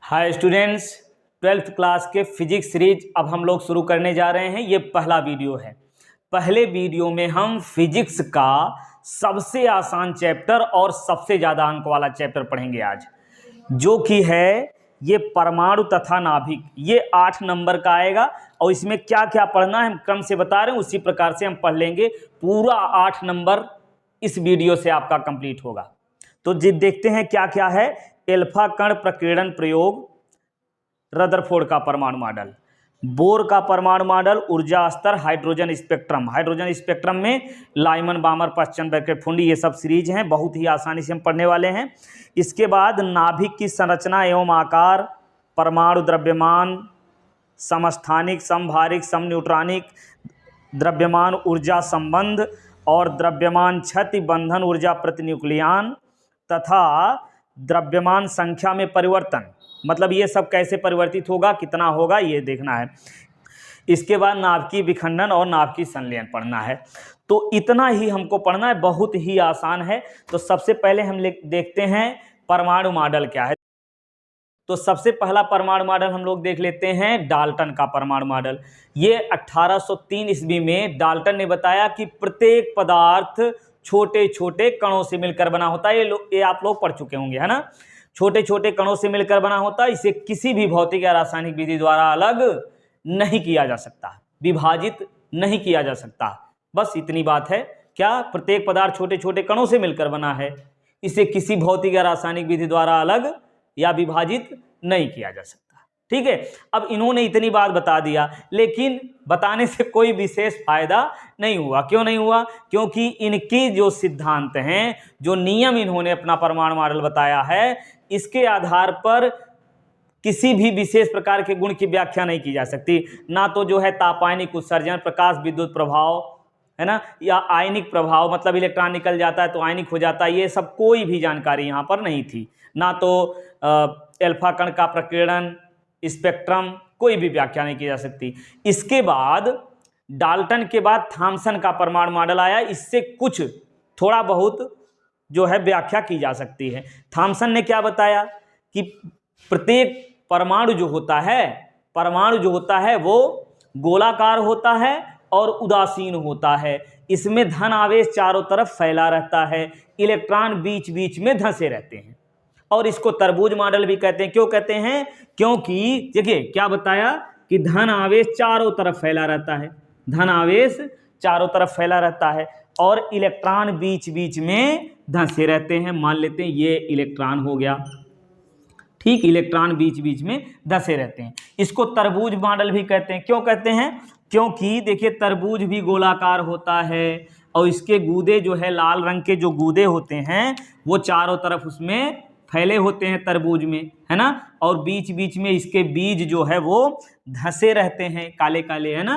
Hi students, 12th class के physics series अब हम लोग शुरू करने जा रहे हैं। ये पहला वीडियो है। पहले वीडियो में हम फिजिक्स का सबसे आसान चैप्टर और सबसे ज़्यादा अंक वाला चैप्टर पढ़ेंगे आज, जो कि है ये परमाणु तथा नाभिक। ये 8 नंबर का आएगा और इसमें क्या क्या पढ़ना है हम क्रम से बता रहे हैं, उसी प्रकार से हम पढ़ लेंगे। पूरा 8 नंबर इस वीडियो से आपका कंप्लीट होगा। तो देखते हैं क्या क्या है। एल्फा कण प्रकीर्णन प्रयोग, रदरफोर्ड का परमाणु मॉडल, बोर का परमाणु मॉडल, ऊर्जा स्तर, हाइड्रोजन स्पेक्ट्रम। हाइड्रोजन स्पेक्ट्रम में लाइमन, बामर, पश्चन, ब्रैकेट, फुंडी, ये सब सीरीज हैं, बहुत ही आसानी से हम पढ़ने वाले हैं। इसके बाद नाभिक की संरचना एवं आकार, परमाणु द्रव्यमान, समस्थानिक, समभारिक, समन्यूट्रॉनिक, द्रव्यमान ऊर्जा संबंध और द्रव्यमान क्षति बंधन ऊर्जा प्रतिन्यूक्लियन तथा द्रव्यमान संख्या में परिवर्तन, मतलब ये सब कैसे परिवर्तित होगा, कितना होगा, ये देखना है। इसके बाद नाभिकीय विखंडन और नाभिकीय संलयन पढ़ना है। तो इतना ही हमको पढ़ना है, बहुत ही आसान है। तो सबसे पहले हम देखते हैं परमाणु मॉडल क्या है। तो सबसे पहला परमाणु मॉडल हम लोग देख लेते हैं डाल्टन का परमाणु मॉडल। ये 1803 ईस्वी में डाल्टन ने बताया कि प्रत्येक पदार्थ छोटे छोटे कणों से मिलकर बना होता है। ये आप लोग पढ़ चुके होंगे, है ना। छोटे छोटे कणों से मिलकर बना होता है। इसे किसी भी भौतिक या रासायनिक विधि द्वारा अलग नहीं किया जा सकता, विभाजित नहीं किया जा सकता। बस इतनी बात है। क्या? प्रत्येक पदार्थ छोटे छोटे कणों से मिलकर बना है, इसे किसी भौतिक या रासायनिक विधि द्वारा अलग या विभाजित नहीं किया जा सकता। ठीक है। अब इन्होंने इतनी बात बता दिया, लेकिन बताने से कोई विशेष फायदा नहीं हुआ। क्यों नहीं हुआ? क्योंकि इनकी जो सिद्धांत हैं, जो नियम इन्होंने अपना परमाणु मॉडल बताया है, इसके आधार पर किसी भी विशेष प्रकार के गुण की व्याख्या नहीं की जा सकती। ना तो जो है तापायनिक उत्सर्जन, प्रकाश विद्युत प्रभाव, है ना, या आयनिक प्रभाव, मतलब इलेक्ट्रॉन निकल जाता है तो आयनिक हो जाता है, ये सब कोई भी जानकारी यहाँ पर नहीं थी। ना तो एल्फा कण का प्रकीर्णन, स्पेक्ट्रम, कोई भी व्याख्या नहीं की जा सकती। इसके बाद डाल्टन के बाद थॉमसन का परमाणु मॉडल आया। इससे कुछ थोड़ा बहुत जो है व्याख्या की जा सकती है। थॉमसन ने क्या बताया कि प्रत्येक परमाणु जो होता है वो गोलाकार होता है और उदासीन होता है। इसमें धन आवेश चारों तरफ फैला रहता है, इलेक्ट्रॉन बीच बीच में धंसे रहते हैं, और इसको तरबूज मॉडल भी कहते हैं। क्यों कहते हैं? क्योंकि देखिए क्या बताया कि धन आवेश चारों तरफ फैला रहता है, धन आवेश चारों तरफ फैला रहता है और इलेक्ट्रॉन बीच बीच में धंसे रहते हैं। मान लेते हैं ये इलेक्ट्रॉन हो गया, ठीक, इलेक्ट्रॉन बीच बीच में धंसे रहते हैं। इसको तरबूज मॉडल भी कहते हैं। क्यों कहते हैं? क्योंकि देखिए तरबूज भी गोलाकार होता है और इसके गूदे जो है, लाल रंग के जो गूदे होते हैं वो चारों तरफ उसमें फैले होते हैं तरबूज में, है ना, और बीच बीच में इसके बीज जो है वो धंसे रहते हैं, काले काले, है ना।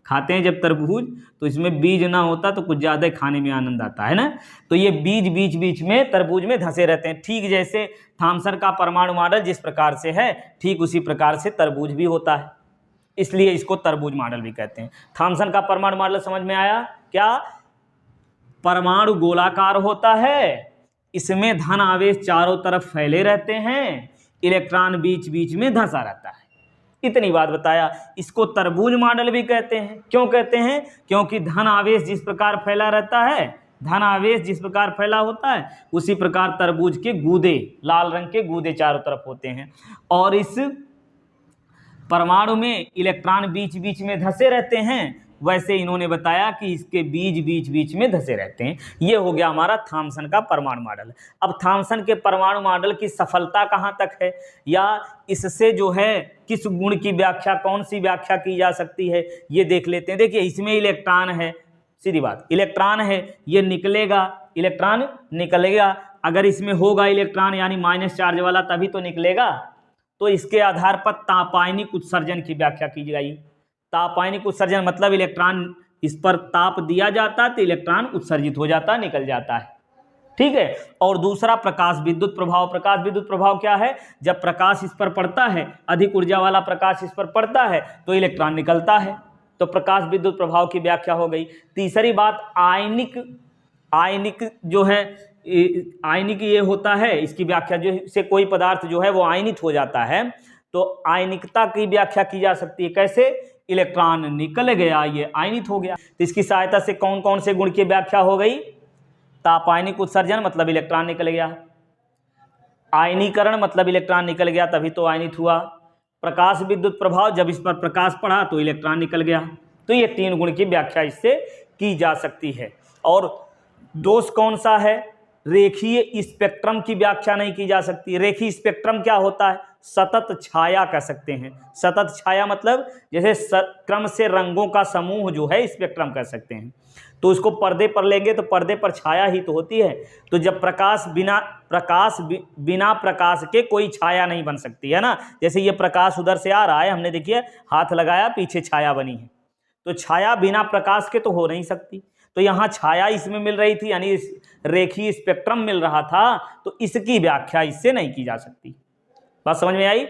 खाते हैं जब तरबूज तो इसमें बीज ना होता तो कुछ ज़्यादा खाने में आनंद आता है ना। तो ये बीज बीच बीच में तरबूज में धंसे रहते हैं। ठीक जैसे थॉमसन का परमाणु मॉडल जिस प्रकार से है, ठीक उसी प्रकार से तरबूज भी होता है, इसलिए इसको तरबूज मॉडल भी कहते हैं। थॉमसन का परमाणु मॉडल समझ में आया क्या? परमाणु गोलाकार होता है, इसमें धन आवेश चारों तरफ फैले रहते हैं, इलेक्ट्रॉन बीच बीच में धंसा रहता है। इतनी बात बताया। इसको तरबूज मॉडल भी कहते हैं। क्यों कहते हैं? क्योंकि धन आवेश जिस प्रकार फैला रहता है, धन आवेश जिस प्रकार फैला होता है, उसी प्रकार तरबूज के गूदे, लाल रंग के गूदे चारों तरफ होते हैं, और इस परमाणु में इलेक्ट्रॉन बीच बीच में धंसे रहते हैं। वैसे इन्होंने बताया कि इसके बीज बीच बीच में धंसे रहते हैं। ये हो गया हमारा थॉमसन का परमाणु मॉडल। अब थॉमसन के परमाणु मॉडल की सफलता कहाँ तक है, या इससे जो है किस गुण की व्याख्या, कौन सी व्याख्या की जा सकती है, ये देख लेते हैं। देखिए इसमें इलेक्ट्रॉन है, सीधी बात, इलेक्ट्रॉन है, ये निकलेगा, इलेक्ट्रॉन निकलेगा। अगर इसमें होगा इलेक्ट्रॉन यानी माइनस चार्ज वाला, तभी तो निकलेगा। तो इसके आधार पर तापायनिक उत्सर्जन की व्याख्या की गई। तापायनिक उत्सर्जन मतलब इलेक्ट्रॉन, इस पर ताप दिया जाता है तो इलेक्ट्रॉन उत्सर्जित हो जाता है, निकल जाता है। ठीक है। और दूसरा प्रकाश विद्युत प्रभाव। प्रकाश विद्युत प्रभाव क्या है? जब प्रकाश इस पर पड़ता है, अधिक ऊर्जा वाला प्रकाश इस पर पड़ता है तो इलेक्ट्रॉन निकलता है, तो प्रकाश विद्युत प्रभाव की व्याख्या हो गई। तीसरी बात आयनिक जो है आयनिक ये होता है, इसकी व्याख्या जो से कोई पदार्थ जो है वो आयनित हो जाता है, तो आयनिकता की व्याख्या की जा सकती है कैसे? इलेक्ट्रॉन निकल गया, ये आयनित हो गया। तो इसकी सहायता से कौन कौन से गुण की व्याख्या हो गई? तापायनिक उत्सर्जन मतलब इलेक्ट्रॉन निकल गया, आयनीकरण मतलब इलेक्ट्रॉन निकल गया तभी तो आयनित हुआ, प्रकाश विद्युत प्रभाव जब इस पर प्रकाश पड़ा तो इलेक्ट्रॉन निकल गया। तो ये 3 गुण की व्याख्या इससे की जा सकती है। और दोष कौन सा है? रेखीय स्पेक्ट्रम की व्याख्या नहीं की जा सकती। रेखीय स्पेक्ट्रम क्या होता है? सतत छाया कह सकते हैं। सतत छाया मतलब जैसे क्रम से रंगों का समूह जो है स्पेक्ट्रम कह सकते हैं। तो उसको पर्दे पर लेंगे तो पर्दे पर छाया ही तो होती है। तो जब बिना प्रकाश के कोई छाया नहीं बन सकती है ना। जैसे ये प्रकाश उधर से आ रहा है, हमने देखिए हाथ लगाया, पीछे छाया बनी है, तो छाया बिना प्रकाश के तो हो नहीं सकती। तो यहाँ छाया इसमें मिल रही थी, यानी रेखीय स्पेक्ट्रम मिल रहा था, तो इसकी व्याख्या इससे नहीं की जा सकती। बात समझ में आई?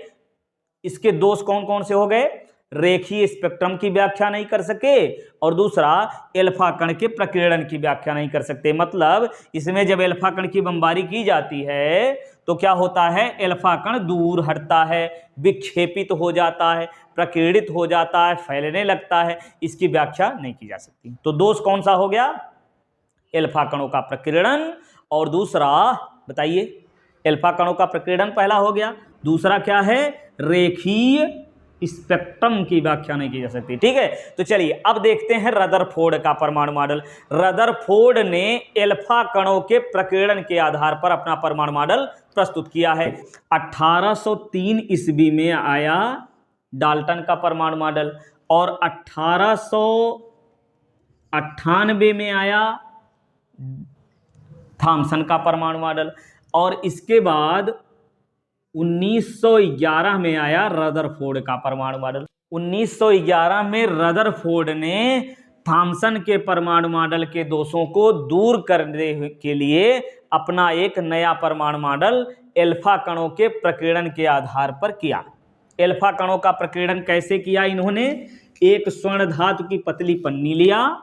इसके दोष कौन कौन से हो गए? रेखीय स्पेक्ट्रम की व्याख्या नहीं कर सके, और दूसरा एल्फा कण के प्रकीर्णन की व्याख्या नहीं कर सकते। मतलब इसमें जब एल्फा कण की बमबारी की जाती है तो क्या होता है? एल्फा कण दूर हटता है, विक्षेपित हो जाता है, प्रकीर्णित हो जाता है, फैलने लगता है। इसकी व्याख्या नहीं की जा सकती। तो दोष कौन सा हो गया? एल्फा कणों का प्रकीर्णन, और दूसरा बताइए, एल्फा कणों का प्रकीर्णन पहला हो गया, दूसरा क्या है? रेखीय स्पेक्ट्रम की व्याख्या नहीं की जा सकती। ठीक है, तो चलिए अब देखते हैं रदरफोर्ड का परमाणु मॉडल। रदरफोर्ड ने एल्फा कणों के प्रकीर्णन के आधार पर अपना परमाणु मॉडल प्रस्तुत किया है। 1803 ईस्वी में आया डाल्टन का परमाणु मॉडल, और 1898 में आया थॉमसन का परमाणु मॉडल, और इसके बाद 1911 में आया रदरफोर्ड का परमाणु मॉडल। 1911 में रदरफोर्ड ने थॉमसन के परमाणु मॉडल के दोषों को दूर करने के लिए अपना एक नया परमाणु मॉडल एल्फा कणों के प्रकीर्णन के आधार पर किया। एल्फा कणों का प्रकीर्णन कैसे किया इन्होंने? एक स्वर्ण धातु की पतली पन्नी लिया,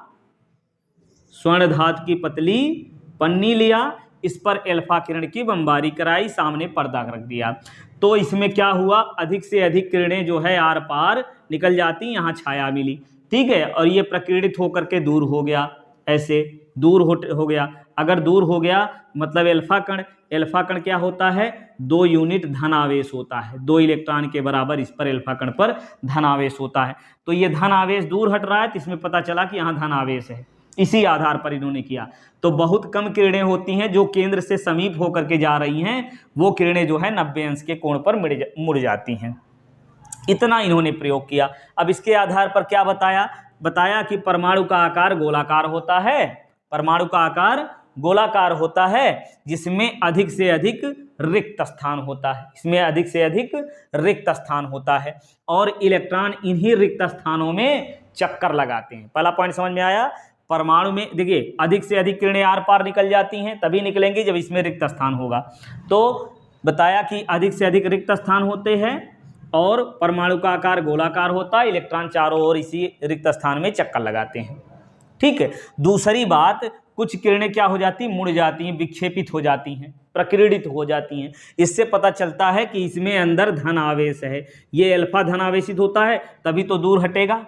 स्वर्ण धातु की पतली पन्नी लिया, इस पर एल्फा किरण की बमबारी कराई, सामने पर्दा रख दिया। तो इसमें क्या हुआ? अधिक से अधिक किरणें जो है आर पार निकल जाती, यहाँ छाया मिली। ठीक है, और ये प्रकीर्णित होकर के दूर हो गया, ऐसे दूर हो गया। अगर दूर हो गया मतलब एल्फा कण क्या होता है? 2 यूनिट धनावेश होता है, 2 इलेक्ट्रॉन के बराबर इस पर एल्फा कण पर धनावेश होता है। तो ये धनावेश दूर हट रहा है, तो इसमें पता चला कि यहाँ धनावेश है। इसी आधार पर इन्होंने किया। तो बहुत कम किरणें होती हैं जो केंद्र से समीप होकर के जा रही हैं, वो किरणें जो है 90 अंश के कोण पर मुड़ जाती हैं। इतना इन्होंने प्रयोग किया। अब इसके आधार पर क्या बताया कि परमाणु का आकार गोलाकार होता है। परमाणु का आकार गोलाकार होता है, जिसमें अधिक से अधिक रिक्त स्थान होता है, इसमें अधिक से अधिक रिक्त स्थान होता है, और इलेक्ट्रॉन इन्हीं रिक्त स्थानों में चक्कर लगाते हैं। पहला पॉइंट समझ में आया? परमाणु में देखिए अधिक से अधिक किरणें आर पार निकल जाती हैं, तभी निकलेंगी जब इसमें रिक्त स्थान होगा। तो बताया कि अधिक से अधिक रिक्त स्थान होते हैं, और परमाणु का आकार गोलाकार होता है, इलेक्ट्रॉन चारों ओर इसी रिक्त स्थान में चक्कर लगाते हैं। ठीक है, दूसरी बात, कुछ किरणें क्या हो जाती? मुड़ जाती हैं, विक्षेपित हो जाती हैं, प्रकीर्णित हो जाती हैं। इससे पता चलता है कि इसमें अंदर धन आवेश है। ये अल्फा धन आवेशित होता है, तभी तो दूर हटेगा।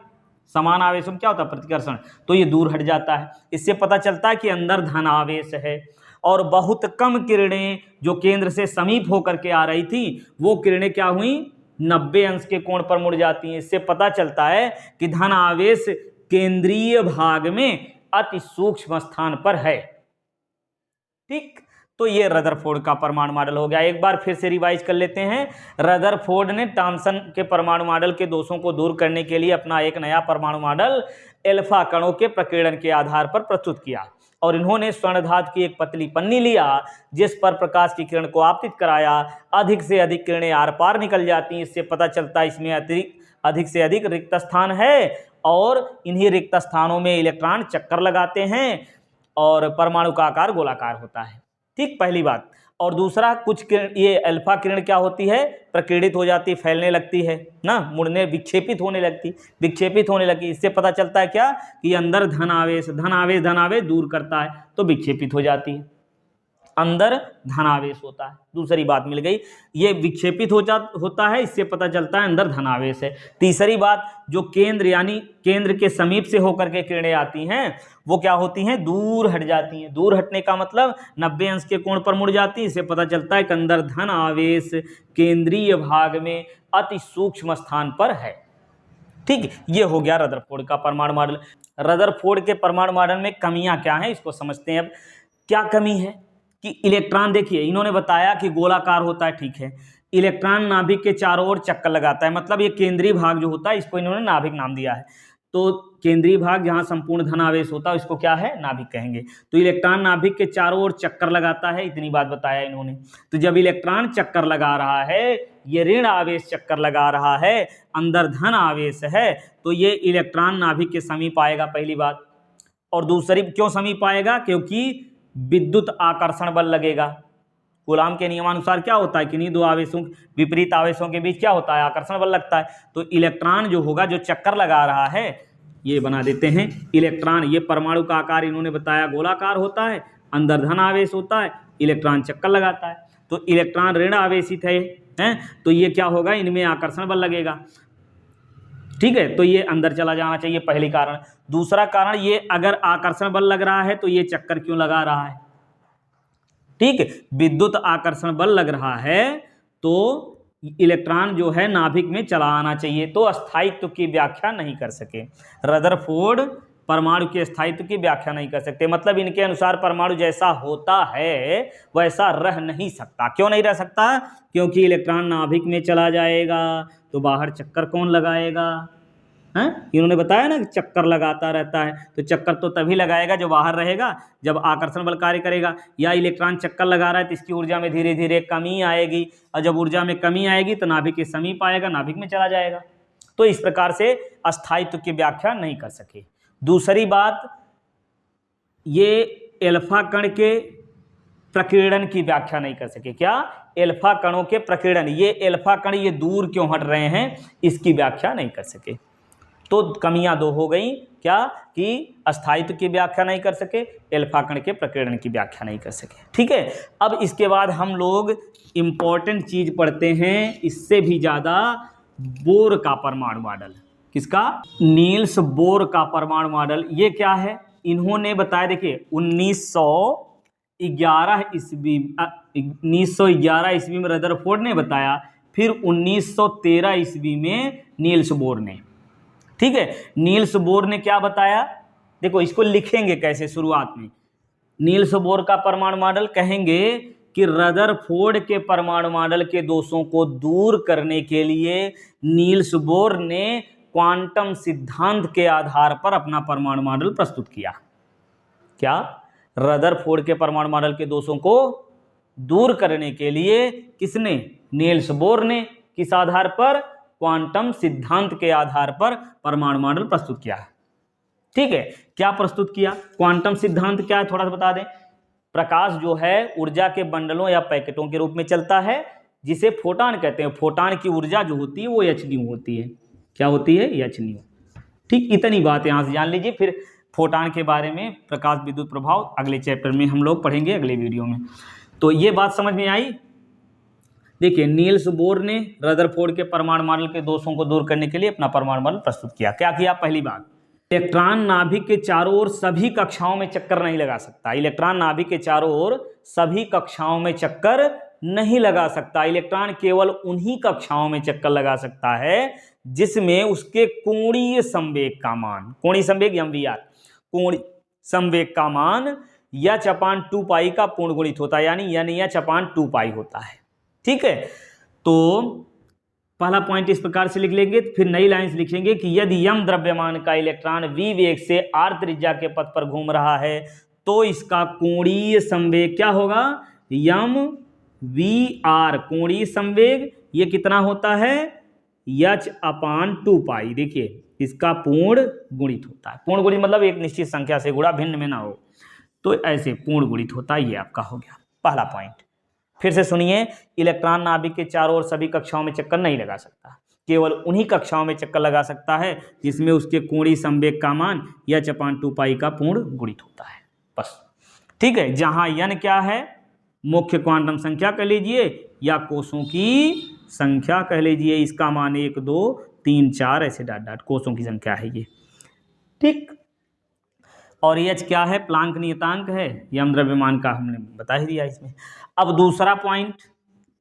समान आवेश में क्या होता है? प्रतिकर्षण, तो ये दूर हट जाता है। इससे पता चलता है कि अंदर धन आवेश है। और बहुत कम किरणें जो केंद्र से समीप होकर के आ रही थी, वो किरणें क्या हुई? 90 अंश के कोण पर मुड़ जाती हैं। इससे पता चलता है कि धन आवेश केंद्रीय भाग में अति सूक्ष्म स्थान पर है। ठीक, तो ये रदरफोर्ड का परमाणु मॉडल हो गया। एक बार फिर से रिवाइज कर लेते हैं। रदरफोर्ड ने थॉमसन के परमाणु मॉडल के दोषों को दूर करने के लिए अपना एक नया परमाणु मॉडल एल्फा कणों के प्रकीर्णन के आधार पर प्रस्तुत किया, और इन्होंने स्वर्ण धातु की एक पतली पन्नी लिया, जिस पर प्रकाश की किरण को आपतित कराया। अधिक से अधिक किरणें आर पार निकल जाती हैं। इससे पता चलता है इसमें अधिक से अधिक रिक्त स्थान है, और इन्हीं रिक्त स्थानों में इलेक्ट्रॉन चक्कर लगाते हैं, और परमाणु का आकार गोलाकार होता है। ठीक, पहली बात। और दूसरा, कुछ किरण, ये अल्फा किरण क्या होती है? प्रकीर्णित हो जाती, फैलने लगती है ना, मुड़ने, विक्षेपित होने लगती। इससे पता चलता है क्या? कि अंदर धन आवेश दूर करता है, तो विक्षेपित हो जाती है। अंदर धनावेश होता है। दूसरी बात मिल गई, ये विक्षेपित होता है, इससे पता चलता है अंदर धनावेश है। तीसरी बात, जो केंद्र यानी केंद्र के समीप से होकर के किरणें आती हैं वो क्या होती हैं, दूर हट जाती हैं। दूर हटने का मतलब 90 अंश के कोण पर मुड़ जाती है, इससे पता चलता है कि अंदर धन आवेश केंद्रीय भाग में अति सूक्ष्म स्थान पर है। ठीक, ये हो गया रदरफोर्ड का परमाणु मॉडल। रदरफोर्ड के परमाणु मॉडल में कमियां क्या हैं इसको समझते हैं। अब क्या कमी है कि इलेक्ट्रॉन, देखिए इन्होंने बताया कि गोलाकार होता है, ठीक है। इलेक्ट्रॉन नाभिक के चारों ओर चक्कर लगाता है, मतलब ये केंद्रीय भाग जो होता है इसको इन्होंने नाभिक नाम दिया है। तो केंद्रीय भाग जहां संपूर्ण धनावेश होता है इसको क्या है, नाभिक कहेंगे। तो इलेक्ट्रॉन नाभिक के चारों ओर चक्कर लगाता है, इतनी बात बताया इन्होंने। तो जब इलेक्ट्रॉन चक्कर लगा रहा है, ये ऋण आवेश चक्कर लगा रहा है, अंदर धन आवेश है, तो ये इलेक्ट्रॉन नाभिक के समीप आएगा, पहली बात। और दूसरी, क्यों समीप आएगा, क्योंकि विद्युत आकर्षण बल लगेगा। कूलाम के नियमानुसार क्या होता है कि इन्हीं दो आवेशों, विपरीत आवेशों के बीच क्या होता है, आकर्षण बल लगता है। तो इलेक्ट्रॉन जो होगा, जो चक्कर लगा रहा है, ये बना देते हैं इलेक्ट्रॉन। ये परमाणु का आकार इन्होंने बताया गोलाकार होता है, अंदर धन आवेश होता है, इलेक्ट्रॉन चक्कर लगाता है। तो इलेक्ट्रॉन ऋण आवेशित है, तो ये क्या होगा, इनमें आकर्षण बल लगेगा, ठीक है। तो ये अंदर चला जाना चाहिए, पहली कारण। दूसरा कारण, ये अगर आकर्षण बल लग रहा है तो ये चक्कर क्यों लगा रहा है, ठीक है। विद्युत आकर्षण बल लग रहा है तो इलेक्ट्रॉन जो है नाभिक में चला आना चाहिए, तो अस्थायित्व की व्याख्या नहीं कर सके। रदरफोर्ड परमाणु के स्थायित्व की व्याख्या नहीं कर सकते, मतलब इनके अनुसार परमाणु जैसा होता है वैसा रह नहीं सकता। क्यों नहीं रह सकता, क्योंकि इलेक्ट्रॉन नाभिक में चला जाएगा तो बाहर चक्कर कौन लगाएगा, हैं? इन्होंने बताया ना कि चक्कर लगाता रहता है, तो चक्कर तो तभी लगाएगा जो बाहर रहेगा, जब आकर्षण बल कार्य करेगा। या इलेक्ट्रॉन चक्कर लगा रहा है तो इसकी ऊर्जा में धीरे धीरे कमी आएगी, और जब ऊर्जा में कमी आएगी तो नाभिक के समीप आएगा, नाभिक में चला जाएगा। तो इस प्रकार से अस्थायित्व की व्याख्या नहीं कर सके। दूसरी बात, ये एल्फा कण के प्रकीर्णन की व्याख्या नहीं कर सके। क्या, एल्फा कणों के प्रकीर्णन, ये एल्फा कण ये दूर क्यों हट रहे हैं, इसकी व्याख्या नहीं कर सके। तो कमियां दो हो गई, क्या कि अस्थायित्व की व्याख्या नहीं कर सके, एल्फा कण के प्रकीर्णन की व्याख्या नहीं कर सके, ठीक है। अब इसके बाद हम लोग इंपॉर्टेंट चीज पढ़ते हैं, इससे भी ज्यादा, बोर का परमाणु मॉडल। किसका, नील्स बोर का परमाणु मॉडल। ये क्या है, इन्होंने बताया, देखिए 1911 ईस्वी में रदरफोर्ड ने बताया, फिर 1913 ईस्वी में नील्स बोर ने, ठीक है। नील्स बोर ने क्या बताया, देखो इसको लिखेंगे कैसे शुरुआत में। नील्स बोर का परमाणु मॉडल कहेंगे कि रदरफोर्ड के परमाणु मॉडल के दोषों को दूर करने के लिए नील्स बोर ने क्वांटम सिद्धांत के आधार पर अपना परमाणु मॉडल प्रस्तुत किया। क्या, रदरफोर्ड के परमाणु मॉडल के दोषों को दूर करने के लिए किसने, नील्स बोर ने, किस आधार पर, क्वांटम सिद्धांत के आधार पर परमाणु मॉडल प्रस्तुत किया है, ठीक है। क्या प्रस्तुत किया, क्वांटम सिद्धांत क्या है थोड़ा सा बता दें। प्रकाश जो है ऊर्जा के बंडलों या पैकेटों के रूप में चलता है, जिसे फोटॉन कहते हैं। फोटॉन की ऊर्जा जो होती है वो h होती है। क्या होती है, h। ठीक, इतनी बात यहाँ से जान लीजिए। फिर फोटॉन के बारे में, प्रकाश विद्युत प्रभाव, अगले चैप्टर में हम लोग पढ़ेंगे, अगले वीडियो में। तो ये बात समझ में आई। देखिए, नील्स बोर ने रदरफोर्ड के परमाणु मॉडल के दोषों को दूर करने के लिए अपना परमाणु मॉडल प्रस्तुत किया। क्या किया, पहली बात, इलेक्ट्रॉन नाभिक के चारों ओर सभी कक्षाओं में चक्कर नहीं लगा सकता। इलेक्ट्रॉन नाभिक के चारों ओर सभी कक्षाओं में चक्कर नहीं लगा सकता। इलेक्ट्रॉन केवल उन्हीं कक्षाओं में चक्कर लगा सकता है जिसमें उसके कोणीय संवेग का मान, कोणीय संवेग MVR, कोणीय संवेग का मान h/2 पाई का पूर्ण गुणित होता है, यानी h/2 पाई होता है, ठीक है। तो पहला पॉइंट इस प्रकार से लिख लेंगे। फिर नई लाइंस लिखेंगे कि यदि यम द्रव्यमान का इलेक्ट्रॉन v वेग से r त्रिज्या के पथ पर घूम रहा है तो इसका कोणीय संवेग क्या होगा, mvr। कोणीय संवेग ये कितना होता है, h/2 पाई। देखिए, इसका पूर्ण गुणित होता है। पूर्ण गुणित मतलब एक निश्चित संख्या से गुणा, भिन्न में ना हो, तो ऐसे पूर्ण गुणित होता है। ये आपका हो गया पहला पॉइंट। फिर से सुनिए, इलेक्ट्रॉन नाभिक के चारों ओर सभी कक्षाओं में चक्कर नहीं लगा सकता, केवल उन्हीं कक्षाओं में चक्कर लगा सकता है जिसमें उसके कोणीय संवेग का मान h/2 पाई का पूर्ण गुणित होता है, बस, ठीक है। जहां n क्या है, मुख्य क्वांटम संख्या कह लीजिए या कोषों की संख्या कह लीजिए। इसका मान 1 2 3 4 ऐसे डॉट डॉट कोषों की संख्या है ये, ठीक। और H क्या है? प्लांक नियतांक है, यम द्रव्यमान का हमने बता ही दिया इसमें। अब दूसरा पॉइंट,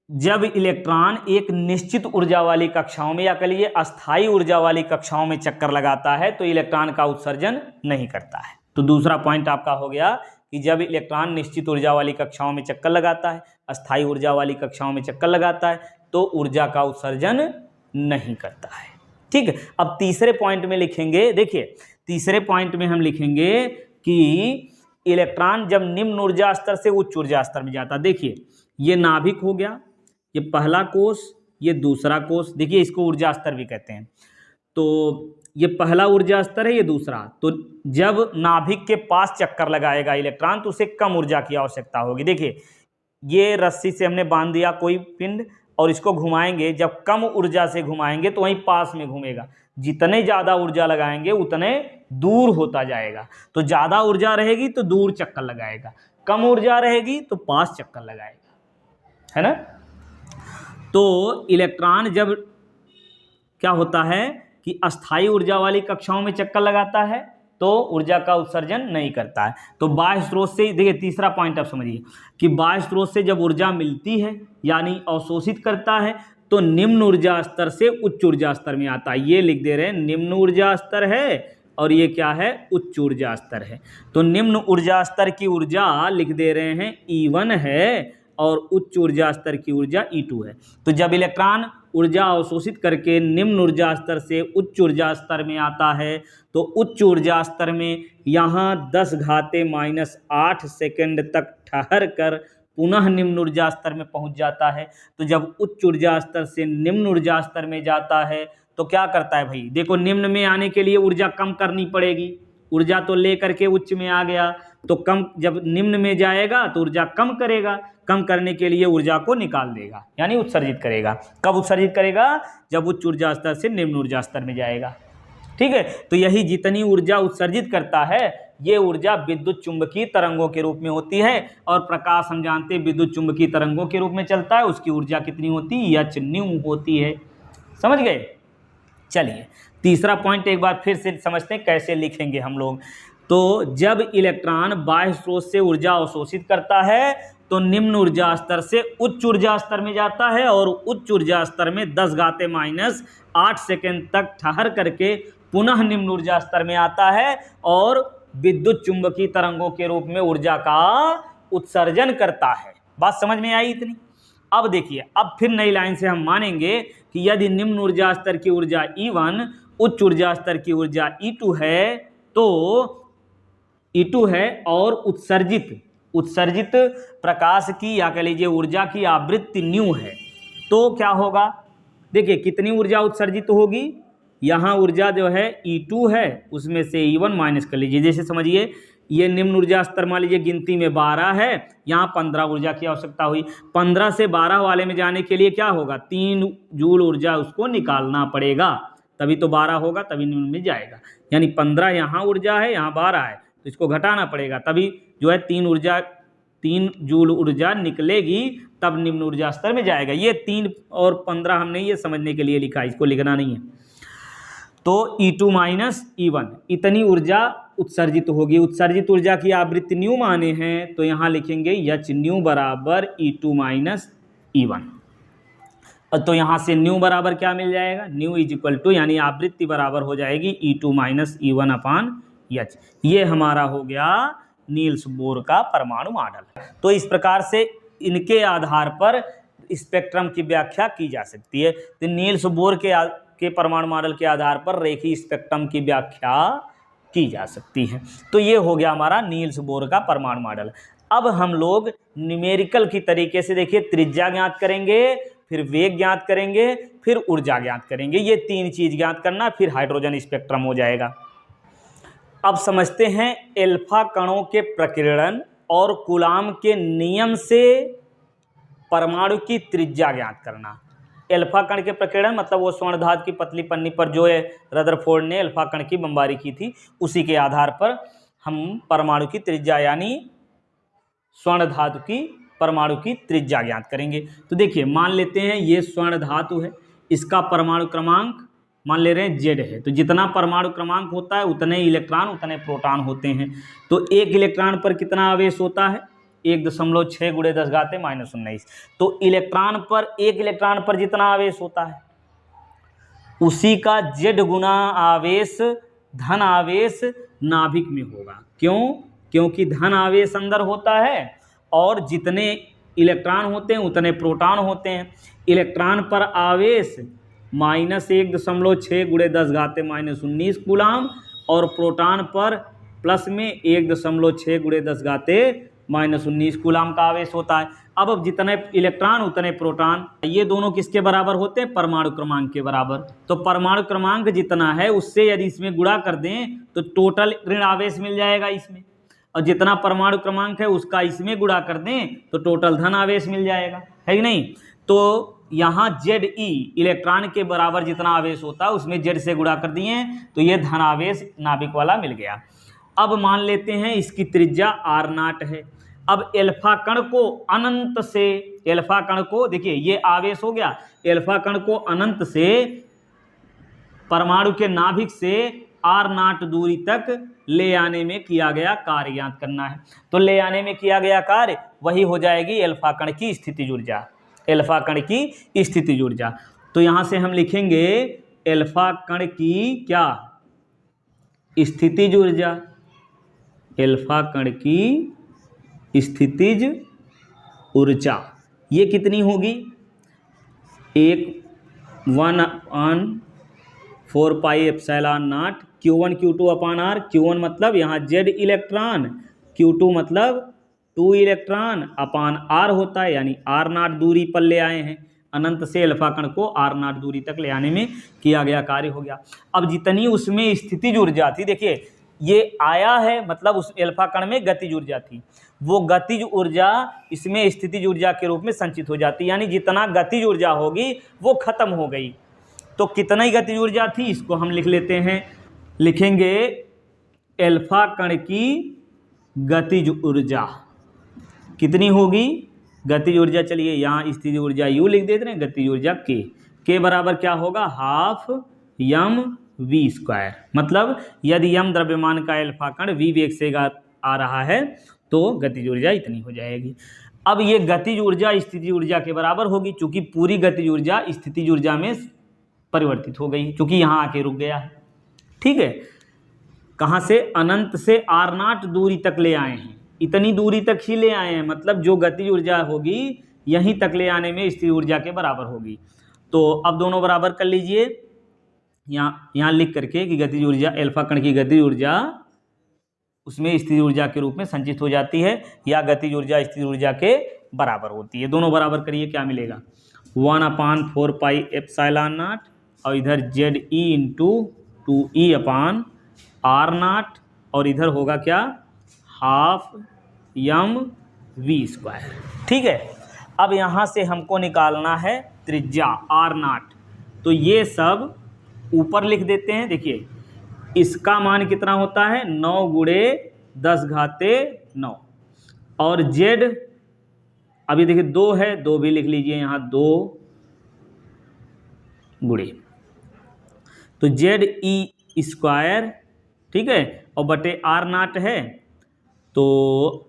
जब इलेक्ट्रॉन एक निश्चित ऊर्जा वाली कक्षाओं में या कह लीजिए अस्थायी ऊर्जा वाली कक्षाओं में चक्कर लगाता है तो इलेक्ट्रॉन का उत्सर्जन नहीं करता है। तो दूसरा पॉइंट आपका हो गया कि जब इलेक्ट्रॉन निश्चित ऊर्जा वाली कक्षाओं में चक्कर लगाता है, अस्थायी ऊर्जा वाली कक्षाओं में चक्कर लगाता है तो ऊर्जा का उत्सर्जन नहीं करता है, ठीक है। अब तीसरे पॉइंट में लिखेंगे, देखिए तीसरे पॉइंट में हम लिखेंगे कि इलेक्ट्रॉन जब निम्न ऊर्जा स्तर से उच्च ऊर्जा स्तर में जाता, देखिए ये नाभिक हो गया, ये पहला कोष, ये दूसरा कोष, देखिए इसको ऊर्जा स्तर भी कहते हैं। तो ये पहला ऊर्जा स्तर है, ये दूसरा। तो जब नाभिक के पास चक्कर लगाएगा इलेक्ट्रॉन तो उसे कम ऊर्जा की आवश्यकता होगी। देखिए ये रस्सी से हमने बांध दिया कोई पिंड और इसको घुमाएंगे, जब कम ऊर्जा से घुमाएंगे तो वहीं पास में घूमेगा। जितने ज़्यादा ऊर्जा लगाएंगे उतने दूर होता जाएगा। तो ज़्यादा ऊर्जा रहेगी तो दूर चक्कर लगाएगा, कम ऊर्जा रहेगी तो पास चक्कर लगाएगा, है ना। तो इलेक्ट्रॉन जब क्या होता है कि अस्थायी ऊर्जा वाली कक्षाओं में चक्कर लगाता है तो ऊर्जा का उत्सर्जन नहीं करता है। तो बाह्य स्रोत से, देखिए तीसरा पॉइंट आप समझिए कि बाह्य स्रोत से जब ऊर्जा मिलती है यानी अवशोषित करता है तो निम्न ऊर्जा स्तर से उच्च ऊर्जा स्तर में आता है। ये लिख दे रहे हैं, निम्न ऊर्जा स्तर है और ये क्या है? उच्च ऊर्जा स्तर है। तो निम्न ऊर्जा स्तर की ऊर्जा लिख दे रहे हैं E1 है और उच्च ऊर्जा स्तर की ऊर्जा E2 है। तो जब इलेक्ट्रॉन ऊर्जा अवशोषित करके निम्न ऊर्जा स्तर से उच्च ऊर्जा स्तर में आता है तो उच्च ऊर्जा स्तर में यहाँ 10⁻⁸ सेकंड तक ठहर कर पुनः निम्न ऊर्जा स्तर में पहुँच जाता है। तो जब उच्च ऊर्जा स्तर से निम्न ऊर्जा स्तर में जाता है तो क्या करता है भाई? देखो निम्न में आने के लिए ऊर्जा कम करनी पड़ेगी, ऊर्जा तो ले करके उच्च में आ गया तो कम, जब निम्न में जाएगा तो ऊर्जा कम करेगा, कम करने के लिए ऊर्जा को निकाल देगा यानी उत्सर्जित करेगा। कब उत्सर्जित करेगा? जब उच्च ऊर्जा स्तर से निम्न ऊर्जा स्तर में जाएगा, ठीक है। तो यही जितनी ऊर्जा उत्सर्जित करता है ये ऊर्जा विद्युत चुंबकीय तरंगों के रूप में होती है और प्रकाश हम जानते हैं विद्युत चुंबकीय तरंगों के रूप में चलता है, उसकी ऊर्जा कितनी होती है? h होती है। समझ गए? चलिए तीसरा पॉइंट एक बार फिर से समझते हैं कैसे लिखेंगे हम लोग। तो जब इलेक्ट्रॉन बाह्य स्रोत से ऊर्जा अवशोषित करता है तो निम्न ऊर्जा स्तर से उच्च ऊर्जा स्तर में जाता है और उच्च ऊर्जा स्तर में 10⁻⁸ सेकंड तक ठहर करके पुनः निम्न ऊर्जा स्तर में आता है और विद्युत चुंबकीय तरंगों के रूप में ऊर्जा का उत्सर्जन करता है। बात समझ में आई इतनी? अब देखिए, अब फिर नई लाइन से हम मानेंगे कि यदि निम्न ऊर्जा स्तर की ऊर्जा E1 उच्च ऊर्जा स्तर की ऊर्जा E2 है तो E2 है और उत्सर्जित प्रकाश की या कह लीजिए ऊर्जा की आवृत्ति न्यू है तो क्या होगा? देखिए कितनी ऊर्जा उत्सर्जित होगी? यहाँ ऊर्जा जो है E2 है उसमें से E1 माइनस कर लीजिए। जैसे समझिए ये निम्न ऊर्जा स्तर मान लीजिए गिनती में 12 है, यहाँ 15 ऊर्जा की आवश्यकता हुई। 15 से 12 वाले में जाने के लिए क्या होगा? 3 जूल ऊर्जा उसको निकालना पड़ेगा, तभी तो 12 होगा, तभी निम्न में जाएगा। यानी 15 यहाँ ऊर्जा है, यहाँ 12 है तो इसको घटाना पड़ेगा, तभी जो है 3 जूल ऊर्जा निकलेगी, तब निम्न ऊर्जा स्तर में जाएगा। ये 3 और 15 हमने ये समझने के लिए लिखा, इसको लिखना नहीं है। तो E2 माइनस E1 इतनी ऊर्जा उत्सर्जित होगी। उत्सर्जित ऊर्जा की आवृत्ति न्यू माने हैं तो यहाँ लिखेंगे h न्यू बराबर E2 माइनस E1। तो यहाँ से न्यू बराबर क्या मिल जाएगा? न्यू इज इक्वल टू यानी आवृत्ति बराबर हो जाएगी E2 माइनस E1 अपान H। ये हमारा हो गया नील्स बोर का परमाणु मॉडल। तो इस प्रकार से इनके आधार पर स्पेक्ट्रम की व्याख्या की जा सकती है। तो नील्स बोर के परमाणु मॉडल के आधार पर रेखीय स्पेक्ट्रम की व्याख्या की जा सकती है। तो ये हो गया हमारा नील्स बोर का परमाणु मॉडल। अब हम लोग न्यूमेरिकल की तरीके से देखिए त्रिज्या ज्ञात करेंगे, फिर वेग ज्ञात करेंगे, फिर ऊर्जा ज्ञात करेंगे। ये 3 चीज ज्ञात करना, फिर हाइड्रोजन स्पेक्ट्रम हो जाएगा। अब समझते हैं एल्फा कणों के प्रकीर्णन और कूलाम के नियम से परमाणु की त्रिज्या ज्ञात करना। एल्फा कण के प्रकीर्णन मतलब वो स्वर्ण धातु की पतली पन्नी पर जो है रदरफोर्ड ने एल्फा कण की बमबारी की थी, उसी के आधार पर हम परमाणु की त्रिज्या यानी स्वर्ण धातु की परमाणु की त्रिज्या ज्ञात करेंगे। तो देखिए मान लेते हैं ये स्वर्ण धातु है, इसका परमाणु क्रमांक मान ले रहे हैं Z है। तो जितना परमाणु क्रमांक होता है उतने इलेक्ट्रॉन उतने प्रोटॉन होते हैं। तो एक इलेक्ट्रॉन पर कितना आवेश होता है 1.6 × 10⁻⁻19। तो इलेक्ट्रॉन पर एक इलेक्ट्रॉन पर जितना आवेश होता है उसी का Z गुना आवेश धन आवेश नाभिक में होगा। क्यों? क्योंकि धन आवेश अंदर होता है और जितने इलेक्ट्रॉन होते हैं उतने प्रोटॉन होते हैं। इलेक्ट्रॉन पर आवेश -1.6 × 10⁻⁻19 कूलाम और प्रोटॉन पर प्लस में 1.6 × 10⁻⁻19 कूलाम का आवेश होता है। अब जितने इलेक्ट्रॉन उतने प्रोटॉन, ये दोनों किसके बराबर होते हैं? परमाणु क्रमांक के बराबर। तो परमाणु क्रमांक जितना है उससे यदि इसमें गुणा कर दें तो टोटल ऋण आवेश मिल जाएगा इसमें, और जितना परमाणु क्रमांक है उसका इसमें गुणा कर दें तो टोटल धन आवेश मिल जाएगा, है कि नहीं? तो यहाँ Ze इलेक्ट्रॉन के बराबर जितना आवेश होता है उसमें Z से गुणा कर दिए तो ये धन आवेश नाभिक वाला मिल गया। अब मान लेते हैं इसकी त्रिज्या R0 है। अब एल्फा कण को अनंत से, एल्फा कण को देखिए ये आवेश हो गया, एल्फा कण को अनंत से परमाणु के नाभिक से R0 दूरी तक ले आने में किया गया कार्य ज्ञात करना है। तो ले आने में किया गया कार्य वही हो जाएगी एल्फा कण की स्थितिज ऊर्जा, एल्फा कण की स्थितिज ऊर्जा। तो यहां से हम लिखेंगे एल्फा कण की क्या? स्थितिज ऊर्जा। एल्फा कण की स्थितिज ऊर्जा ये कितनी होगी? 1/4πε0 Q1 Q2 अपान R। Q1 मतलब यहाँ Z इलेक्ट्रॉन, Q2 मतलब 2 इलेक्ट्रॉन अपान R होता है, यानी R0 दूरी पर ले आए हैं। अनंत से एल्फा कण को R0 दूरी तक ले आने में किया गया कार्य हो गया। अब जितनी उसमें स्थितिज ऊर्जा थी, देखिए ये आया है मतलब उस एल्फा कण में गतिज ऊर्जा थी, वो गतिज ऊर्जा इसमें स्थितिज ऊर्जा के रूप में संचित हो जाती है, यानी जितना गतिज ऊर्जा होगी वो खत्म हो गई। तो कितना ही गतिज ऊर्जा थी इसको हम लिख लेते हैं, लिखेंगे एल्फा कण की गतिज ऊर्जा कितनी होगी? गतिज ऊर्जा, चलिए यहाँ स्थितिज ऊर्जा U लिख देते हैं, गतिज ऊर्जा K बराबर क्या होगा? 12mv²। मतलब यदि m द्रव्यमान का एल्फा कण v वेग से आ रहा है तो गतिज ऊर्जा इतनी हो जाएगी। अब ये गतिज ऊर्जा स्थितिज ऊर्जा के बराबर होगी, चूंकि पूरी गतिज ऊर्जा स्थितिज ऊर्जा में परिवर्तित हो गई, चूंकि यहाँ आके रुक गया है। ठीक है, कहाँ से? अनंत से R0 दूरी तक ले आए हैं, इतनी दूरी तक ही ले आए हैं, मतलब जो गतिज ऊर्जा होगी यहीं तक ले आने में स्थितिज ऊर्जा के बराबर होगी। तो अब दोनों बराबर कर लीजिए, यहाँ लिख करके कि गतिज ऊर्जा, एल्फा कण की गतिज ऊर्जा उसमें स्थितिज ऊर्जा के रूप में संचित हो जाती है, या गतिज ऊर्जा स्थितिज ऊर्जा के बराबर होती है। दोनों बराबर करिए, क्या मिलेगा? 1/4πε0 और इधर ZE × 2E/R0 और इधर होगा क्या? 12mv²। ठीक है, अब यहाँ से हमको निकालना है त्रिज्या R0। तो ये सब ऊपर लिख देते हैं। देखिए इसका मान कितना होता है? 9 × 10⁻9 और Z अभी देखिए 2 है, 2 भी लिख लीजिए यहाँ, 2 गुणे तो ZE², ठीक है, और बटे R0 है, तो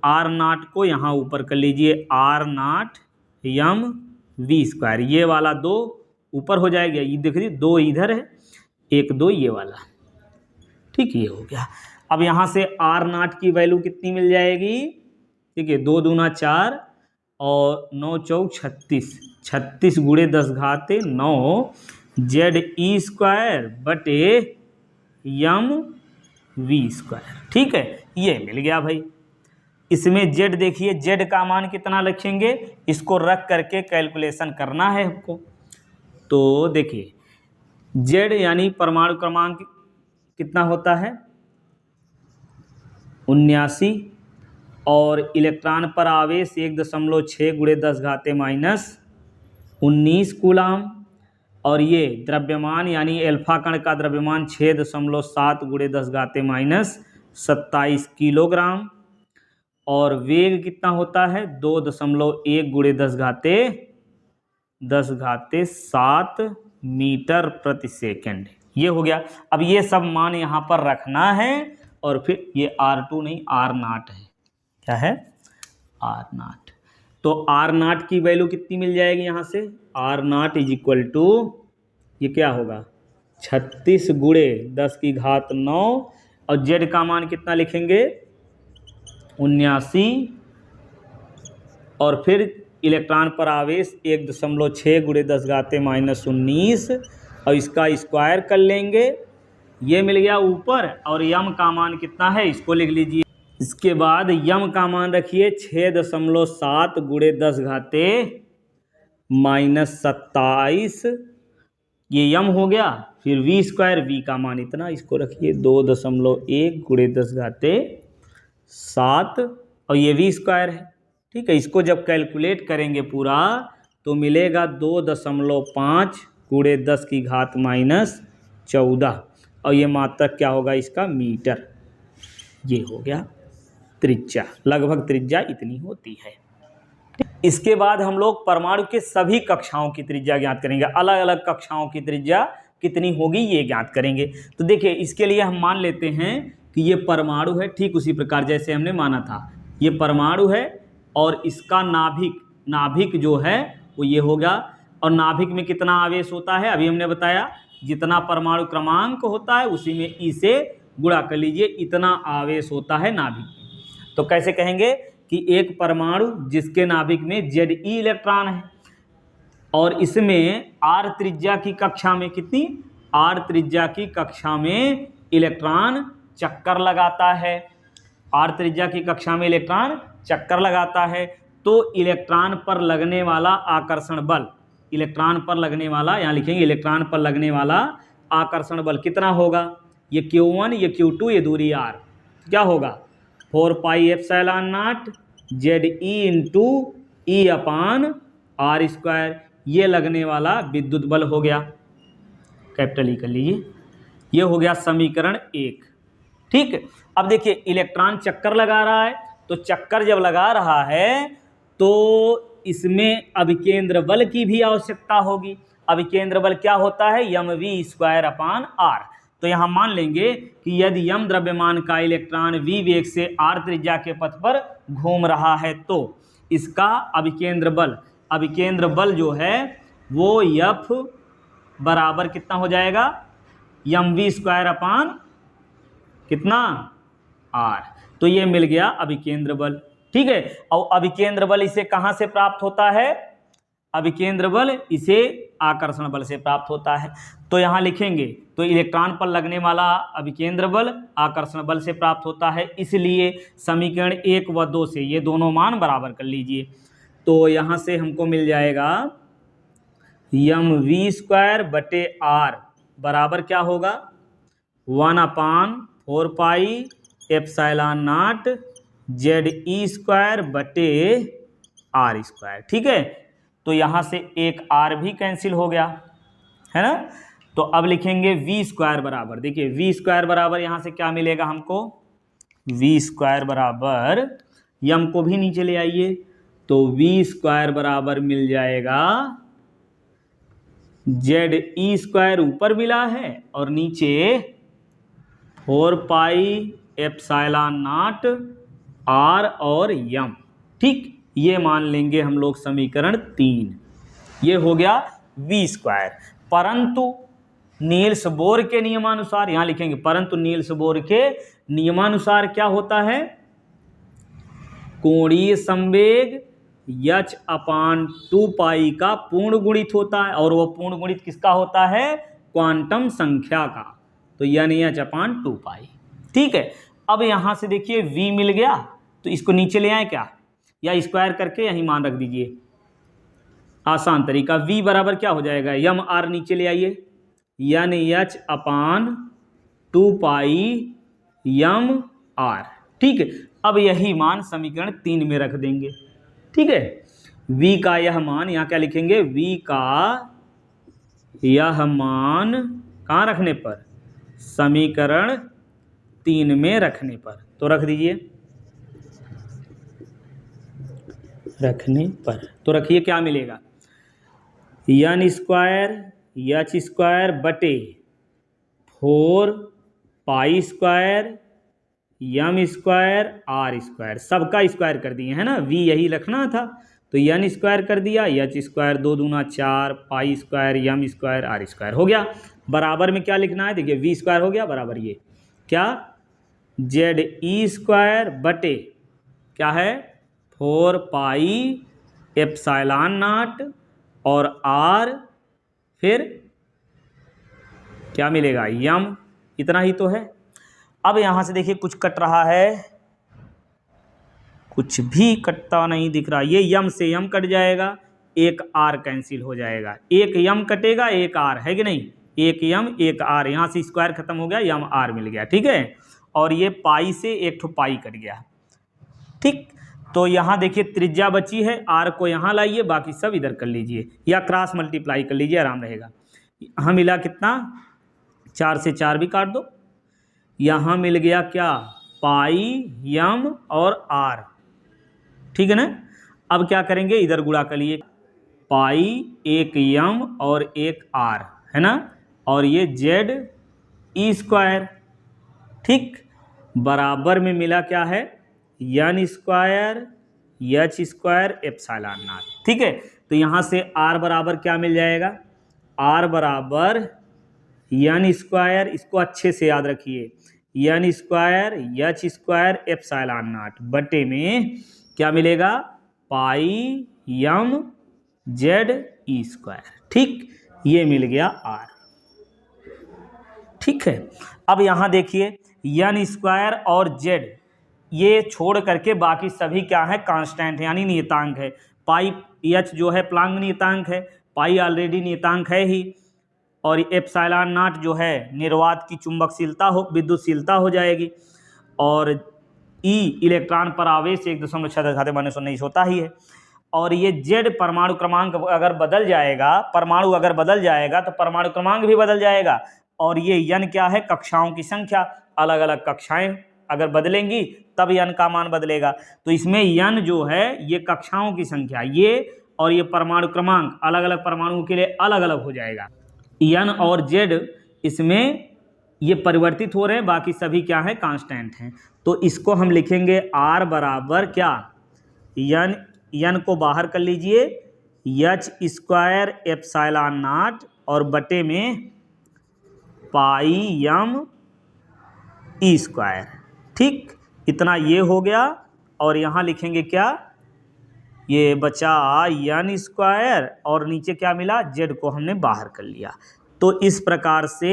R0 को यहाँ ऊपर कर लीजिए, R0mv²। ये वाला 2 ऊपर हो जाएगा, ये देखिए 2 इधर है, 1 2 ये वाला, ठीक, ये हो गया। अब यहाँ से R0 की वैल्यू कितनी मिल जाएगी? ठीक है, 2 दूना 4 और 9 चौक 36, 36 × 10⁻9 ZE² बटे mv²। ठीक है, ये मिल गया भाई। इसमें Z देखिए, Z का मान कितना रखेंगे, इसको रख करके कैलकुलेशन करना है हमको। तो देखिए Z यानी परमाणु क्रमांक कितना होता है? 79 और इलेक्ट्रॉन पर आवेश 1.6 × 10⁻⁻19 कूलाम, और ये द्रव्यमान यानी एल्फा कण का द्रव्यमान 6.7 × 10⁻27 किलोग्राम, और वेग कितना होता है 2.1 गुणे 10⁻7 मीटर प्रति सेकंड। ये हो गया। अब ये सब मान यहाँ पर रखना है और फिर ये R2 नहीं R0 है। क्या है R0। तो R0 की वैल्यू कितनी मिल जाएगी यहाँ से R0 इज इक्वल टू ये क्या होगा 36 गुणे 10⁹ और Z का मान कितना लिखेंगे 79 और फिर इलेक्ट्रॉन पर आवेश 1.6 गुणे 10⁻⁻19 और इसका स्क्वायर कर लेंगे। ये मिल गया ऊपर। और यम का मान कितना है इसको लिख लीजिए। इसके बाद यम का मान रखिए 6.7 गुणे 10⁻27 ये यम हो गया। फिर वी स्क्वायर वी का मान इतना इसको रखिए 2.1 गुणे 10⁻7 और ये वी स्क्वायर है। ठीक है, इसको जब कैलकुलेट करेंगे पूरा तो मिलेगा 2.5 गुणे 10⁻14 और ये मात्रक क्या होगा इसका मीटर। ये हो गया त्रिज्या, लगभग त्रिज्या इतनी होती है। इसके बाद हम लोग परमाणु के सभी कक्षाओं की त्रिज्या ज्ञात करेंगे। अलग अलग कक्षाओं की त्रिज्या कितनी होगी ये ज्ञात करेंगे। तो देखिए इसके लिए हम मान लेते हैं कि ये परमाणु है, ठीक उसी प्रकार जैसे हमने माना था। ये परमाणु है और इसका नाभिक जो है वो ये होगा। और नाभिक में कितना आवेश होता है अभी हमने बताया, जितना परमाणु क्रमांक होता है उसी में ई से गुणा कर लीजिए, इतना आवेश होता है नाभिक। तो कैसे कहेंगे कि एक परमाणु जिसके नाभिक में Ze इलेक्ट्रॉन है और इसमें R त्रिज्या की कक्षा में कितनी R त्रिज्या की कक्षा में इलेक्ट्रॉन चक्कर लगाता है। R त्रिज्या की कक्षा में इलेक्ट्रॉन चक्कर लगाता है तो इलेक्ट्रॉन पर लगने वाला आकर्षण बल, इलेक्ट्रॉन पर लगने वाला, यहाँ लिखेंगे इलेक्ट्रॉन पर लगने वाला आकर्षण बल कितना होगा। ये Q1 ये Q2 ये दूरी R क्या होगा 4πε0 ZE इंटू E/R²। ये लगने वाला विद्युत बल हो गया, कैपिटल ई कर लीजिए। ये हो गया समीकरण 1। ठीक, अब देखिए इलेक्ट्रॉन चक्कर लगा रहा है तो चक्कर जब लगा रहा है तो इसमें अभिकेंद्र बल की भी आवश्यकता होगी। अभिकेंद्र बल क्या होता है mv²/r। तो यहाँ मान लेंगे कि यदि यम द्रव्यमान का इलेक्ट्रॉन v वेग से r त्रिज्या के पथ पर घूम रहा है तो इसका अभिकेंद्र बल जो है वो F बराबर कितना हो जाएगा mv² कितना r। तो ये मिल गया अभिकेंद्र बल। ठीक है, और अभिकेंद्र बल इसे कहाँ से प्राप्त होता है, अभिकेंद्र बल इसे आकर्षण बल से प्राप्त होता है। तो यहाँ लिखेंगे तो इलेक्ट्रॉन पर लगने वाला अभिकेंद्र बल आकर्षण बल से प्राप्त होता है, इसलिए समीकरण 1 व 2 से ये दोनों मान बराबर कर लीजिए। तो यहाँ से हमको मिल जाएगा mv²/r बराबर क्या होगा 1/4πε0 ZE²/r²। ठीक है, तो यहाँ से एक r भी कैंसिल हो गया है ना। तो अब लिखेंगे v² बराबर, देखिए v² बराबर यहाँ से क्या मिलेगा हमको v² बराबर, यम को भी नीचे ले आइए तो v² बराबर मिल जाएगा ZE² ऊपर मिला है और नीचे 4πε0 r और यम। ठीक, ये मान लेंगे हम लोग समीकरण 3। ये हो गया v²। परंतु नील्स बोर के नियमानुसार, यहाँ लिखेंगे परंतु नील्स बोर के नियमानुसार क्या होता है, कोणीय संवेग h/2π का पूर्ण गुणित होता है और वह पूर्ण गुणित किसका होता है क्वांटम संख्या का, तो यानी h/2π। ठीक है, अब यहाँ से देखिए v मिल गया तो इसको नीचे ले आए क्या, या स्क्वायर करके यहीं मान रख दीजिए, आसान तरीका। v बराबर क्या हो जाएगा यम r नीचे ले आइए यानी h/2π यम r। ठीक है, अब यही मान समीकरण 3 में रख देंगे। ठीक है, v का यह मान यहाँ क्या लिखेंगे, v का यह मान कहाँ रखने पर, समीकरण 3 में रखने पर, तो रख दीजिए। रखने पर तो रखिए क्या मिलेगा, यन स्क्वायर एच स्क्वायर बटे 4 pi square M square R square, सबका स्क्वायर कर दिए है ना, वी यही रखना था तो यन स्क्वायर कर दिया, एच स्क्वायर 2 दूना 4 pi square M square R square हो गया। बराबर में क्या लिखना है, देखिए वी स्क्वायर हो गया बराबर ये क्या जेड ई स्क्वायर बटे क्या है 4 पाई एप्सिलॉन नॉट और आर फिर क्या मिलेगा यम, इतना ही तो है। अब यहां से देखिए कुछ कट रहा है, कुछ भी कटता नहीं दिख रहा, ये यम से यम कट जाएगा, एक आर कैंसिल हो जाएगा, एक यम कटेगा एक आर है कि नहीं, एक यम एक आर, यहां से स्क्वायर खत्म हो गया यम आर मिल गया, ठीक है। और ये पाई से एक ठो पाई कट गया, ठीक। तो यहाँ देखिए त्रिज्या बची है, आर को यहाँ लाइए, बाकी सब इधर कर लीजिए या क्रॉस मल्टीप्लाई कर लीजिए, आराम रहेगा। यहाँ मिला कितना, 4 से 4 भी काट दो, यहाँ मिल गया क्या पाई यम और आर, ठीक है ना। अब क्या करेंगे, इधर गुणा कर लिए, पाई एक यम और एक आर है ना, और ये जेड ई स्क्वायर, ठीक। बराबर में मिला क्या है N square H square epsilon naught, ठीक है। तो यहाँ से आर बराबर क्या मिल जाएगा, आर बराबर यन स्क्वायर, इसको अच्छे से याद रखिए, N square H square epsilon naught बटे में क्या मिलेगा पाई यम जेड ई स्क्वायर, ठीक। ये मिल गया आर, ठीक है। अब यहाँ देखिए यन स्क्वायर और जेड ये छोड़ करके बाकी सभी क्या है कांस्टेंट है यानी नियतांक है, पाई एच जो है प्लांक नियतांक है, पाई ऑलरेडी नियतांक है ही, और एप्सिलॉन नॉट जो है निर्वात की चुंबकशीलता हो विद्युतशीलता हो जाएगी, और ई इलेक्ट्रॉन पर आवेश 1.6 होता ही है, और ये जेड परमाणु क्रमांक अगर बदल जाएगा, परमाणु अगर बदल जाएगा तो परमाणु क्रमांक भी बदल जाएगा, और ये यन क्या है कक्षाओं की संख्या, अलग अलग कक्षाएं अगर बदलेंगी तब यन का मान बदलेगा। तो इसमें यन जो है ये कक्षाओं की संख्या, ये और ये परमाणु क्रमांक अलग अलग परमाणुओं के लिए अलग अलग हो जाएगा, यन और जेड इसमें ये परिवर्तित हो रहे हैं, बाकी सभी क्या है कांस्टेंट हैं। तो इसको हम लिखेंगे आर बराबर क्या यन को बाहर कर लीजिए एच स्क्वायर एप्सिलॉन नॉट और बटे में पाई यम ई स्क्वायर, ठीक। इतना ये हो गया, और यहाँ लिखेंगे क्या ये बचा यन स्क्वायर और नीचे क्या मिला जेड को हमने बाहर कर लिया। तो इस प्रकार से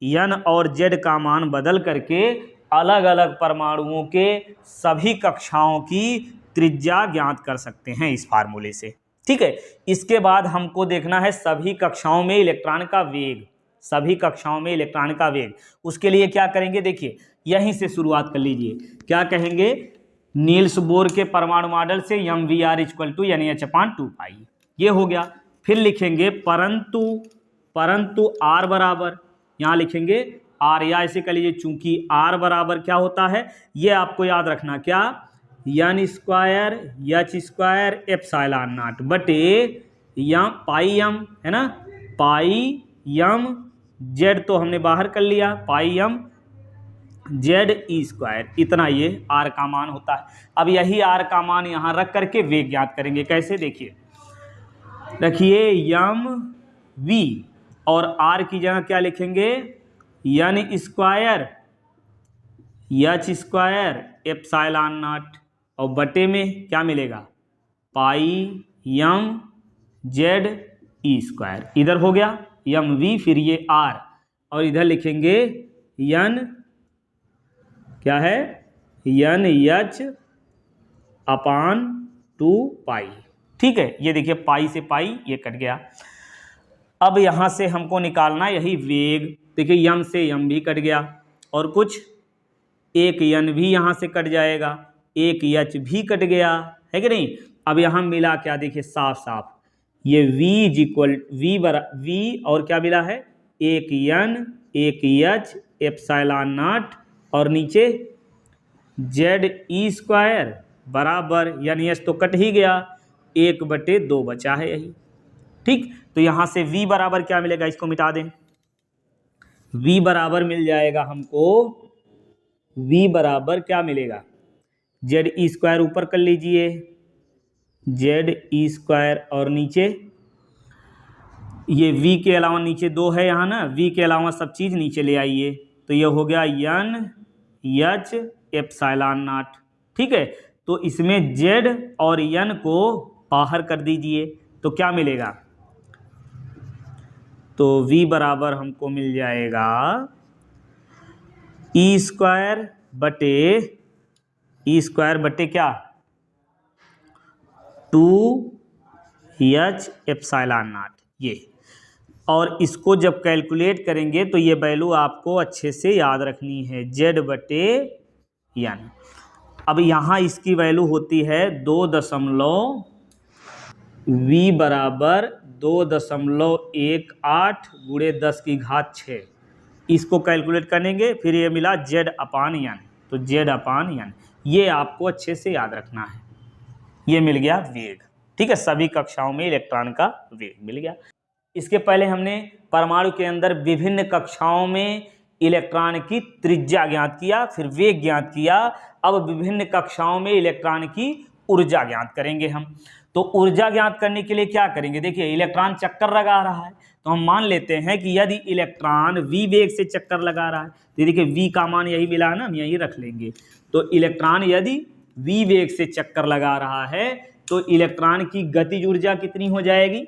यन और जेड का मान बदल करके अलग अलग परमाणुओं के सभी कक्षाओं की त्रिज्या ज्ञात कर सकते हैं इस फार्मूले से, ठीक है। इसके बाद हमको देखना है सभी कक्षाओं में इलेक्ट्रॉन का वेग, सभी कक्षाओं में इलेक्ट्रॉन का वेग। उसके लिए क्या करेंगे, देखिए यहीं से शुरुआत कर लीजिए, क्या कहेंगे नील्स बोर के परमाणु मॉडल से M V R equal to यानी h/2 पाई, ये हो गया। फिर लिखेंगे परंतु आर बराबर, यहाँ लिखेंगे आर या ऐसे कर लीजिए, चूंकि आर बराबर क्या होता है ये आपको याद रखना, क्या N square H square epsilon naught बटे यम पाई यम है ना, पाई यम जेड तो हमने बाहर कर लिया, पाई यम जेड ई स्क्वायर, इतना ये आर का मान होता है। अब यही आर का मान यहाँ रख करके वेग ज्ञात करेंगे, कैसे देखिए, रखिए यम वी और आर की जगह क्या लिखेंगे N square H square epsilon naught और बटे में क्या मिलेगा पाई यम जेड ई स्क्वायर, इधर हो गया यम वी फिर ये आर, और इधर लिखेंगे यन क्या है यन एच अपान 2 पाई, ठीक है। ये देखिए पाई से पाई ये कट गया। अब यहाँ से हमको निकालना यही वेग, देखिए यम से यम भी कट गया, और कुछ एक यन भी यहाँ से कट जाएगा, एक एच भी कट गया है कि नहीं। अब यहाँ मिला क्या, देखिए साफ साफ ये v इक्वल वी और क्या मिला है एक यन एक एच एप्सिलॉन नॉट और नीचे जेड ई स्क्वायर बराबर यानी एच तो कट ही गया, 1/2 बचा है यही। ठीक, तो यहाँ से v बराबर क्या मिलेगा, इसको मिटा दें। v बराबर मिल जाएगा हमको, v बराबर क्या मिलेगा, जेड ई स्क्वायर ऊपर कर लीजिए, जेड ई स्क्वायर और नीचे ये v के अलावा नीचे 2 है यहाँ ना, v के अलावा सब चीज़ नीचे ले आइए, तो ये हो गया n एच एप्सिलॉन नॉट। ठीक है, तो इसमें z और n को बाहर कर दीजिए तो क्या मिलेगा, तो v बराबर हमको मिल जाएगा ई स्क्वायर बटे क्या 2h एप्सिलॉन नॉट ये। और इसको जब कैलकुलेट करेंगे तो ये वैल्यू आपको अच्छे से याद रखनी है, z/n। अब यहाँ इसकी वैल्यू होती है 2.v बराबर 2.18 × 10⁻6। इसको कैलकुलेट करेंगे, फिर ये मिला z/n, तो z/n ये आपको अच्छे से याद रखना है। ये मिल गया वेग। ठीक है, सभी कक्षाओं में इलेक्ट्रॉन का वेग मिल गया। इसके पहले हमने परमाणु के अंदर विभिन्न कक्षाओं में इलेक्ट्रॉन की त्रिज्या ज्ञात किया, फिर वेग ज्ञात किया। अब विभिन्न कक्षाओं में इलेक्ट्रॉन की ऊर्जा ज्ञात करेंगे हम। तो ऊर्जा ज्ञात करने के लिए क्या करेंगे, देखिए इलेक्ट्रॉन चक्कर लगा रहा है, तो हम मान लेते हैं कि यदि इलेक्ट्रॉन v वेग से चक्कर लगा रहा है, तो देखिए v का मान यही मिला है ना, हम यही रख लेंगे। तो इलेक्ट्रॉन यदि v वेग से चक्कर लगा रहा है तो इलेक्ट्रॉन की गतिज ऊर्जा कितनी हो जाएगी,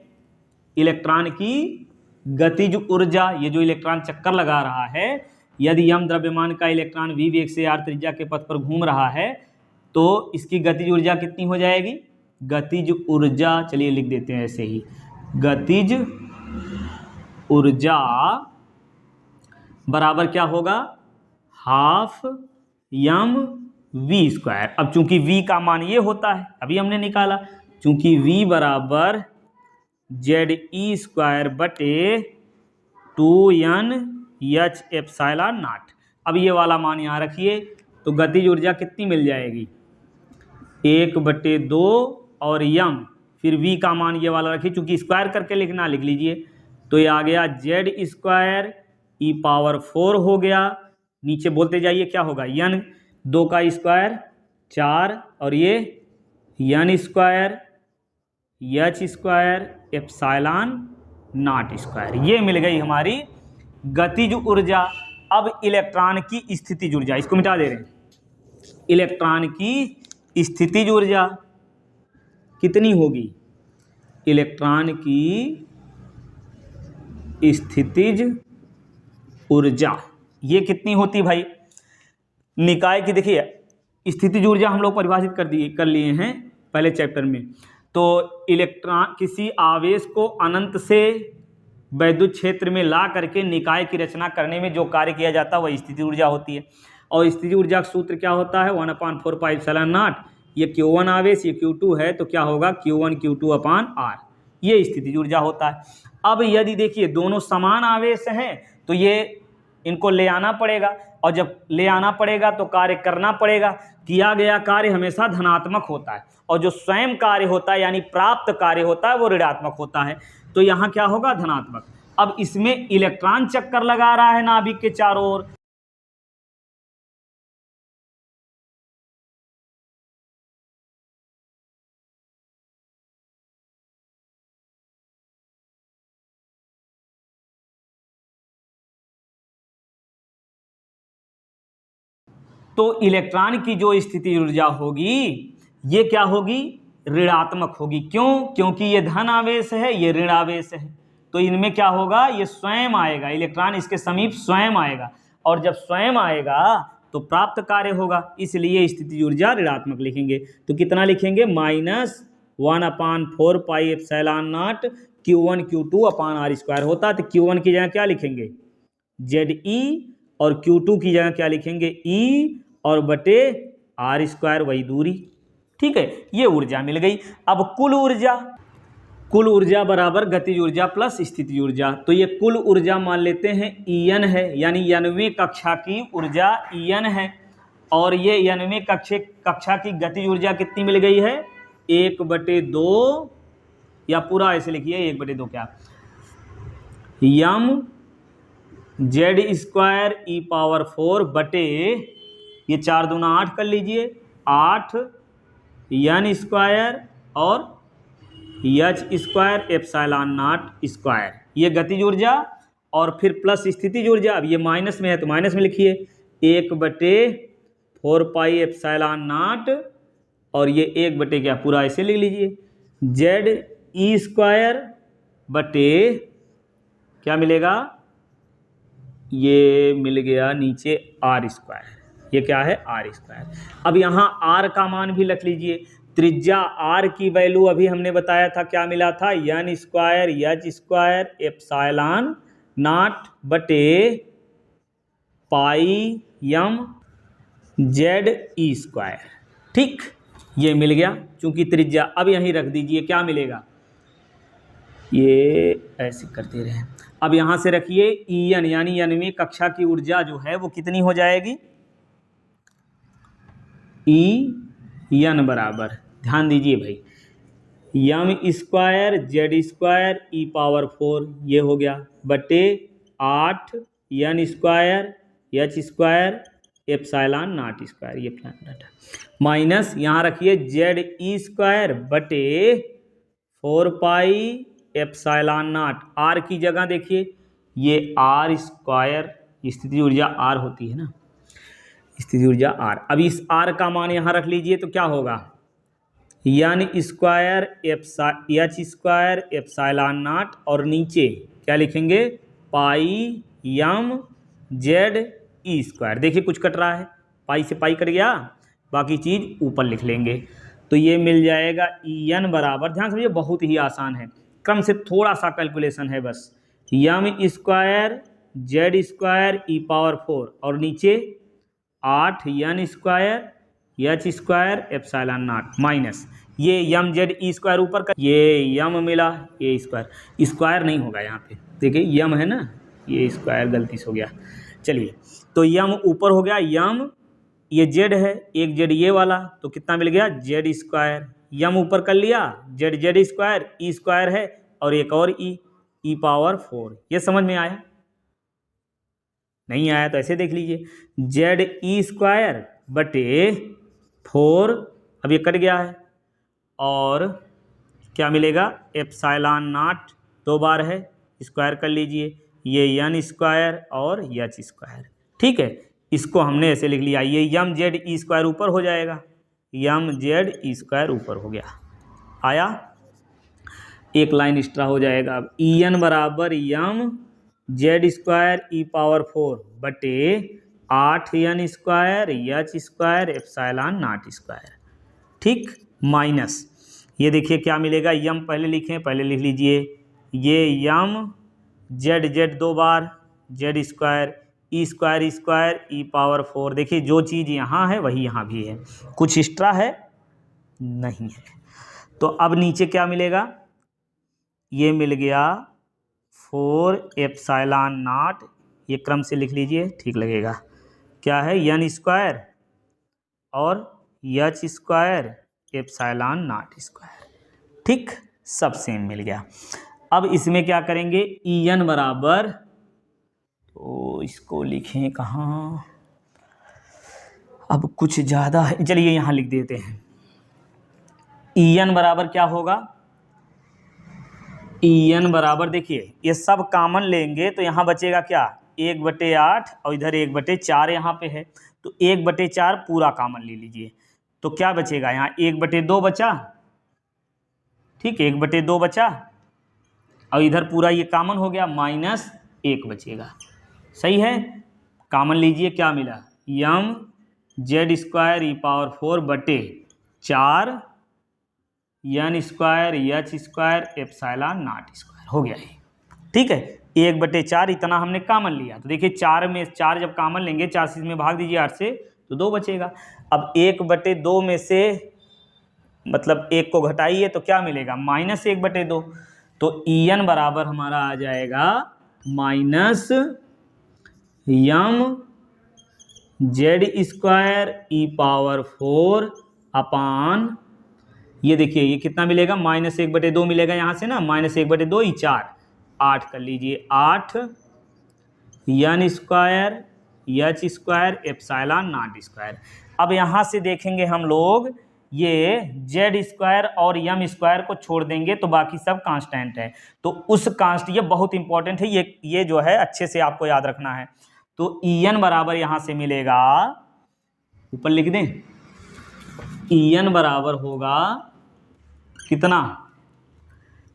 इलेक्ट्रॉन की गतिज ऊर्जा, ये जो इलेक्ट्रॉन चक्कर लगा रहा है, यदि m द्रव्यमान का इलेक्ट्रॉन v वेग से r त्रिज्या के पथ पर घूम रहा है तो इसकी गतिज ऊर्जा कितनी हो जाएगी, गतिज ऊर्जा, चलिए लिख देते हैं ऐसे ही, गतिज ऊर्जा बराबर क्या होगा, 12mv²। अब चूंकि v का मान ये होता है, अभी हमने निकाला, चूंकि v बराबर ZE² बटे 2NH एप्सिलॉन नॉट। अब ये वाला मान यहाँ रखिए, तो गतिज ऊर्जा कितनी मिल जाएगी, 1/2 और m, फिर v का मान ये वाला रखिए, चूंकि स्क्वायर करके लिखना लिख लीजिए, तो ये आ गया Z² e⁴ हो गया। नीचे बोलते जाइए क्या होगा, n 2 का स्क्वायर 4 और ये n² h² epsilon naught square, ये मिल गई हमारी गतिज ऊर्जा। अब इलेक्ट्रॉन की स्थितिज ऊर्जा, इसको मिटा दे रहे हैं, इलेक्ट्रॉन की स्थितिज ऊर्जा कितनी होगी, इलेक्ट्रॉन की स्थितिज ऊर्जा ये कितनी होती भाई, निकाय की देखिए स्थितिज ऊर्जा हम लोग परिभाषित कर लिए हैं पहले चैप्टर में। तो इलेक्ट्रॉन किसी आवेश को अनंत से वैद्युत क्षेत्र में ला करके निकाय की रचना करने में जो कार्य किया जाता है वह स्थितिज ऊर्जा होती है। और स्थितिज ऊर्जा का सूत्र क्या होता है, 1/4πε0। ये Q1 आवेश, ये Q2 है, तो क्या होगा Q1 Q2/R, ये स्थितिज ऊर्जा होता है। अब यदि देखिए दोनों समान आवेश हैं तो ये इनको ले आना पड़ेगा, और जब ले आना पड़ेगा तो कार्य करना पड़ेगा। किया गया कार्य हमेशा धनात्मक होता है, और जो स्वयं कार्य होता है यानी प्राप्त कार्य होता है वो ऋणात्मक होता है। तो यहाँ क्या होगा, धनात्मक। अब इसमें इलेक्ट्रॉन चक्कर लगा रहा है नाभिक के चारों ओर, तो इलेक्ट्रॉन की जो स्थितिज ऊर्जा होगी ये क्या होगी, ऋणात्मक होगी। क्यों, क्योंकि ये धन आवेश है, ये ऋण आवेश है, तो इनमें क्या होगा, ये स्वयं आएगा, इलेक्ट्रॉन इसके समीप स्वयं आएगा, और जब स्वयं आएगा तो प्राप्त कार्य होगा, इसलिए स्थितिज ऊर्जा ऋणात्मक लिखेंगे। तो कितना लिखेंगे, -1/4πε0 Q1 Q2/R² होता है। तो Q1 की जगह क्या लिखेंगे, ZE, और Q2 की जगह क्या लिखेंगे, E और बटे R², वही दूरी। ठीक है, ये ऊर्जा मिल गई। अब कुल ऊर्जा बराबर गतिज ऊर्जा प्लस स्थितिज ऊर्जा। तो ये कुल ऊर्जा मान लेते हैं En है, यानी 9वीं कक्षा की ऊर्जा En है, और ये यानवें कक्षा की गतिज ऊर्जा कितनी मिल गई है? 1/2, या पूरा ऐसे लिखिए 1/2 क्या, यम जेड स्क्वायर e⁴ बटे, ये 4 दूना 8 कर लीजिए, 8 एन स्क्वायर और H square epsilon naught square, ये गतिज ऊर्जा, और फिर प्लस स्थितिज ऊर्जा। अब ये माइनस में है तो माइनस में लिखिए, 1/4 पाई एप्सिलॉन नॉट, और ये 1 क्या, पूरा ऐसे लिख लीजिए, जेड ई स्क्वायर बटे क्या मिलेगा, ये मिल गया नीचे आर स्क्वायर, ये क्या है, आर स्क्वायर। अब यहाँ आर का मान भी रख लीजिए, त्रिज्या आर की वैल्यू अभी हमने बताया था, क्या मिला था, n square H square epsilon naught बटे pi m z e square. ठीक, ये मिल गया, चूंकि त्रिज्या, अब यहीं रख दीजिए, क्या मिलेगा, ये ऐसे करते रहे। अब यहाँ से रखिए En, यानी यानवीं कक्षा की ऊर्जा जो है वो कितनी हो जाएगी, En बराबर, ध्यान दीजिए भाई, M square Z square e⁴, ये हो गया, बटे 8 n square H square epsilon naught square, ये डाटा, माइनस यहाँ रखिए जेड ई स्क्वायर बटे 4 पाई एप्सिलॉन नॉट, आर की जगह देखिए ये आर स्क्वायर, स्थितिज ऊर्जा आर होती है ना, स्थितिज ऊर्जा आर। अब इस आर का मान यहाँ रख लीजिए तो क्या होगा, n square H square epsilon naught, और नीचे क्या लिखेंगे, pi m z e square. देखिए कुछ कट रहा है, पाई से पाई कट गया, बाकी चीज़ ऊपर लिख लेंगे, तो ये मिल जाएगा En बराबर, ध्यान समझिए बहुत ही आसान है, क्रम से थोड़ा सा कैलकुलेशन है बस, M square Z square e⁴, और नीचे 8 n square H square epsilon naught, minus ये एम जेड ई स्क्वायर ऊपर का, ये एम मिला, ये स्क्वायर, स्क्वायर नहीं होगा यहाँ पे, देखिए एम है ना, ये स्क्वायर गलती से हो गया, चलिए, तो एम ऊपर हो गया, एम ये जेड है, एक जेड ये वाला, तो कितना मिल गया, जेड स्क्वायर, एम ऊपर कर लिया, Z Z square, E square है, और एक और e⁴, ये समझ में आया, नहीं आया तो ऐसे देख लीजिए, जेड ई स्क्वायर बटे 4, अब ये कट गया है, और क्या मिलेगा, एप्सिलॉन नॉट 2 बार है, स्क्वायर कर लीजिए, ये एन स्क्वायर और एच स्क्वायर, ठीक है, इसको हमने ऐसे लिख लिया, ये एम जेड ई स्क्वायर ऊपर हो जाएगा, एम जेड ई स्क्वायर ऊपर हो गया, आया, एक लाइन एक्स्ट्रा हो जाएगा। अब En बराबर एम जेड स्क्वायर e⁴ बटे 8 n square H square epsilon naught square, ठीक, माइनस ये देखिए क्या मिलेगा, यम पहले लिखें, पहले लिख लीजिए, ये यम जेड जेड 2 बार Z square E square e⁴, देखिए जो चीज़ यहाँ है वही यहाँ भी है, कुछ एक्स्ट्रा है नहीं है। तो अब नीचे क्या मिलेगा, ये मिल गया 4 एप्सिलॉन नॉट, ये क्रम से लिख लीजिए ठीक लगेगा, क्या है एन स्क्वायर और H square epsilon naught square, ठीक, सब सेम मिल गया। अब इसमें क्या करेंगे, En बराबर, तो इसको लिखें कहाँ, अब कुछ ज़्यादा है, चलिए यहाँ लिख देते हैं, En बराबर क्या होगा, En बराबर देखिए ये सब कॉमन लेंगे तो यहाँ बचेगा क्या, 1/8 और इधर 1/4 यहाँ पे है, तो 1/4 पूरा कॉमन ले लीजिए, तो क्या बचेगा यहाँ 1/2 बचा, ठीक है 1/2 बचा, और इधर पूरा ये कॉमन हो गया, -1 बचेगा, सही है, कॉमन लीजिए, क्या मिला, एम जेड स्क्वायर e⁴ बटे 4 n square H square epsilon naught square, हो गया ये, ठीक है, 1/4 इतना हमने कॉमन लिया, तो देखिए 4 में 4 जब कॉमन लेंगे, 4 से इसमें भाग दीजिए 8 से, तो 2 बचेगा। अब 1/2 में से मतलब 1 को घटाइए तो क्या मिलेगा, -1/2, तो En बराबर हमारा आ जाएगा -m जेड स्क्वायर ई पावर 4 अपान, ये देखिए ये कितना मिलेगा, -1/2 मिलेगा यहाँ से ना, -1/2 ही 4, 8 कर लीजिए, 8 n square H square epsilon naught square. अब यहाँ से देखेंगे हम लोग, ये जेड स्क्वायर और एम स्क्वायर को छोड़ देंगे तो बाकी सब कांस्टेंट है, तो उस ये बहुत इंपॉर्टेंट है, ये जो है अच्छे से आपको याद रखना है। तो En बराबर यहाँ से मिलेगा, ऊपर लिख दें, En बराबर होगा कितना,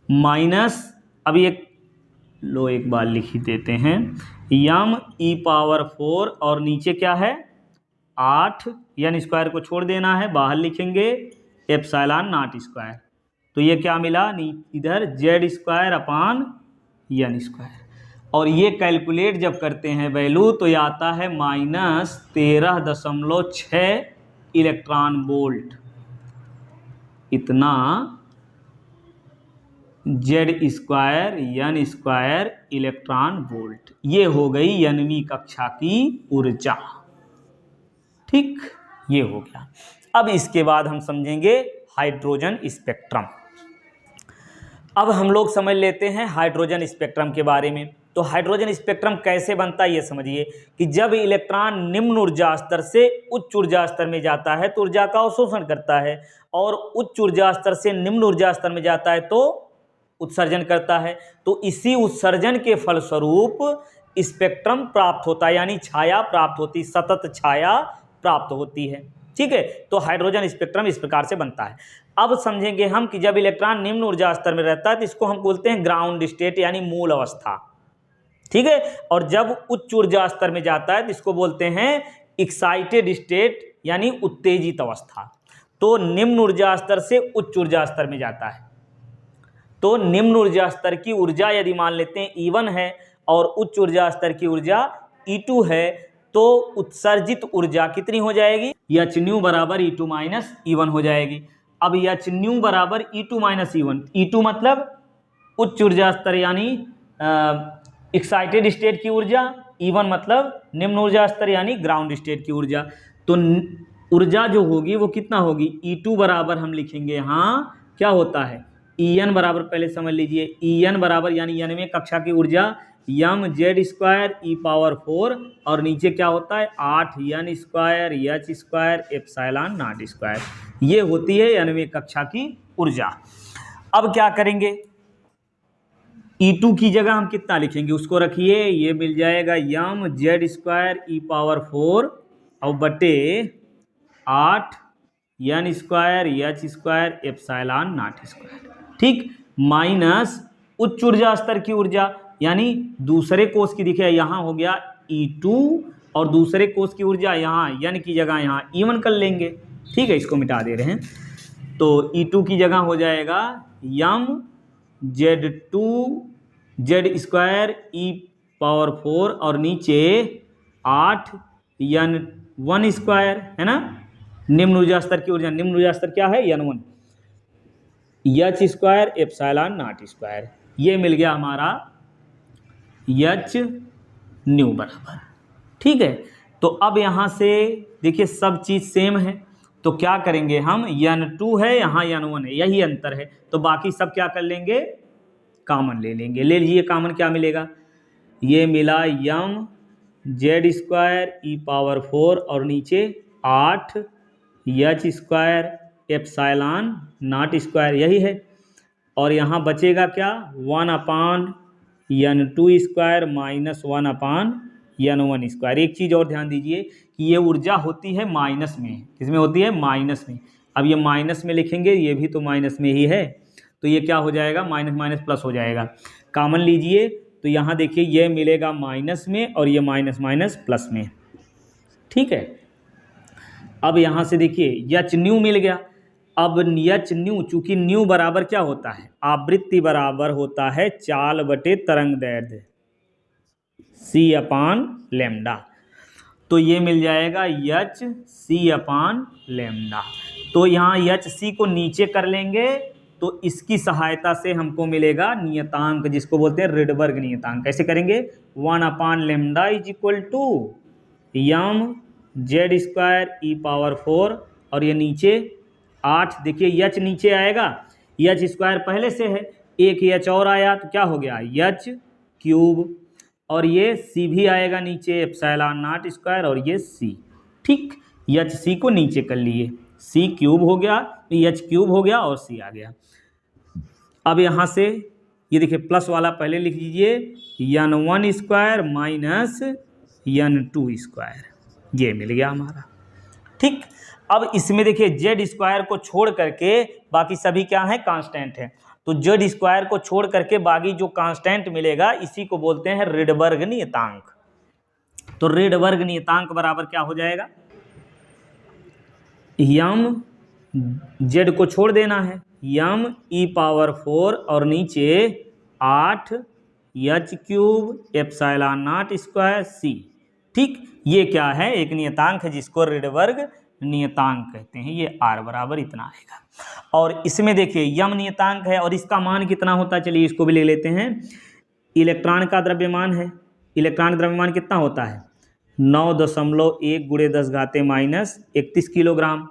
माइनस, अभी एक बार लिख ही देते हैं, यम ई पावर 4 और नीचे क्या है 8, एन स्क्वायर को छोड़ देना है, बाहर लिखेंगे एप्सिलॉन नॉट स्क्वायर। तो ये क्या मिला, इधर z square upon n square, और ये कैलकुलेट जब करते हैं वैल्यू तो ये आता है -13.6 इलेक्ट्रॉन वोल्ट, इतना z square n square electron volt. ये हो गई 9वीं कक्षा की ऊर्जा। ठीक, ये हो गया। अब इसके बाद हम समझेंगे हाइड्रोजन स्पेक्ट्रम। अब हम लोग समझ लेते हैं हाइड्रोजन स्पेक्ट्रम के बारे में। तो हाइड्रोजन स्पेक्ट्रम कैसे बनता है ये समझिए, कि जब इलेक्ट्रॉन निम्न ऊर्जा स्तर से उच्च ऊर्जा स्तर में जाता है तो ऊर्जा का अवशोषण करता है, और उच्च ऊर्जा स्तर से निम्न ऊर्जा स्तर में जाता है तो उत्सर्जन करता है। तो इसी उत्सर्जन के फलस्वरूप स्पेक्ट्रम प्राप्त होता है, यानी छाया प्राप्त होती, सतत छाया प्राप्त होती है। ठीक है, तो हाइड्रोजन स्पेक्ट्रम इस प्रकार से बनता है। अब समझेंगे हम कि जब इलेक्ट्रॉन निम्न ऊर्जा स्तर में रहता है तो इसको हम बोलते हैं ग्राउंड स्टेट, यानी मूल अवस्था। ठीक है, और जब उच्च ऊर्जा स्तर में जाता है तो इसको बोलते हैं एक्साइटेड स्टेट, यानी उत्तेजित अवस्था। तो निम्न ऊर्जा स्तर से उच्च ऊर्जा स्तर में जाता है, तो निम्न ऊर्जा स्तर की ऊर्जा यदि मान लेते हैं E1 है और उच्च ऊर्जा स्तर की ऊर्जा E2 है, तो उत्सर्जित ऊर्जा कितनी हो जाएगी, एच न्यू बराबर E2 माइनस E1 हो जाएगी। अब एच न्यू बराबर E2 माइनस E1, E2 मतलब उच्च ऊर्जा स्तर यानी एक्साइटेड स्टेट की ऊर्जा, E1 मतलब निम्न ऊर्जा स्तर यानी ग्राउंड स्टेट की ऊर्जा। तो ऊर्जा जो होगी वो कितना होगी, E2 बराबर हम लिखेंगे यहाँ क्या होता है, En बराबर, पहले समझ लीजिए, En बराबर यानी 9वीं कक्षा की ऊर्जा यम जेड स्क्वायर ई पावर 4, और नीचे क्या होता है 8 n square H square epsilon naught square. ये होती है 9वीं कक्षा की ऊर्जा। अब क्या करेंगे, E2 की जगह हम कितना लिखेंगे उसको रखिए, ये मिल जाएगा यम जेड स्क्वायर ई पावर 4 और बटे 8 n square H square epsilon naught square. ठीक, माइनस उच्च ऊर्जा स्तर की ऊर्जा, यानी दूसरे कोष की, देखिए यहाँ हो गया E2 और दूसरे कोष की ऊर्जा यहाँ एन की जगह यहाँ E1 कर लेंगे। ठीक है, इसको मिटा दे रहे हैं, तो E2 की जगह हो जाएगा यम Z2 जेड स्क्वायर ई पावर 4 और नीचे 8 N1 स्क्वायर, है ना, निम्न ऊर्जा स्तर की ऊर्जा, निम्न ऊर्जा स्तर क्या है N1, H square epsilon naught square. ये मिल गया हमारा एच न्यू बराबर। ठीक है, तो अब यहाँ से देखिए सब चीज़ सेम है, तो क्या करेंगे हम, N2 है यहाँ N1 है, यही अंतर है, तो बाकी सब क्या कर लेंगे, कॉमन ले लेंगे। ले लीजिए कॉमन, क्या मिलेगा, ये मिला यम जेड स्क्वायर ई पावर 4 और नीचे 8 H square epsilon naught square, यही है, और यहाँ बचेगा क्या 1/N2 square minus 1/N1 square. एक चीज़ और ध्यान दीजिए कि ये ऊर्जा होती है माइनस में, किसमें होती है, माइनस में। अब ये माइनस में लिखेंगे, ये भी तो माइनस में ही है, तो ये क्या हो जाएगा, माइनस माइनस प्लस हो जाएगा। कॉमन लीजिए तो यहाँ देखिए ये मिलेगा माइनस में और ये माइनस माइनस प्लस में। ठीक है, अब यहाँ से देखिए एच न्यू मिल गया। अब एच न्यू, चूंकि न्यू बराबर क्या होता है, आवृत्ति बराबर होता है चाल बटे तरंग दैर्ध्य C/λ, तो ये मिल जाएगा एच C/λ। तो यहाँ एच सी को नीचे कर लेंगे तो इसकी सहायता से हमको मिलेगा नियतांक, जिसको बोलते हैं रिडबर्ग नियतांक। कैसे करेंगे, 1/λ is equal to M Z square E power 4 और ये नीचे 8। देखिए एच नीचे आएगा, एच स्क्वायर पहले से है, एक एच और आया तो क्या हो गया एच क्यूब, और ये सी भी आएगा नीचे एप्सिलॉन नॉट स्क्वायर और ये सी। ठीक, एच सी को नीचे कर लिए, सी क्यूब हो गया, एच क्यूब हो गया और सी आ गया। अब यहाँ से ये देखिए प्लस वाला पहले लिख लीजिए, n 1 square minus n 2 square, ये मिल गया हमारा। ठीक, अब इसमें देखिए जेड स्क्वायर को छोड़ करके बाकी सभी क्या है कांस्टेंट है, तो जेड स्क्वायर को छोड़ करके बाकी जो कांस्टेंट मिलेगा इसी को बोलते हैं रिडबर्ग नियतांक। तो रिडबर्ग नियतांक बराबर क्या हो जाएगा, यम जेड को छोड़ देना है, यम ई पावर 4 और नीचे 8 H cube epsilon naught square C. ठीक, ये क्या है एक नियतांक है जिसको रिडबर्ग नियतांक कहते हैं, ये आर बराबर इतना आएगा। और इसमें देखिए यम नियतांक है और इसका मान कितना होता है, चलिए इसको भी ले लेते हैं। इलेक्ट्रॉन का द्रव्यमान है, इलेक्ट्रॉन द्रव्यमान कितना होता है 9.1 × 10 - 31 किलोग्राम,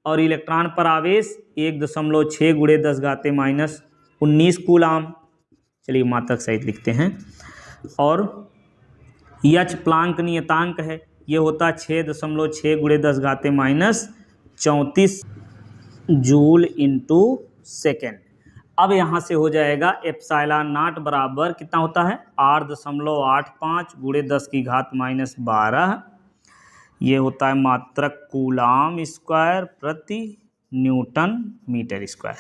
और इलेक्ट्रॉन पर आवेश 1.6 × 10 - 19 कूलाम। चलिए मात्रक सहित लिखते हैं। और एच प्लांक नियतांक है, ये होता 6.6 × 10 - 34 जूल इंटू सेकेंड। अब यहाँ से हो जाएगा एप्सिलॉन नॉट बराबर कितना होता है 8.85 × 10 - 12, ये होता है मात्रक कूलाम स्क्वायर प्रति न्यूटन मीटर स्क्वायर।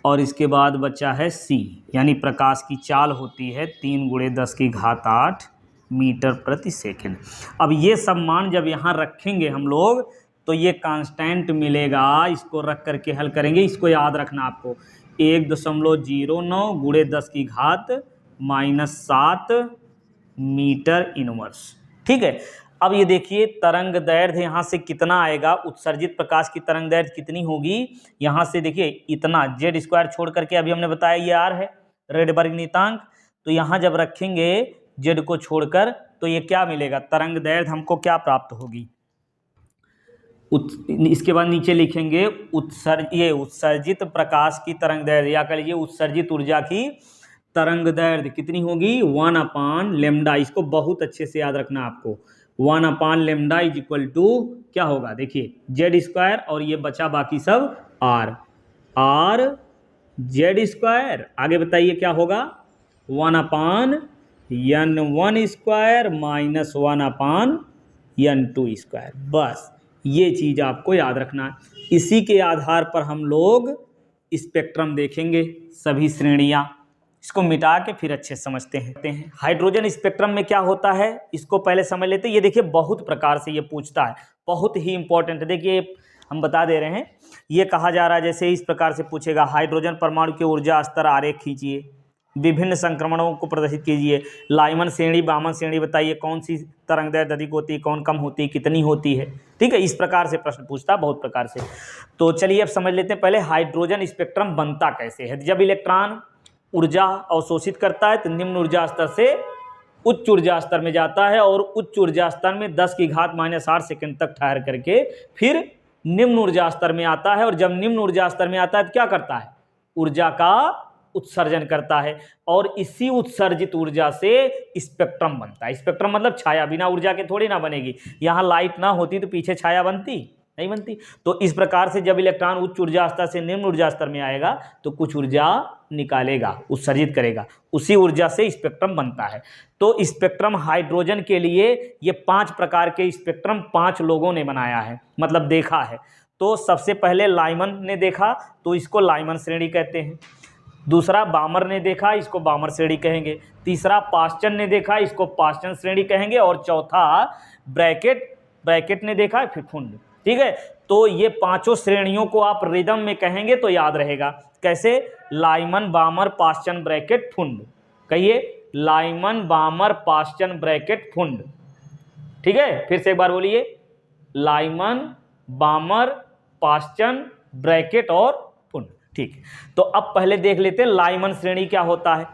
और इसके बाद बचा है सी, यानी प्रकाश की चाल होती है 3 × 10 मीटर प्रति सेकेंड। अब ये सब मान जब यहाँ रखेंगे हम लोग तो ये कांस्टेंट मिलेगा, इसको रख करके हल करेंगे। इसको याद रखना आपको 1.09 × 10 - 7 मीटर इनवर्स। ठीक है, अब ये देखिए तरंग दैर्ध्य यहाँ से कितना आएगा, उत्सर्जित प्रकाश की तरंग दैर्ध्य कितनी होगी, यहाँ से देखिए इतना जेड स्क्वायर छोड़ करके अभी हमने बताया ये आर है रिडबर्ग नियतांक, तो यहाँ जब रखेंगे जेड को छोड़कर तो ये क्या मिलेगा तरंग दैर्ध्य हमको क्या प्राप्त होगी। इसके बाद नीचे लिखेंगे उत्सर्जित प्रकाश की तरंग दैर्ध्य, या कह लीजिए उत्सर्जित ऊर्जा की तरंग दैर्ध्य कितनी होगी 1/λ। इसको बहुत अच्छे से याद रखना आपको, 1/λ इज इक्वल टू क्या होगा, देखिए जेड स्क्वायर और ये बचा बाकी सब आर जेड स्क्वायर, आगे बताइए क्या होगा 1/n1 square minus 1/n2 square. बस ये चीज़ आपको याद रखना है। इसी के आधार पर हम लोग स्पेक्ट्रम देखेंगे, सभी श्रेणियाँ, इसको मिटा के फिर अच्छे समझते हैं। हाइड्रोजन स्पेक्ट्रम में क्या होता है इसको पहले समझ लेते हैं। ये देखिए बहुत प्रकार से ये पूछता है, बहुत ही इंपॉर्टेंट है। देखिए हम बता दे रहे हैं, ये कहा जा रहा है जैसे इस प्रकार से पूछेगा, हाइड्रोजन परमाणु के ऊर्जा स्तर आरेख खींचिए, विभिन्न संक्रमणों को प्रदर्शित कीजिए, लाइमन श्रेणी बामन श्रेणी बताइए, कौन सी तरंग दैर्ध्य अधिक होती है, कौन कम होती है, कितनी होती है। ठीक है, इस प्रकार से प्रश्न पूछता है बहुत प्रकार से। तो चलिए अब समझ लेते हैं पहले हाइड्रोजन स्पेक्ट्रम बनता कैसे है। जब इलेक्ट्रॉन ऊर्जा अवशोषित करता है तो निम्न ऊर्जा स्तर से उच्च ऊर्जा स्तर में जाता है और उच्च ऊर्जा स्तर में 10⁻⁸ सेकंड तक ठहर करके फिर निम्न ऊर्जा स्तर में आता है। और जब निम्न ऊर्जा स्तर में आता है तो क्या करता है, ऊर्जा का उत्सर्जन करता है और इसी उत्सर्जित ऊर्जा से स्पेक्ट्रम बनता है। स्पेक्ट्रम मतलब छाया, बिना ऊर्जा के थोड़ी ना बनेगी। यहाँ लाइट ना होती तो पीछे छाया बनती नहीं बनती। तो इस प्रकार से जब इलेक्ट्रॉन उच्च ऊर्जा स्तर से निम्न ऊर्जा स्तर में आएगा तो कुछ ऊर्जा निकालेगा, उत्सर्जित करेगा, उसी ऊर्जा से स्पेक्ट्रम बनता है। तो स्पेक्ट्रम हाइड्रोजन के लिए ये 5 प्रकार के स्पेक्ट्रम 5 लोगों ने बनाया है, मतलब देखा है। तो सबसे पहले लाइमन ने देखा तो इसको लाइमन श्रेणी कहते हैं। दूसरा बामर ने देखा, इसको बामर श्रेणी कहेंगे। तीसरा पास्चन ने देखा, इसको पास्चन श्रेणी कहेंगे। और चौथा ब्रैकेट ने देखा, फिर फुंड। ठीक है, तो ये 5 श्रेणियों को आप रिदम में कहेंगे तो याद रहेगा। कैसे, लाइमन बामर पास्चन ब्रैकेट फुंड। कहिए, लाइमन बामर पास्चन ब्रैकेट फुंड। ठीक है, फिर से एक बार बोलिए, लाइमन बामर पास्चन ब्रैकेट और फुंड। ठीक है, तो अब पहले देख लेते हैं लाइमन श्रेणी क्या होता है।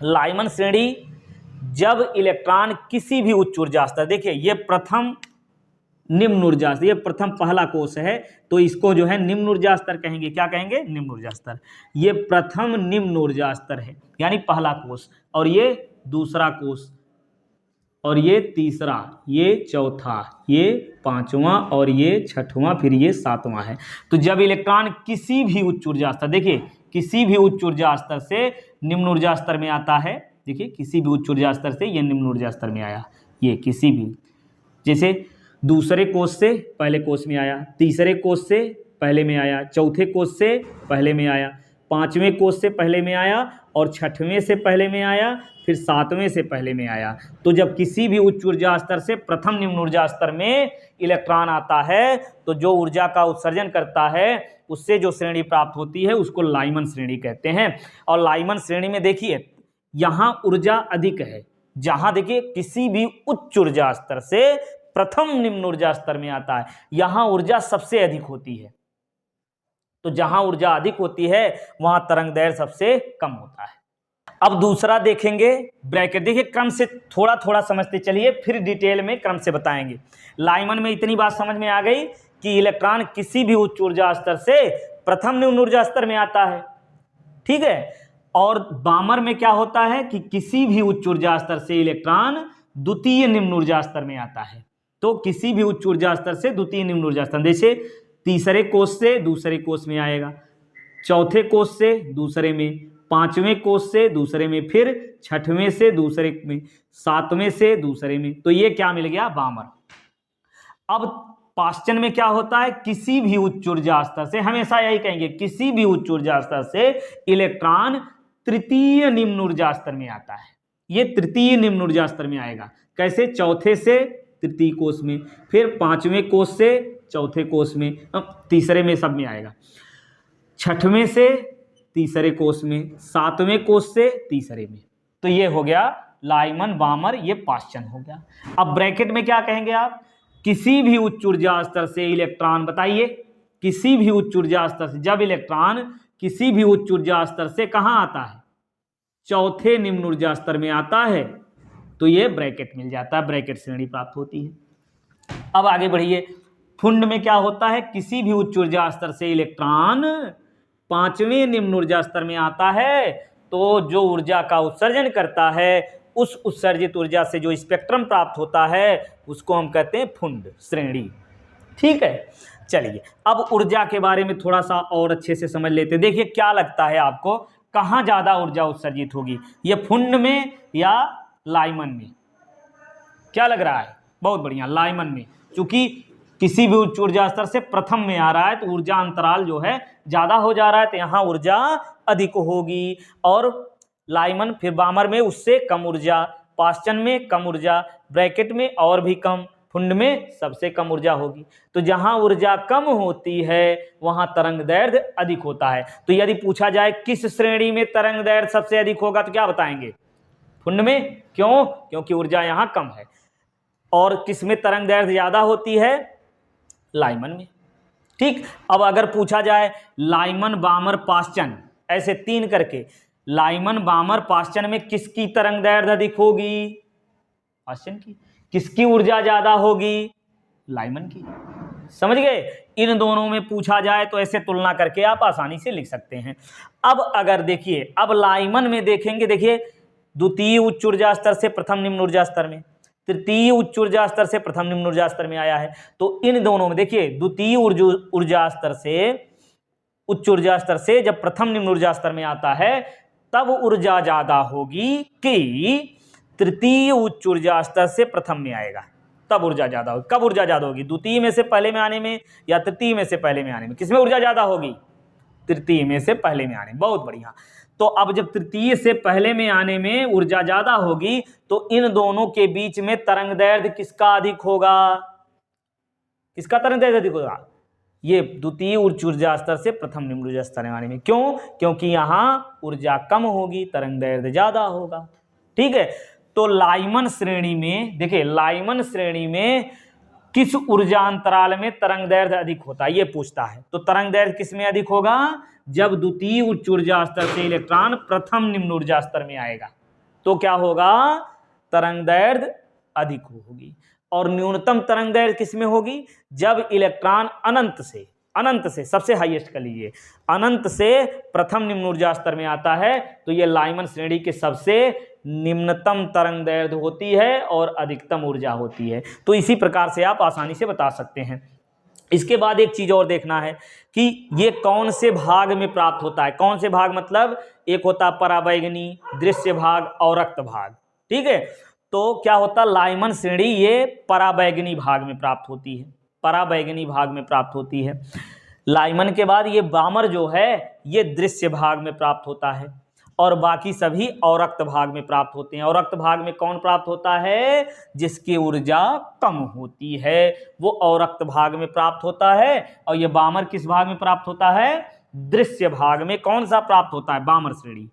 लाइमन श्रेणी जब इलेक्ट्रॉन किसी भी उच्च ऊर्जा स्तर, देखिए ये प्रथम निम्न ऊर्जा स्तर, ये प्रथम पहला कोष है तो इसको जो है निम्न ऊर्जा स्तर कहेंगे। क्या कहेंगे? निम्न ऊर्जा स्तर। ये प्रथम निम्न ऊर्जा स्तर है यानी पहला कोष, और ये दूसरा कोष, और ये तीसरा, ये चौथा, ये पांचवा, और ये छठवां, फिर ये सातवां है। तो जब इलेक्ट्रॉन किसी भी उच्च ऊर्जा स्तर, देखिए किसी भी उच्च ऊर्जा स्तर से निम्न ऊर्जा स्तर में आता है, देखिए किसी भी उच्च ऊर्जा स्तर से ये निम्न ऊर्जा स्तर में आया, ये किसी भी, जैसे दूसरे कोष से पहले कोष में आया, तीसरे कोष से पहले में आया, चौथे कोष से पहले में आया, पांचवें कोष से पहले में आया, और छठवें से पहले में आया, फिर सातवें से पहले में आया। तो जब किसी भी उच्च ऊर्जा स्तर से प्रथम निम्न ऊर्जा स्तर में इलेक्ट्रॉन आता है तो जो ऊर्जा का उत्सर्जन करता है उससे जो श्रेणी प्राप्त होती है उसको लाइमन श्रेणी कहते हैं। और लाइमन श्रेणी में देखिए यहाँ ऊर्जा अधिक है, जहां देखिए किसी भी उच्च ऊर्जा स्तर से प्रथम निम्न ऊर्जा स्तर में आता है यहां ऊर्जा सबसे अधिक होती है। तो जहां ऊर्जा अधिक होती है वहां तरंग दैर्ध्य सबसे कम होता है। अब दूसरा देखेंगे ब्रैकेट, देखिए क्रम से थोड़ा थोड़ा समझते चलिए, फिर डिटेल में क्रम से बताएंगे। लाइमन में इतनी बात समझ में आ गई कि इलेक्ट्रॉन किसी भी उच्च ऊर्जा स्तर से प्रथम निम्न ऊर्जा स्तर में आता है, ठीक है। और बामर में क्या होता है कि किसी भी उच्च ऊर्जा स्तर से इलेक्ट्रॉन द्वितीय निम्न ऊर्जा स्तर में आता है। तो किसी भी उच्च ऊर्जा स्तर से द्वितीय निम्न ऊर्जा स्तर, जैसे तीसरे कोष से दूसरे कोष में आएगा, चौथे कोष से दूसरे में, पांचवें कोष से दूसरे में, फिर छठवें से दूसरे में, सातवें से दूसरे में। तो ये क्या मिल गया? बामर। अब पाश्चन में क्या होता है? किसी भी उच्च ऊर्जा स्तर से, हमेशा यही कहेंगे, किसी भी उच्च ऊर्जा स्तर से इलेक्ट्रॉन तृतीय निम्न ऊर्जा स्तर में आता है। ये तृतीय निम्न ऊर्जा स्तर में आएगा। कैसे? चौथे से तृतीय कोष में, फिर पांचवें कोष से चौथे कोष में, तीसरे में, सब में आएगा, छठवें से तीसरे कोष में, सातवें कोष से तीसरे में। तो ये हो गया लाइमन, बामर, ये पाश्चन हो गया। अब ब्रैकेट में क्या कहेंगे आप? किसी भी उच्च ऊर्जा स्तर से इलेक्ट्रॉन, बताइए किसी भी उच्च ऊर्जा स्तर से, जब इलेक्ट्रॉन किसी भी उच्च ऊर्जा स्तर से कहां आता है? चौथे निम्न ऊर्जा स्तर में आता है, तो ये ब्रैकेट मिल जाता है, ब्रैकेट श्रेणी प्राप्त होती है। अब आगे बढ़िए, फुंड में क्या होता है? किसी भी उच्च ऊर्जा स्तर से इलेक्ट्रॉन पांचवें निम्न ऊर्जा स्तर में आता है तो जो ऊर्जा का उत्सर्जन करता है उस उत्सर्जित ऊर्जा से जो स्पेक्ट्रम प्राप्त होता है उसको हम कहते हैं फुंड श्रेणी, ठीक है। चलिए अब ऊर्जा के बारे में थोड़ा सा और अच्छे से समझ लेते हैं। देखिए क्या लगता है आपको, कहाँ ज़्यादा ऊर्जा उत्सर्जित होगी, ये फुंड में या लाइमन में? क्या लग रहा है? बहुत बढ़िया, लाइमन में। चूंकि किसी भी उच्च ऊर्जा स्तर से प्रथम में आ रहा है तो ऊर्जा अंतराल जो है ज़्यादा हो जा रहा है, तो यहाँ ऊर्जा अधिक होगी। और लाइमन, फिर बामर में उससे कम ऊर्जा, पाश्चन में कम ऊर्जा, ब्रैकेट में और भी कम, फुंड में सबसे कम ऊर्जा होगी। तो जहां ऊर्जा कम होती है वहां तरंग दैर्ध्य अधिक होता है। तो यदि पूछा जाए किस श्रेणी में तरंग दैर्ध्य सबसे अधिक होगा तो क्या बताएंगे? फुंड में। क्यों? क्योंकि ऊर्जा यहां कम है। और किस में तरंग दैर्ध्य ज्यादा होती है? लाइमन में, ठीक। अब अगर पूछा जाए लाइमन, बामर, पाश्चन, ऐसे तीन करके, लाइमन, बामर, पाश्चन में किसकी तरंग दैर्ध्य अधिक होगी? पाश्चन की। किसकी ऊर्जा ज्यादा होगी? लाइमन की। समझ गए? इन दोनों में पूछा जाए तो ऐसे तुलना करके आप आसानी से लिख सकते हैं। अब अगर देखिए, अब लाइमन में देखेंगे, देखिए द्वितीय उच्च ऊर्जा स्तर से प्रथम निम्न ऊर्जा स्तर में, तृतीय उच्च ऊर्जा स्तर से प्रथम निम्न ऊर्जा स्तर में आया है। तो इन दोनों में देखिए द्वितीय ऊर्जा स्तर से, उच्च ऊर्जा स्तर से जब प्रथम निम्न ऊर्जा स्तर में आता है तब ऊर्जा ज्यादा होगी कि तृतीय उच्च ऊर्जा स्तर से प्रथम में आएगा तब ऊर्जा ज्यादा होगी। कब ऊर्जा ज्यादा होगी? द्वितीय में से पहले में आने में या तृतीय में से पहले में आने में? किसमें ऊर्जा ज्यादा होगी? तृतीय में से पहले में आने में। बहुत बढ़िया। तो अब जब तृतीय से पहले में आने में ऊर्जा ज्यादा होगी तो इन दोनों के बीच में तरंग दैर्ध्य किसका अधिक होगा? किसका तरंग दैर्ध्य अधिक होगा? ये द्वितीय उच्च ऊर्जा स्तर से प्रथम निम्न ऊर्जा स्तर में आने में। क्यों? क्योंकि यहां ऊर्जा कम होगी, तरंग दैर्ध्य ज्यादा होगा, ठीक है। तो लाइमन श्रेणी में देखिए, लाइमन श्रेणी में किस ऊर्जा अंतराल में तरंग दैर्ध्य अधिक होता है ये पूछता है। तो तरंग दैर्ध्य किस में अधिक होगा? जब द्वितीय उच्च ऊर्जा स्तर से इलेक्ट्रॉन प्रथम निम्न ऊर्जा स्तर में आएगा तो क्या होगा? तरंग दैर्ध्य अधिक होगी। और न्यूनतम तरंग दैर्ध्य किसमें होगी? जब इलेक्ट्रॉन अनंत से सबसे हाईएस्ट कर लीजिए, अनंत से प्रथम निम्न ऊर्जा स्तर में आता है तो ये लाइमन श्रेणी के सबसे निम्नतम तरंग दैर्ध्य होती है और अधिकतम ऊर्जा होती है। तो इसी प्रकार से आप आसानी से बता सकते हैं। इसके बाद एक चीज और देखना है कि ये कौन से भाग में प्राप्त होता है। कौन से भाग मतलब एक होता है पराबैंगनी, दृश्य भाग और रक्त भाग। ठीक है, तो क्या होता है, लाइमन श्रेणी ये पराबैंगनी भाग में प्राप्त होती है, पराबैंगनी भाग में प्राप्त होती है। लाइमन के बाद ये बामर जो है ये दृश्य भाग में प्राप्त होता है और बाकी सभी अवरक्त भाग में प्राप्त होते हैं। अवरक्त भाग में कौन प्राप्त होता है? जिसकी ऊर्जा कम होती है वो अवरक्त भाग में प्राप्त होता है। और ये बामर किस भाग में प्राप्त होता है? दृश्य भाग में। कौन सा प्राप्त होता है? बामर श्रेणी।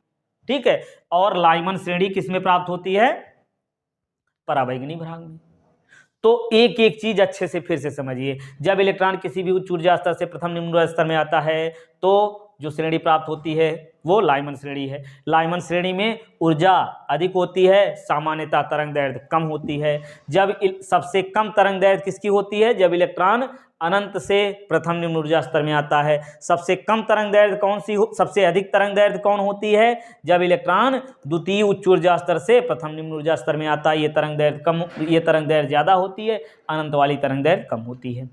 ठीक है, और लाइमन श्रेणी किस में प्राप्त होती है? पराबैंगनी भाग में। तो एक एक चीज अच्छे से फिर से समझिए। जब इलेक्ट्रॉन किसी भी उच्च ऊर्जा स्तर से प्रथम निम्न ऊर्जा स्तर में आता है तो जो श्रेणी प्राप्त होती है वो लाइमन श्रेणी है। लाइमन श्रेणी में ऊर्जा अधिक होती है, सामान्यतः तरंग दैर्ध्य कम होती है। जब सबसे कम तरंग दैर्ध्य किसकी होती है? जब इलेक्ट्रॉन अनंत से प्रथम निम्न ऊर्जा स्तर में आता है। सबसे कम तरंग दैर्ध्य कौन सी सबसे अधिक तरंग दैर्ध्य कौन होती है? जब इलेक्ट्रॉन द्वितीय उच्च ऊर्जा स्तर से प्रथम निम्न ऊर्जा स्तर में आता है। ये तरंग दैर्ध्य ज्यादा होती है, अनंत वाली तरंग दैर्ध्य कम होती है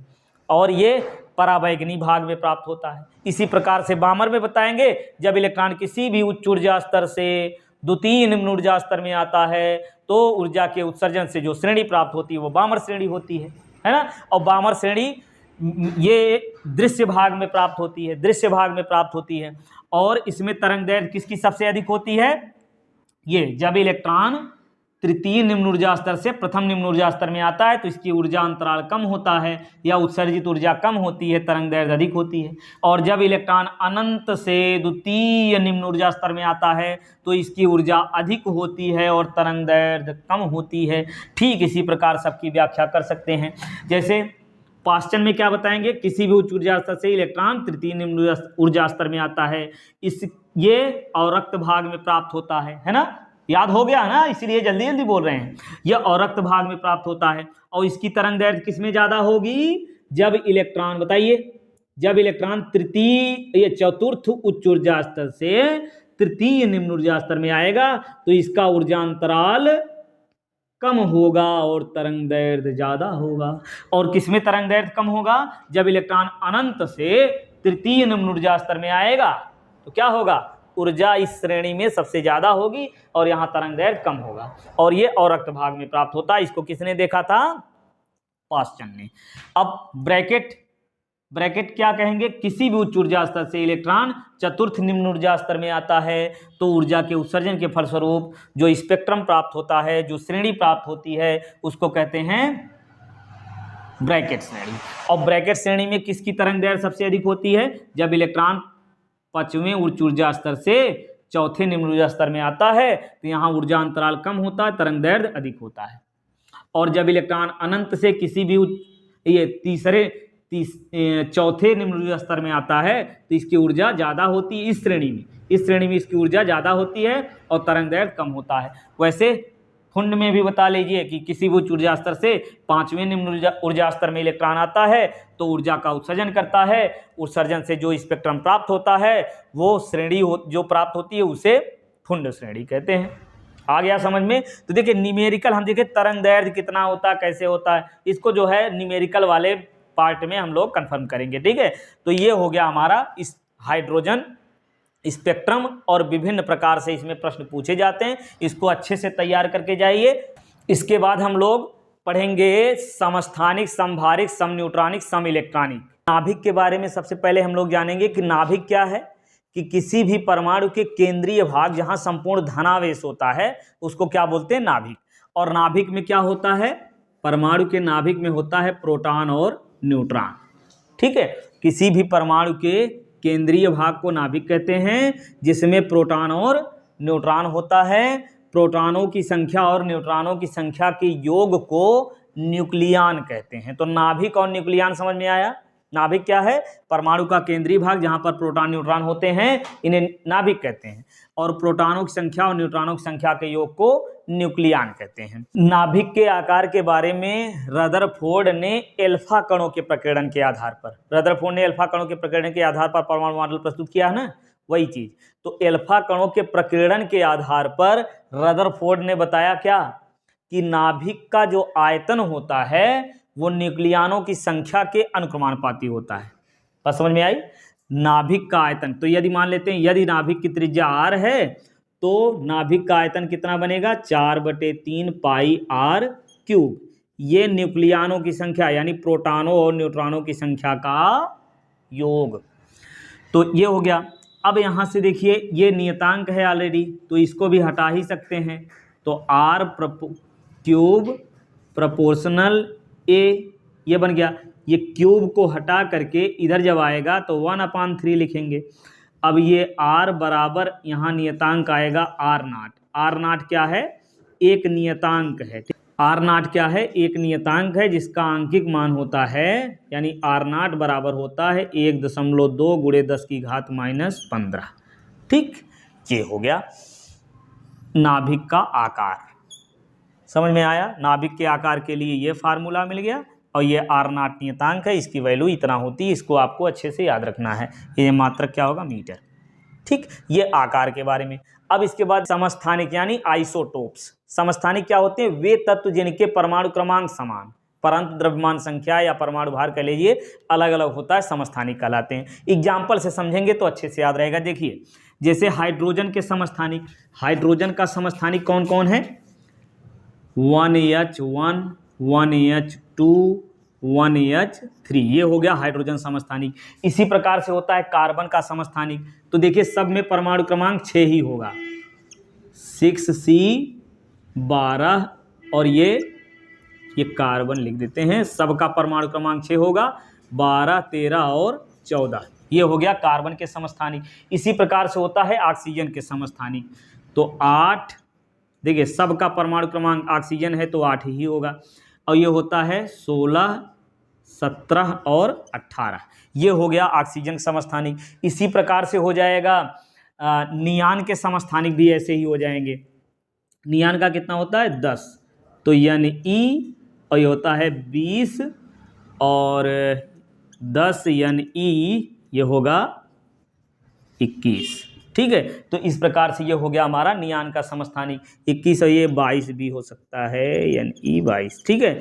और ये पराबैंगनी भाग में प्राप्त होता है। इसी प्रकार से बामर में बताएंगे, जब इलेक्ट्रॉन किसी भी उच्च ऊर्जा स्तर से द्वितीय निम्न ऊर्जा स्तर में आता है तो ऊर्जा के उत्सर्जन से जो श्रेणी प्राप्त होती है वो बामर श्रेणी होती है ना। और बामर श्रेणी ये दृश्य भाग में प्राप्त होती है, दृश्य भाग में प्राप्त होती है। और इसमें तरंग दैर्ध्य किसकी सबसे अधिक होती है? ये जब इलेक्ट्रॉन तृतीय निम्न ऊर्जा स्तर से प्रथम निम्न ऊर्जा स्तर में आता है तो इसकी ऊर्जा अंतराल कम होता है या उत्सर्जित ऊर्जा कम होती है, तरंग दैर्ध्य अधिक होती है। और जब इलेक्ट्रॉन अनंत से द्वितीय निम्न ऊर्जा स्तर में आता है तो इसकी ऊर्जा अधिक होती है और तरंग दैर्ध्य कम होती है। ठीक इसी प्रकार सबकी व्याख्या कर सकते हैं। जैसे क्वेश्चन में क्या बताएंगे? किसी भी उच्च ऊर्जा स्तर से इलेक्ट्रॉन तृतीय निम्न ऊर्जा स्तर में आता है, ये अवरक्त भाग में प्राप्त होता है ना। याद हो गया ना, इसलिए जल्दी जल्दी बोल रहे हैं। यह अवरक्त भाग में प्राप्त होता है और इसकी तरंग दैर्ध्य किसमें ज्यादा होगी? जब इलेक्ट्रॉन, बताइए, जब इलेक्ट्रॉन तृतीय चतुर्थ उच्च ऊर्जा स्तर से तृतीय निम्न ऊर्जा स्तर में आएगा तो इसका ऊर्जा अंतराल कम होगा और तरंग दैर्ध्य ज्यादा होगा। और किसमें तरंग दैर्ध्य कम होगा? जब इलेक्ट्रॉन अनंत से तृतीय निम्न ऊर्जा स्तर में आएगा तो क्या होगा? ऊर्जा इस श्रेणी में सबसे ज्यादा होगी और यहाँ तरंग दैर्ध्य कम होगा और ये अवरक्त भाग में प्राप्त होता है। इसको किसने देखा था? पास्चन ने। अब ब्रैकेट क्या कहेंगे? किसी भी उच्च ऊर्जा स्तर से इलेक्ट्रॉन चतुर्थ निम्न ऊर्जा स्तर में आता है तो ऊर्जा के उत्सर्जन के फलस्वरूप जो स्पेक्ट्रम प्राप्त होता है, जो श्रेणी प्राप्त होती है, उसको कहते हैं ब्रैकेट श्रेणी। और ब्रैकेट श्रेणी में किसकी तरंग दैर्ध्य सबसे अधिक होती है? जब इलेक्ट्रॉन पांचवें उच्च ऊर्जा स्तर से चौथे निम्न ऊर्जा स्तर में आता है तो यहाँ ऊर्जा अंतराल कम होता है, तरंग दैर्ध्य अधिक होता है। और जब इलेक्ट्रॉन अनंत से किसी भी चौथे निम्न ऊर्जा स्तर में आता है तो इसकी ऊर्जा ज्यादा होती है। इस श्रेणी में इसकी ऊर्जा ज्यादा होती है और तरंग दैर्ध्य कम होता है। वैसे फुंड में भी बता लीजिए कि किसी भी उच्च ऊर्जा स्तर से पांचवें निम्न ऊर्जा स्तर में इलेक्ट्रॉन आता है तो ऊर्जा का उत्सर्जन करता है। उत्सर्जन से जो स्पेक्ट्रम प्राप्त होता है वो श्रेणी जो प्राप्त होती है उसे फुंड श्रेणी कहते हैं। आ गया समझ में? तो देखिए न्यूमेरिकल, हम देखिए तरंग दैर्ध्य कितना होता है, कैसे होता है, इसको जो है न्यूमेरिकल वाले पार्ट में हम लोग कंफर्म करेंगे। ठीक है, तो ये हो गया हमारा इस हाइड्रोजन स्पेक्ट्रम और विभिन्न प्रकार से इसमें प्रश्न पूछे जाते हैं। इसको अच्छे से तैयार करके जाइए। इसके बाद हम लोग पढ़ेंगे समस्थानिक, समभारिक, समन्यूट्रॉनिक, सम इलेक्ट्रॉनिक। नाभिक के बारे में सबसे पहले हम लोग जानेंगे कि नाभिक क्या है। कि किसी भी परमाणु के केंद्रीय भाग जहां संपूर्ण धनावेश होता है उसको क्या बोलते हैं? नाभिक। और नाभिक में क्या होता है? परमाणु के नाभिक में होता है प्रोटॉन और न्यूट्रॉन। ठीक है, किसी भी परमाणु के केंद्रीय भाग को नाभिक कहते हैं जिसमें प्रोटॉन और न्यूट्रॉन होता है। प्रोटॉनों की संख्या और न्यूट्रॉनों की संख्या के योग को न्यूक्लियन कहते हैं। तो नाभिक और न्यूक्लियन समझ में आया? नाभिक क्या है? परमाणु का केंद्रीय भाग जहां पर प्रोटॉन न्यूट्रॉन होते हैं, इन्हें नाभिक कहते हैं। और प्रोटॉनों की संख्या और न्यूट्रॉनों की संख्या के योग को न्यूक्लियन कहते हैं। नाभिक के आकार के बारे में रदरफोर्ड ने अल्फा कणों के प्रकीर्णन के आधार पर, रदरफोर्ड ने अल्फा कणों के प्रकीर्णन के आधार पर परमाणु मॉडल प्रस्तुत किया है ना, वही चीज। तो अल्फा कणों के प्रकीर्णन के आधार पर रदरफोर्ड ने बताया क्या कि नाभिक का जो आयतन होता है वो न्यूक्लियनों की संख्या के अनुक्रमानुपाती होता है। बस समझ में आई? नाभिक का आयतन, तो यदि मान लेते हैं यदि नाभिक की त्रिज्या r है तो नाभिक का आयतन कितना बनेगा? 4/3 पाई r क्यूब। ये न्यूक्लियनों की संख्या यानी प्रोटॉनों और न्यूट्रॉनों की संख्या का योग। तो ये हो गया। अब यहां से देखिए ये नियतांक है ऑलरेडी, तो इसको भी हटा ही सकते हैं। तो r क्यूब प्रोपोर्शनल a, ये बन गया। ये क्यूब को हटा करके इधर जब आएगा तो 1/3 लिखेंगे। अब ये r बराबर यहाँ नियतांक आएगा r0। r0 क्या है? एक नियतांक है। r0 क्या है? एक नियतांक है जिसका आंकिक मान होता है, यानी r0 बराबर होता है 1.2 गुणे 10⁻⁻15। ठीक, ये हो गया नाभिक का आकार। समझ में आया? नाभिक के आकार के लिए ये फार्मूला मिल गया और ये r0 नियतांक है, इसकी वैल्यू इतना होती है। इसको आपको अच्छे से याद रखना है। ये मात्रक क्या होगा? मीटर। ठीक, ये आकार के बारे में। अब इसके बाद समस्थानिक यानी आइसोटोप्स। समस्थानिक क्या होते हैं? वे तत्व जिनके परमाणु क्रमांक समान परंतु द्रव्यमान संख्या या परमाणु भार कह लीजिए अलग अलग होता है, समस्थानिक कहलाते हैं। एग्जाम्पल से समझेंगे तो अच्छे से याद रहेगा। देखिए जैसे हाइड्रोजन के समस्थानिक, हाइड्रोजन का समस्थानिक कौन कौन है? 1H1, 1H2, 1H3, ये हो गया हाइड्रोजन समस्थानिक। इसी प्रकार से होता है कार्बन का समस्थानिक। तो देखिए सब में परमाणु क्रमांक 6 ही होगा, 6C12 और ये कार्बन लिख देते हैं। सबका परमाणु क्रमांक 6 होगा, 12, 13 और 14। ये हो गया कार्बन के समस्थानिक। इसी प्रकार से होता है ऑक्सीजन के समस्थानिक। तो 8, देखिए सबका परमाणु क्रमांक ऑक्सीजन है तो 8 ही होगा। और ये होता है 16, 17 और 18। ये हो गया ऑक्सीजन समस्थानिक। इसी प्रकार से हो जाएगा नियान के समस्थानिक भी ऐसे ही हो जाएंगे। नियान का कितना होता है? 10, तो Ne और ये होता है 20 और 10 Ne ये होगा 21। ठीक है, तो इस प्रकार से ये हो गया हमारा नियान का समस्थानिक। 21 और ये 22 भी हो सकता है, Ne 22। ठीक है,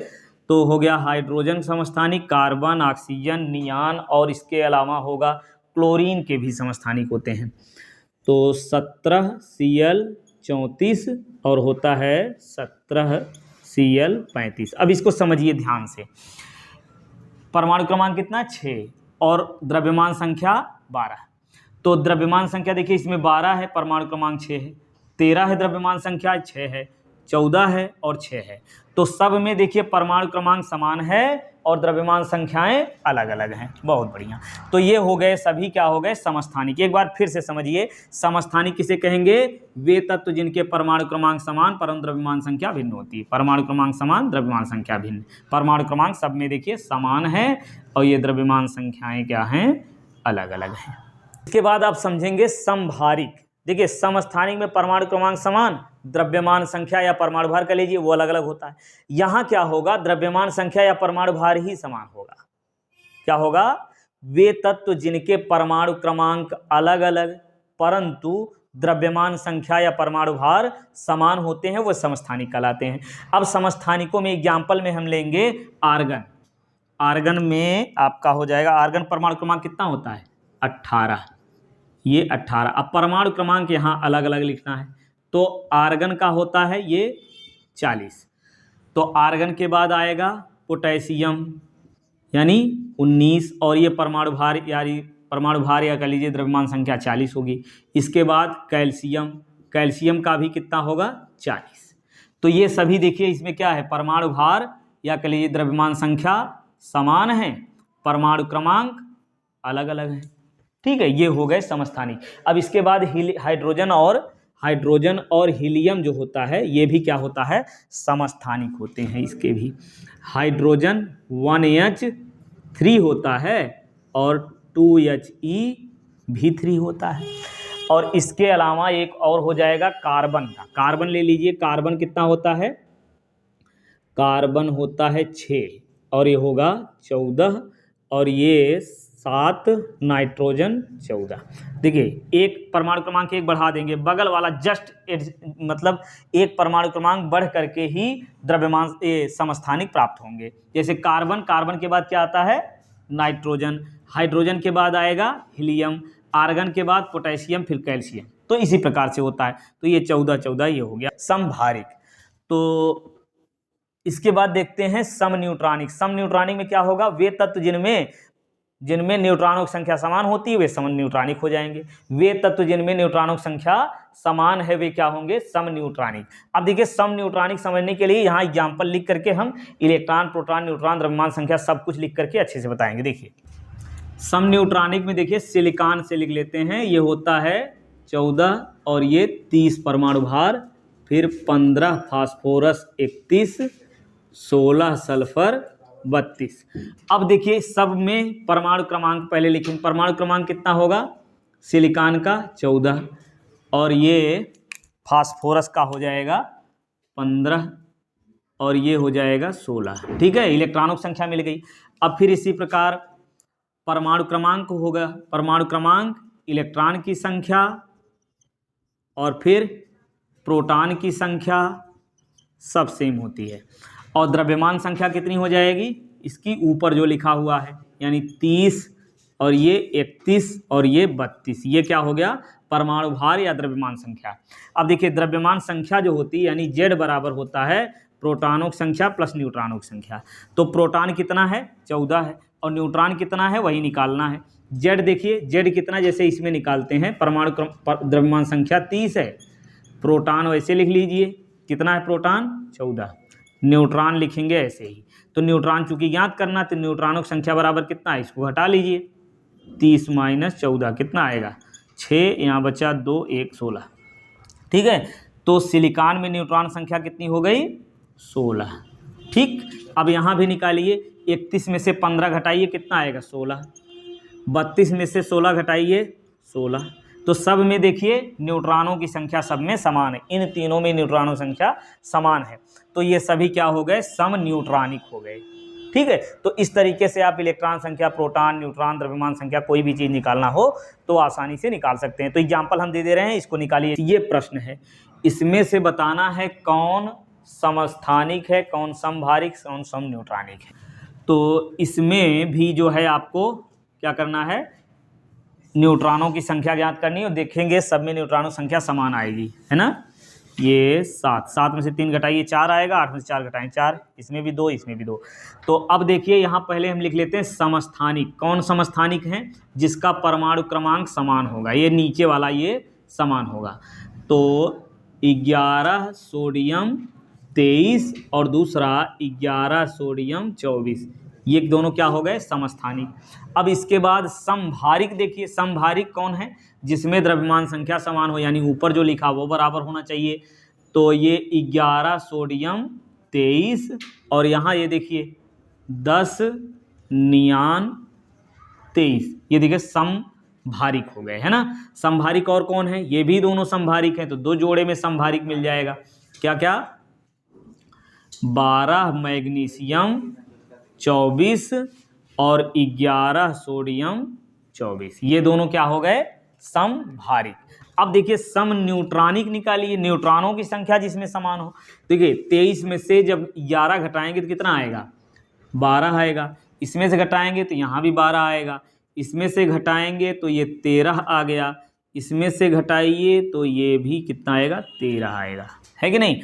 तो हो गया हाइड्रोजन समस्थानिक, कार्बन, ऑक्सीजन, नियान और इसके अलावा होगा क्लोरीन के भी समस्थानिक होते हैं। तो 17Cl34 और होता है 17Cl35। अब इसको समझिए ध्यान से। परमाणु क्रमांक कितना? 6 और द्रव्यमान संख्या 12। तो द्रव्यमान संख्या देखिए इसमें 12 है, परमाणु क्रमांक 6 है, 13 है द्रव्यमान संख्या, 6 है, 14 है और 6 है। तो सब में देखिए परमाणु क्रमांक समान है और द्रव्यमान संख्याएं अलग अलग हैं। बहुत बढ़िया। तो ये हो गए सभी क्या हो गए? समस्थानिक। एक बार फिर से समझिए, समस्थानिक किसे कहेंगे? वे तत्व जिनके परमाणु क्रमांक समान परंतु द्रव्यमान संख्या भिन्न होती है। परमाणु क्रमांक समान, द्रव्यमान संख्या भिन्न। परमाणु क्रमांक सब में देखिए समान है और ये द्रव्यमान संख्याएं क्या हैं? अलग अलग हैं। इसके बाद आप समझेंगे समभारिक। देखिए समस्थानिक में परमाणु क्रमांक समान, द्रव्यमान संख्या या परमाणु भार कह लीजिए वो अलग अलग होता है। यहाँ क्या होगा? द्रव्यमान संख्या या परमाणु भार ही समान होगा। क्या होगा? वे तत्व जिनके परमाणु क्रमांक अलग अलग परंतु द्रव्यमान संख्या या परमाणु भार समान होते हैं वो समस्थानिक कहलाते हैं। अब समस्थानिकों में एग्जाम्पल में हम लेंगे आर्गन। आर्गन में आपका हो जाएगा, आर्गन परमाणु क्रमांक कितना होता है? 18। ये 18। अब परमाणु क्रमांक यहाँ अलग अलग लिखना है। तो आर्गन का होता है ये 40। तो आर्गन के बाद आएगा पोटेशियम यानी 19 और ये परमाणु भार या कह लीजिए द्रव्यमान संख्या 40 होगी। इसके बाद कैल्शियम, कैल्शियम का भी कितना होगा? 40। तो ये सभी देखिए इसमें क्या है? परमाणु भार या कह लीजिए द्रव्यमान संख्या समान है, परमाणु क्रमांक अलग अलग है। ठीक है, ये हो गए समस्थानिक। अब इसके बाद हाइड्रोजन और हीलियम जो होता है ये भी क्या होता है? समस्थानिक होते हैं। इसके भी हाइड्रोजन 1H3 होता है और 2He भी 3 होता है। और इसके अलावा एक और हो जाएगा कार्बन का। कार्बन ले लीजिए, कार्बन कितना होता है, कार्बन होता है 6 और ये होगा 14 और ये 7, नाइट्रोजन 14। देखिए एक परमाणु क्रमांक एक बढ़ा देंगे, बगल वाला जस्ट मतलब एक परमाणु क्रमांक बढ़ करके ही द्रव्यमान समस्थानिक प्राप्त होंगे। जैसे कार्बन, कार्बन के बाद क्या आता है, नाइट्रोजन, हाइड्रोजन के बाद आएगा हीलियम, आर्गन के बाद पोटेशियम, फिर कैल्शियम। तो इसी प्रकार से होता है। तो ये 14 ये हो गया समभारिक। तो इसके बाद देखते हैं समन्यूट्रॉनिक। समन्यूट्रॉनिक में क्या होगा, वे तत्व जिनमें न्यूट्रॉनों की संख्या समान होती है वे समन्यूट्रॉनिक हो जाएंगे। वे तत्व जिनमें न्यूट्रॉनों की संख्या समान है वे क्या होंगे, समन्यूट्रॉनिक। अब देखिए समन्यूट्रॉनिक समझने के लिए यहाँ एग्जाम्पल लिख करके हम इलेक्ट्रॉन, प्रोटॉन, न्यूट्रॉन, द्रव्यमान संख्या सब कुछ लिख करके अच्छे से बताएंगे। देखिए समन्यूट्रॉनिक में देखिए सिलिकॉन से लिख लेते हैं, ये होता है 14 और ये 30 परमाणु भार, फिर 15 फास्फोरस 31, 16 सल्फर 32। अब देखिए सब में परमाणु क्रमांक पहले लिखेंगे। परमाणु क्रमांक कितना होगा, सिलिकॉन का 14 और ये फास्फोरस का हो जाएगा 15 और ये हो जाएगा 16। ठीक है, इलेक्ट्रॉनों की संख्या मिल गई। अब फिर इसी प्रकार परमाणु क्रमांक होगा, परमाणु क्रमांक, इलेक्ट्रॉन की संख्या और फिर प्रोटॉन की संख्या सब सेम होती है। और द्रव्यमान संख्या कितनी हो जाएगी, इसकी ऊपर जो लिखा हुआ है, यानी 30 और ये 31 और ये 32, ये क्या हो गया, परमाणु भार या द्रव्यमान संख्या। अब देखिए द्रव्यमान संख्या जो होती है यानी Z बराबर होता है प्रोटॉनों की संख्या प्लस न्यूट्रॉनों की संख्या। तो प्रोटॉन कितना है, 14 है और न्यूट्रॉन कितना है वही निकालना है। Z देखिए, Z कितना, जैसे इसमें निकालते हैं, परमाणु द्रव्यमान संख्या 30 है, प्रोटॉन वैसे लिख लीजिए, कितना है प्रोटॉन 14, न्यूट्रॉन लिखेंगे ऐसे ही। तो न्यूट्रॉन चूंकि ज्ञात करना, तो न्यूट्रॉनों की संख्या बराबर कितना है, इसको हटा लीजिए, 30 माइनस 14 कितना आएगा 6, यहाँ बचा 2, 1, 16। ठीक है, तो सिलिकॉन में न्यूट्रॉन संख्या कितनी हो गई 16। ठीक, अब यहाँ भी निकालिए, 31 में से 15 घटाइए कितना आएगा 16, 32 में से 16 घटाइए 16। तो सब में देखिए न्यूट्रॉनों की संख्या सब में समान है, इन तीनों में न्यूट्रॉनों की संख्या समान है, तो ये सभी क्या हो गए, समन्यूट्रॉनिक हो गए। ठीक है, तो इस तरीके से आप इलेक्ट्रॉन संख्या, प्रोटॉन, न्यूट्रॉन, द्रव्यमान संख्या कोई भी चीज़ निकालना हो तो आसानी से निकाल सकते हैं। तो एग्जाम्पल हम दे रहे हैं, इसको निकालिए। ये प्रश्न है, इसमें से बताना है कौन समस्थानिक है, कौन समभारिक, कौन समन्यूट्रॉनिक है। तो इसमें भी जो है आपको क्या करना है, न्यूट्रॉनों की संख्या ज्ञात करनी है और देखेंगे सब में न्यूट्रॉनों की संख्या समान आएगी, है ना। ये 7 में से 3 घटाइए 4 आएगा, 8 में से 4 घटाएं 4, इसमें भी 2, इसमें भी 2। तो अब देखिए यहाँ पहले हम लिख लेते हैं समस्थानिक। कौन समस्थानिक है, जिसका परमाणु क्रमांक समान होगा, ये नीचे वाला ये समान होगा। तो 11 सोडियम 23 और दूसरा 11 सोडियम 24, ये दोनों क्या हो गए समस्थानिक। अब इसके बाद समभारिक देखिए, समभारिक कौन है, जिसमें द्रव्यमान संख्या समान हो, यानी ऊपर जो लिखा वो बराबर होना चाहिए। तो ये 11 सोडियम 23 और यहाँ ये देखिए 10 नियान 23, ये देखिए समभारिक हो गए, है ना। समभारिक और कौन है, ये भी दोनों समभारिक हैं, तो 2 जोड़े में समभारिक मिल जाएगा। क्या क्या, 12 मैग्नीशियम 24 और 11 सोडियम 24, ये दोनों क्या हो गए समभारिक। अब देखिए समन्यूट्रॉनिक निकालिए, न्यूट्रॉनों की संख्या जिसमें समान हो। देखिए 23 में से जब 11 घटाएंगे तो कितना आएगा 12 आएगा, इसमें से घटाएंगे तो यहाँ भी 12 आएगा, इसमें से घटाएंगे तो ये 13 आ गया, इसमें से घटाइए तो ये भी कितना आएगा 13 आएगा, है कि नहीं।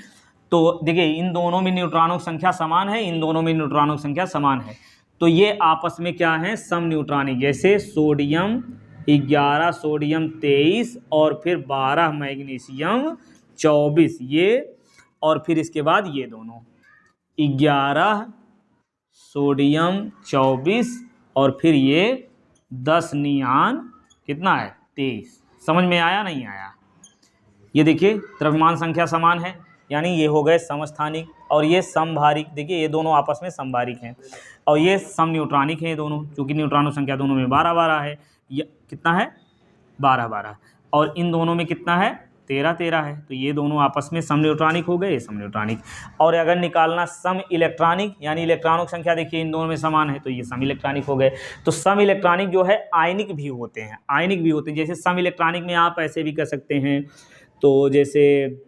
तो देखिए इन दोनों में न्यूट्रॉनों की संख्या समान है, इन दोनों में न्यूट्रॉनों की संख्या समान है, तो ये आपस में क्या है समन्यूट्रॉनिक। जैसे सोडियम 11 सोडियम 23 और फिर 12 मैग्नीशियम 24, ये और फिर इसके बाद ये दोनों 11 सोडियम 24 और फिर ये 10 नियान कितना है 23। समझ में आया नहीं आया। ये देखिए द्रव्यमान संख्या समान है, यानी ये हो गए समस्थानिक, और ये समभारिक। देखिए ये दोनों आपस में समभारिक हैं, और ये सम न्यूट्रॉनिक हैं ये दोनों, क्योंकि न्यूट्रॉनों संख्या दोनों में 12-12 है। ये कितना है 12-12, और इन दोनों में कितना है 13-13 है। तो ये दोनों आपस में सम न्यूट्रॉनिक हो गए, सम न्यूट्रॉनिक। और अगर निकालना सम इलेक्ट्रॉनिक, यानी इलेक्ट्रॉनों की संख्या देखिए इन दोनों में समान है, तो ये सम इलेक्ट्रॉनिक हो गए। तो सम इलेक्ट्रॉनिक जो है आयनिक भी होते हैं, आयनिक भी होते हैं। जैसे सम इलेक्ट्रॉनिक में आप ऐसे भी कर सकते हैं, तो जैसे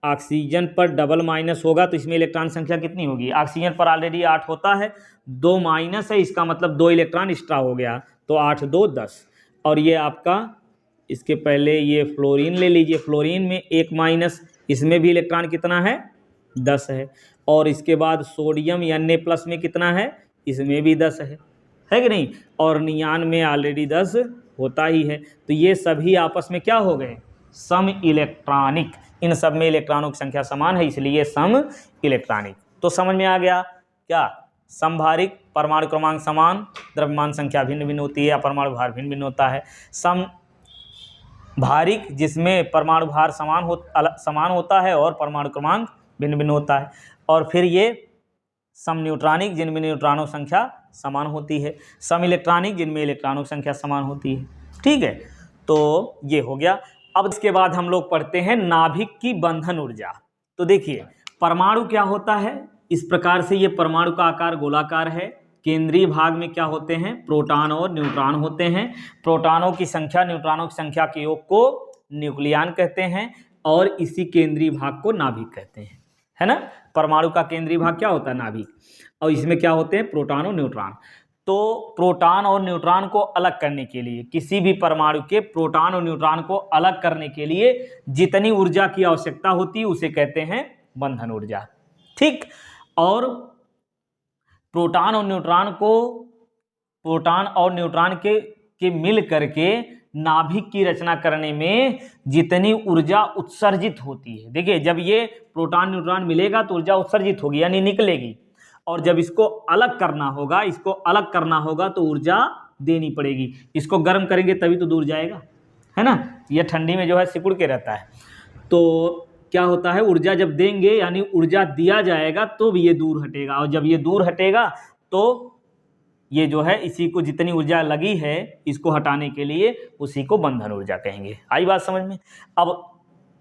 ऑक्सीजन पर डबल माइनस होगा तो इसमें इलेक्ट्रॉन संख्या कितनी होगी? ऑक्सीजन पर ऑलरेडी 8 होता है, 2 माइनस है, इसका मतलब 2 इलेक्ट्रॉन एक्स्ट्रा हो गया, तो 8 2 10। और ये आपका, इसके पहले ये फ्लोरीन ले लीजिए, फ्लोरीन में 1 माइनस, इसमें भी इलेक्ट्रॉन कितना है 10 है। और इसके बाद सोडियम Na+ में कितना है, इसमें भी 10 है कि नहीं? और नियान में ऑलरेडी 10 होता ही है। तो ये सभी आपस में क्या हो गए? सम इलेक्ट्रॉनिक। इन सब में इलेक्ट्रॉनों की संख्या समान है, इसलिए सम इलेक्ट्रॉनिक। तो समझ में आ गया क्या? समभारिक, परमाणु क्रमांक समान, द्रव्यमान संख्या भिन्न भिन्न होती है, अपरमाणु भार भिन्न भिन्न होता है। समभारिक जिसमें परमाणु भार समान होता है और परमाणु क्रमांक भिन्न भिन्न होता है। और फिर ये सम न्यूट्रॉनिक जिनमें न्यूट्रॉनों की संख्या समान होती है, सम इलेक्ट्रॉनिक जिनमें इलेक्ट्रॉनों की संख्या समान होती है। ठीक है, तो ये हो गया। अब इसके बाद हम लोग पढ़ते हैं नाभिक की बंधन ऊर्जा। तो देखिए परमाणु क्या होता है, इस प्रकार से ये परमाणु का आकार गोलाकार है। केंद्रीय भाग में क्या होते हैं? प्रोटॉन और न्यूट्रॉन होते हैं। प्रोटॉनों की संख्या न्यूट्रॉनों की संख्या के योग को न्यूक्लियन कहते हैं, और इसी केंद्रीय भाग को नाभिक कहते हैं, है ना? परमाणु का केंद्रीय भाग क्या होता है? नाभिक। और इसमें क्या होते हैं? प्रोटॉन और न्यूट्रॉन। तो प्रोटॉन और न्यूट्रॉन को अलग करने के लिए, किसी भी परमाणु के प्रोटॉन और न्यूट्रॉन को अलग करने के लिए जितनी ऊर्जा की आवश्यकता होती है उसे कहते हैं बंधन ऊर्जा। ठीक। और प्रोटॉन और न्यूट्रॉन के मिल करके नाभिक की रचना करने में जितनी ऊर्जा उत्सर्जित होती है, देखिए जब ये प्रोटॉन न्यूट्रॉन मिलेगा तो ऊर्जा उत्सर्जित होगी यानी निकलेगी, और जब इसको अलग करना होगा तो ऊर्जा देनी पड़ेगी। इसको गर्म करेंगे तभी तो दूर जाएगा, है ना? ये ठंडी में जो है सिकुड़ के रहता है। तो क्या होता है, ऊर्जा जब देंगे यानी ऊर्जा दिया जाएगा तो भी ये दूर हटेगा, और जब ये दूर हटेगा तो ये जो है इसी को जितनी ऊर्जा लगी है इसको हटाने के लिए उसी को बंधन ऊर्जा कहेंगे। आई बात समझ में? अब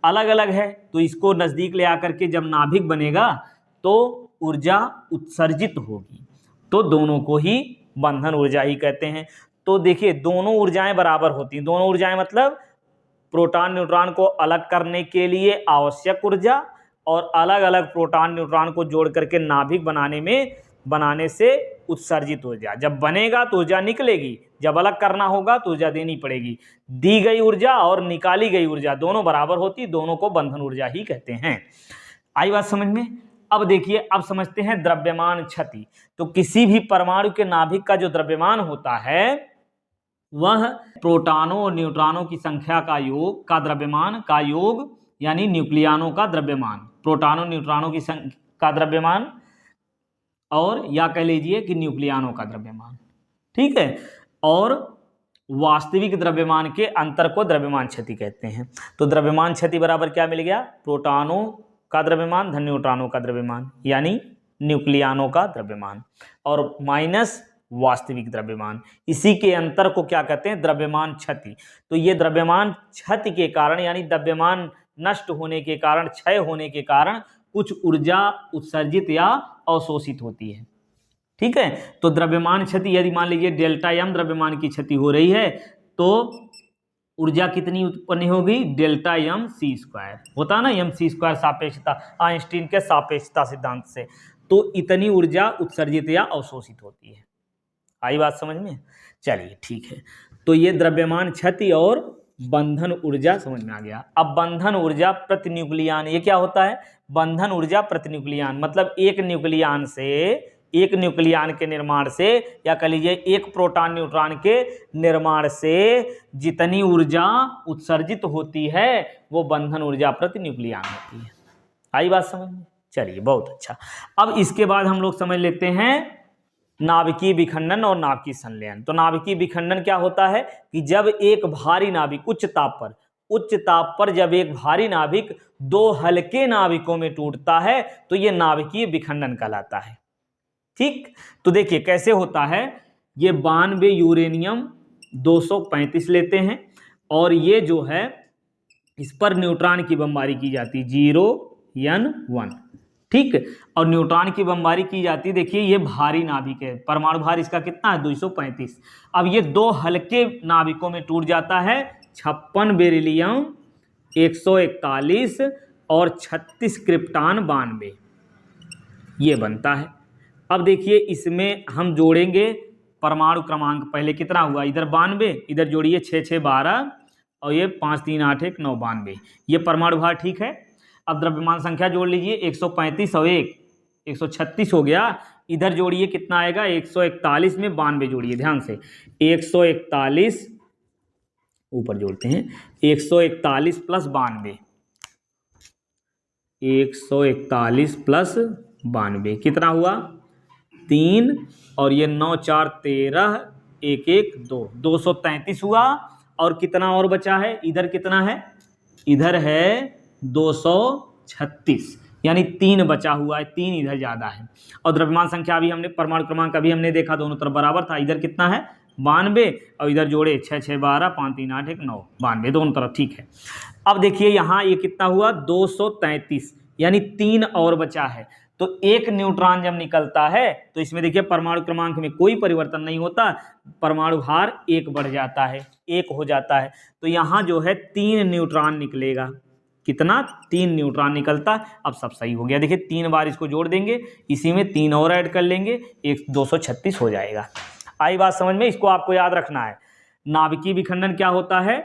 अलग अलग है तो इसको नज़दीक ले आकर के जब नाभिक बनेगा तो ऊर्जा उत्सर्जित होगी, तो दोनों को ही बंधन ऊर्जा ही कहते हैं। तो देखिए दोनों ऊर्जाएं बराबर होती हैं। दोनों ऊर्जाएं मतलब प्रोटॉन न्यूट्रॉन को अलग करने के लिए आवश्यक ऊर्जा और अलग अलग प्रोटॉन न्यूट्रॉन को जोड़ करके नाभिक बनाने से उत्सर्जित ऊर्जा। जब बनेगा तो ऊर्जा निकलेगी, जब अलग करना होगा तो ऊर्जा देनी पड़ेगी। दी गई ऊर्जा और निकाली गई ऊर्जा दोनों बराबर होती, दोनों को बंधन ऊर्जा ही कहते हैं। आई बात समझ में? अब देखिए, अब समझते हैं द्रव्यमान क्षति। तो किसी भी परमाणु के नाभिक का जो द्रव्यमान होता है वह प्रोटॉनों और न्यूट्रॉनों की संख्या का योग का द्रव्यमान का योग, यानी न्यूक्लियनों का द्रव्यमान, प्रोटॉनों न्यूट्रॉनों की संख्या का द्रव्यमान, और या कह लीजिए कि न्यूक्लियनों का द्रव्यमान। ठीक है, और वास्तविक द्रव्यमान के अंतर को द्रव्यमान क्षति कहते हैं। तो द्रव्यमान क्षति बराबर क्या मिल गया? प्रोटॉनों का द्रव्यमान धन न्यूट्रॉनों का द्रव्यमान, यानी न्यूक्लियनों का द्रव्यमान, और माइनस वास्तविक द्रव्यमान। इसी के अंतर को क्या कहते हैं? द्रव्यमान क्षति। तो ये द्रव्यमान क्षति के कारण, यानी द्रव्यमान नष्ट होने के कारण, क्षय होने के कारण कुछ ऊर्जा उत्सर्जित या अवशोषित होती है। ठीक है, तो द्रव्यमान क्षति, यदि मान लीजिए डेल्टा एम द्रव्यमान की क्षति हो रही है तो ऊर्जा कितनी उत्पन्न होगी? डेल्टा एम सी स्क्वायर होता ना, एम सी स्क्वायर सापेक्षता, आइंस्टीन के सापेक्षता सिद्धांत से। तो इतनी ऊर्जा उत्सर्जित या अवशोषित होती है। आई बात समझ में? चलिए ठीक है, तो ये द्रव्यमान क्षति और बंधन ऊर्जा समझ में आ गया। अब बंधन ऊर्जा प्रति न्यूक्लियन, ये क्या होता है? बंधन ऊर्जा प्रति न्यूक्लियन मतलब एक न्यूक्लियन के निर्माण से, या कह लीजिए एक प्रोटॉन न्यूट्रॉन के निर्माण से जितनी ऊर्जा उत्सर्जित होती है वो बंधन ऊर्जा प्रति न्यूक्लियन होती है। आई बात समझ में? चलिए बहुत अच्छा। अब इसके बाद हम लोग समझ लेते हैं नाभिकीय विखंडन और नाभिकीय संलयन। तो नाभिकीय विखंडन क्या होता है कि जब एक भारी नाभिक उच्च ताप पर उच्च ताप पर जब एक भारी नाभिक दो हल्के नाभिकों में टूटता है तो यह नाभिकीय विखंडन कहलाता है। ठीक, तो देखिए कैसे होता है। ये 92 यूरेनियम 235 लेते हैं और ये जो है इस पर न्यूट्रॉन की बमबारी की जाती है 0N1। ठीक, और न्यूट्रॉन की बमबारी की जाती है। देखिए ये भारी नाभिक है, परमाणु भार इसका कितना है 235। अब ये दो हल्के नाभिकों में टूट जाता है 56 बेरिलियम 141 और 36 क्रिप्टॉन 92, ये बनता है। अब देखिए इसमें हम जोड़ेंगे परमाणु क्रमांक, पहले कितना हुआ इधर 92, इधर जोड़िए 6 6 12 और ये 5 3 8 1 9 92, ये परमाणु भार। ठीक है, अब द्रव्यमान संख्या जोड़ लीजिए 135 और 136 हो गया। इधर जोड़िए कितना आएगा 141 में 92 जोड़िए ध्यान से, 141 ऊपर जोड़ते हैं 141 प्लस 92, 141 प्लस 92 कितना हुआ 3 और ये 9 4 13 1 1 2 233 हुआ। और कितना और बचा है, इधर कितना है, इधर है 236, यानी 3 बचा हुआ है, 3 इधर ज़्यादा है। और द्रव्यमान संख्या अभी हमने, परमाणु क्रमांक अभी हमने देखा दोनों तरफ बराबर था। इधर कितना है 92 और इधर जोड़े 6 6 12 5 3 8 1 9 92 दोनों तरफ। ठीक है, अब देखिए यहाँ ये कितना हुआ 233, यानी 3 और बचा है। तो एक न्यूट्रॉन जब निकलता है तो इसमें देखिए परमाणु क्रमांक में कोई परिवर्तन नहीं होता, परमाणु भार 1 बढ़ जाता है, 1 हो जाता है। तो यहाँ जो है 3 न्यूट्रॉन निकलेगा, कितना 3 न्यूट्रॉन निकलता। अब सब सही हो गया। देखिए 3 बार इसको जोड़ देंगे, इसी में 3 और ऐड कर लेंगे, 236 हो जाएगा। आई बात समझ में, इसको आपको याद रखना है। नाभिकीय विखंडन क्या होता है,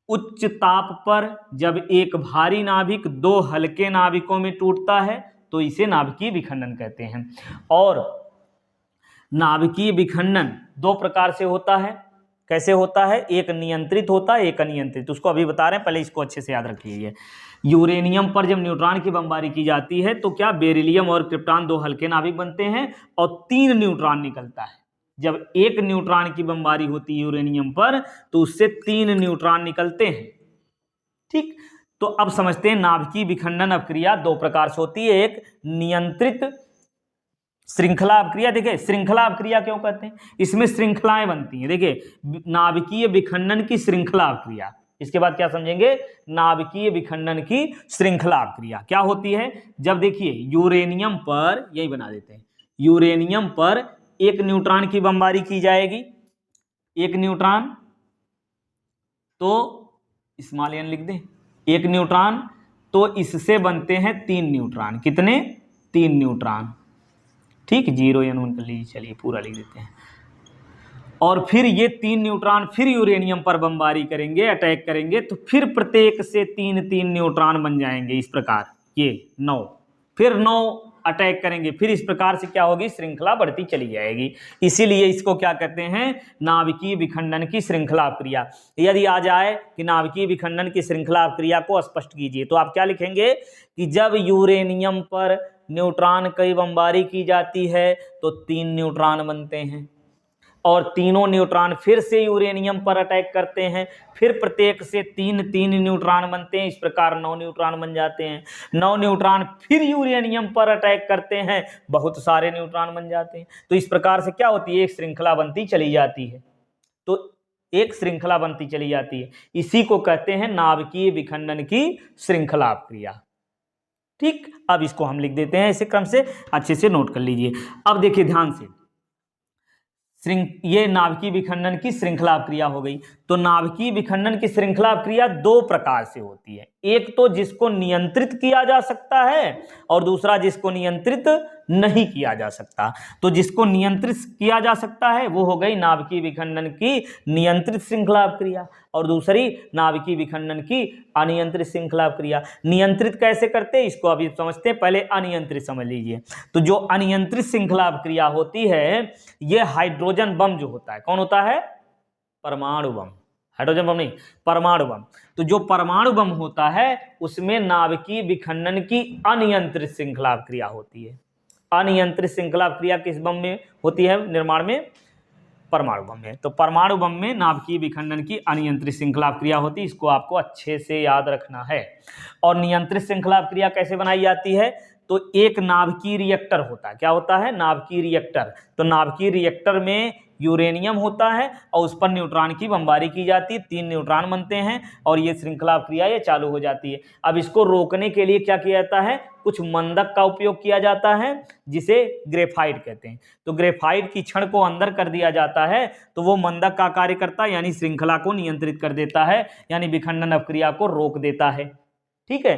उच्च ताप पर जब एक भारी नाभिक दो हल्के नाभिकों में टूटता है तो इसे नाभिकीय विखंडन कहते हैं। और नाभिकीय विखंडन 2 प्रकार से होता है। कैसे होता है, एक नियंत्रित होता है, एक अनियंत्रित। उसको अभी बता रहे हैं, पहले इसको अच्छे से याद रखिए। यूरेनियम पर जब न्यूट्रॉन की बमबारी की जाती है तो क्या बेरिलियम और क्रिप्टॉन 2 हल्के नाभिक बनते हैं और 3 न्यूट्रॉन निकलता है। जब एक न्यूट्रॉन की बमबारी होती है यूरेनियम पर तो उससे 3 न्यूट्रॉन निकलते हैं। ठीक, तो अब समझते हैं नाभिकीय विखंडन अपक्रिया 2 प्रकार से होती है। एक नियंत्रित श्रृंखला अपक्रिया। देखिए श्रृंखला अपक्रिया क्यों कहते हैं, इसमें श्रृंखलाएं बनती हैं। देखिए नाभिकीय विखंडन की श्रृंखला अपक्रिया, इसके बाद क्या समझेंगे, नाभिकीय विखंडन की श्रृंखला अपक्रिया क्या होती है। जब देखिए यूरेनियम पर, यही बना देते हैं, यूरेनियम पर एक न्यूट्रॉन की बमबारी की जाएगी, एक न्यूट्रॉन, तो स्मॉल n लिख दें, एक न्यूट्रॉन, तो इससे बनते हैं 3 न्यूट्रॉन। कितने, 3 न्यूट्रॉन। ठीक, 0N1 कर लीजिए, चलिए पूरा लिख देते हैं। और फिर ये 3 न्यूट्रॉन फिर यूरेनियम पर बमबारी करेंगे, अटैक करेंगे, तो फिर प्रत्येक से 3 न्यूट्रॉन बन जाएंगे। इस प्रकार ये 9, फिर 9 अटैक करेंगे, फिर इस प्रकार से क्या होगी, श्रृंखला बढ़ती चली जाएगी। इसीलिए इसको क्या कहते हैं, नाभिकीय विखंडन की श्रृंखला अपक्रिया। यदि आ जाए कि नाभिकीय विखंडन की श्रृंखला अपक्रिया को स्पष्ट कीजिए, तो आप क्या लिखेंगे कि जब यूरेनियम पर न्यूट्रॉन की बमबारी की जाती है तो 3 न्यूट्रॉन बनते हैं और तीनों न्यूट्रॉन फिर से यूरेनियम पर अटैक करते हैं, फिर प्रत्येक से 3 न्यूट्रॉन बनते हैं। इस प्रकार 9 न्यूट्रॉन बन जाते हैं। 9 न्यूट्रॉन फिर यूरेनियम पर अटैक करते हैं, बहुत सारे न्यूट्रॉन बन जाते हैं। तो इस प्रकार से क्या होती है, एक श्रृंखला बनती चली जाती है। तो एक श्रृंखला बनती चली जाती है, इसी को कहते हैं नाभिकीय विखंडन की श्रृंखला अपक्रिया। ठीक, अब इसको हम लिख देते हैं इसी क्रम से, अच्छे से नोट कर लीजिए। अब देखिए ध्यान से, ये नाभिकीय विखंडन की श्रृंखला अपक्रिया हो गई। तो नाभिकीय विखंडन की श्रृंखला अपक्रिया 2 प्रकार से होती है। एक तो जिसको नियंत्रित किया जा सकता है और दूसरा जिसको नियंत्रित नहीं किया जा सकता। तो जिसको नियंत्रित किया जा सकता है वो हो गई नाभिकीय विखंडन की नियंत्रित श्रृंखला अपक्रिया और दूसरी नाभिकीय विखंडन की अनियंत्रित श्रृंखला अपक्रिया। नियंत्रित कैसे करते हैं इसको अभी समझते हैं, पहले अनियंत्रित समझ लीजिए। तो जो अनियंत्रित श्रृंखला अपक्रिया होती है, ये हाइड्रोजन बम जो होता है, कौन होता है, परमाणु बम, हाइड्रोजन बम नहीं, परमाणु बम। तो जो परमाणु बम होता है उसमें नाभिकीय विखंडन की अनियंत्रित श्रृंखला अपक्रिया होती है। अनियंत्रित श्रृंखला अपक्रिया किस बम में होती है निर्माण में, परमाणु बम में। तो परमाणु बम में नाभिकीय विखंडन की अनियंत्रित श्रृंखला क्रिया होती है, इसको आपको अच्छे से याद रखना है। और नियंत्रित श्रृंखला क्रिया कैसे बनाई जाती है? तो एक नाभिकीय रिएक्टर होता है। क्या होता है? नाभिकीय रिएक्टर। तो नाभिकीय रिएक्टर में यूरेनियम होता है और उस पर न्यूट्रॉन की बमबारी की जाती है, 3 न्यूट्रॉन बनते हैं और ये श्रृंखला क्रिया ये चालू हो जाती है। अब इसको रोकने के लिए क्या किया जाता है? कुछ मंदक का उपयोग किया जाता है जिसे ग्रेफाइट कहते हैं। तो ग्रेफाइट की छड़ को अंदर कर दिया जाता है तो वो मंदक का कार्य करता है, यानी श्रृंखला को नियंत्रित कर देता है, यानी विखंडन अपक्रिया को रोक देता है। ठीक है,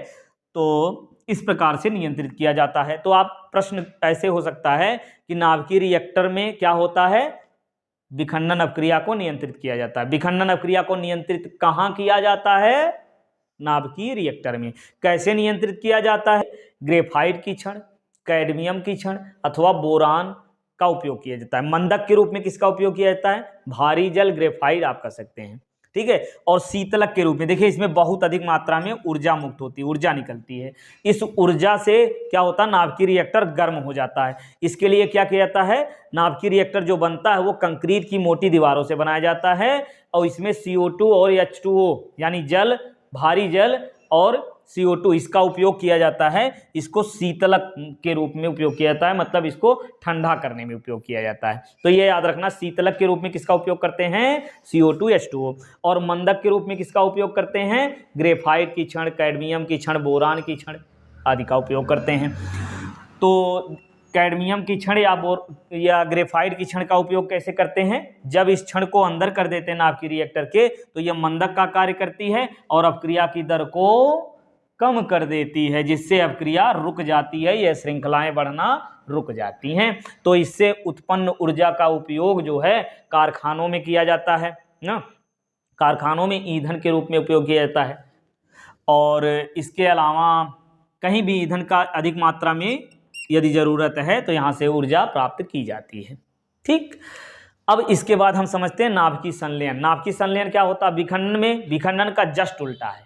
तो इस प्रकार से नियंत्रित किया जाता है। तो आप प्रश्न ऐसे हो सकता है कि नाभिकीय रिएक्टर में क्या होता है? विखंडन अपक्रिया को नियंत्रित किया जाता है। विखंडन अपक्रिया को नियंत्रित कहाँ किया जाता है? नाभिकीय रिएक्टर में। कैसे नियंत्रित किया जाता है? ग्रेफाइट की छड़, कैडमियम की छड़ अथवा बोरान का उपयोग किया जाता है। मंदक के रूप में किसका उपयोग किया जाता है? भारी जल ग्रेफाइट आप कह सकते हैं। ठीक है, और शीतलक के रूप में देखिए इसमें बहुत अधिक मात्रा में ऊर्जा मुक्त होती है, ऊर्जा निकलती है। इस ऊर्जा से क्या होता है? नाभिकीय रिएक्टर गर्म हो जाता है। इसके लिए क्या किया जाता है? नाभिकीय रिएक्टर जो बनता है वो कंक्रीट की मोटी दीवारों से बनाया जाता है और इसमें CO2 और H2O यानी जल, भारी जल और CO2 इसका उपयोग किया जाता है। इसको शीतलक के रूप में उपयोग किया जाता है, मतलब इसको ठंडा करने में उपयोग किया जाता है। तो ये याद रखना, शीतलक के रूप में किसका उपयोग करते हैं? CO2 H2O। और मंदक के रूप में किसका उपयोग करते हैं? ग्रेफाइट की छड़, कैडमियम की छड़, बोरान की छड़ आदि का उपयोग करते हैं। तो कैडमियम की छड़ या ग्रेफाइट की छड़ का उपयोग कैसे करते हैं? जब इस छड़ को अंदर कर देते हैं नाभिकीय रिएक्टर के तो यह मंदक का कार्य करती है और अपक्रिया की दर को कम कर देती है, जिससे अपक्रिया रुक जाती है, यह श्रृंखलाएं बढ़ना रुक जाती हैं। तो इससे उत्पन्न ऊर्जा का उपयोग जो है कारखानों में किया जाता है ना, कारखानों में ईंधन के रूप में उपयोग किया जाता है। और इसके अलावा कहीं भी ईंधन का अधिक मात्रा में यदि जरूरत है तो यहाँ से ऊर्जा प्राप्त की जाती है। ठीक, अब इसके बाद हम समझते हैं नाभिकीय संलयन। नाभिकीय संलयन क्या होता है? विखंडन में विखंडन का जस्ट उल्टा है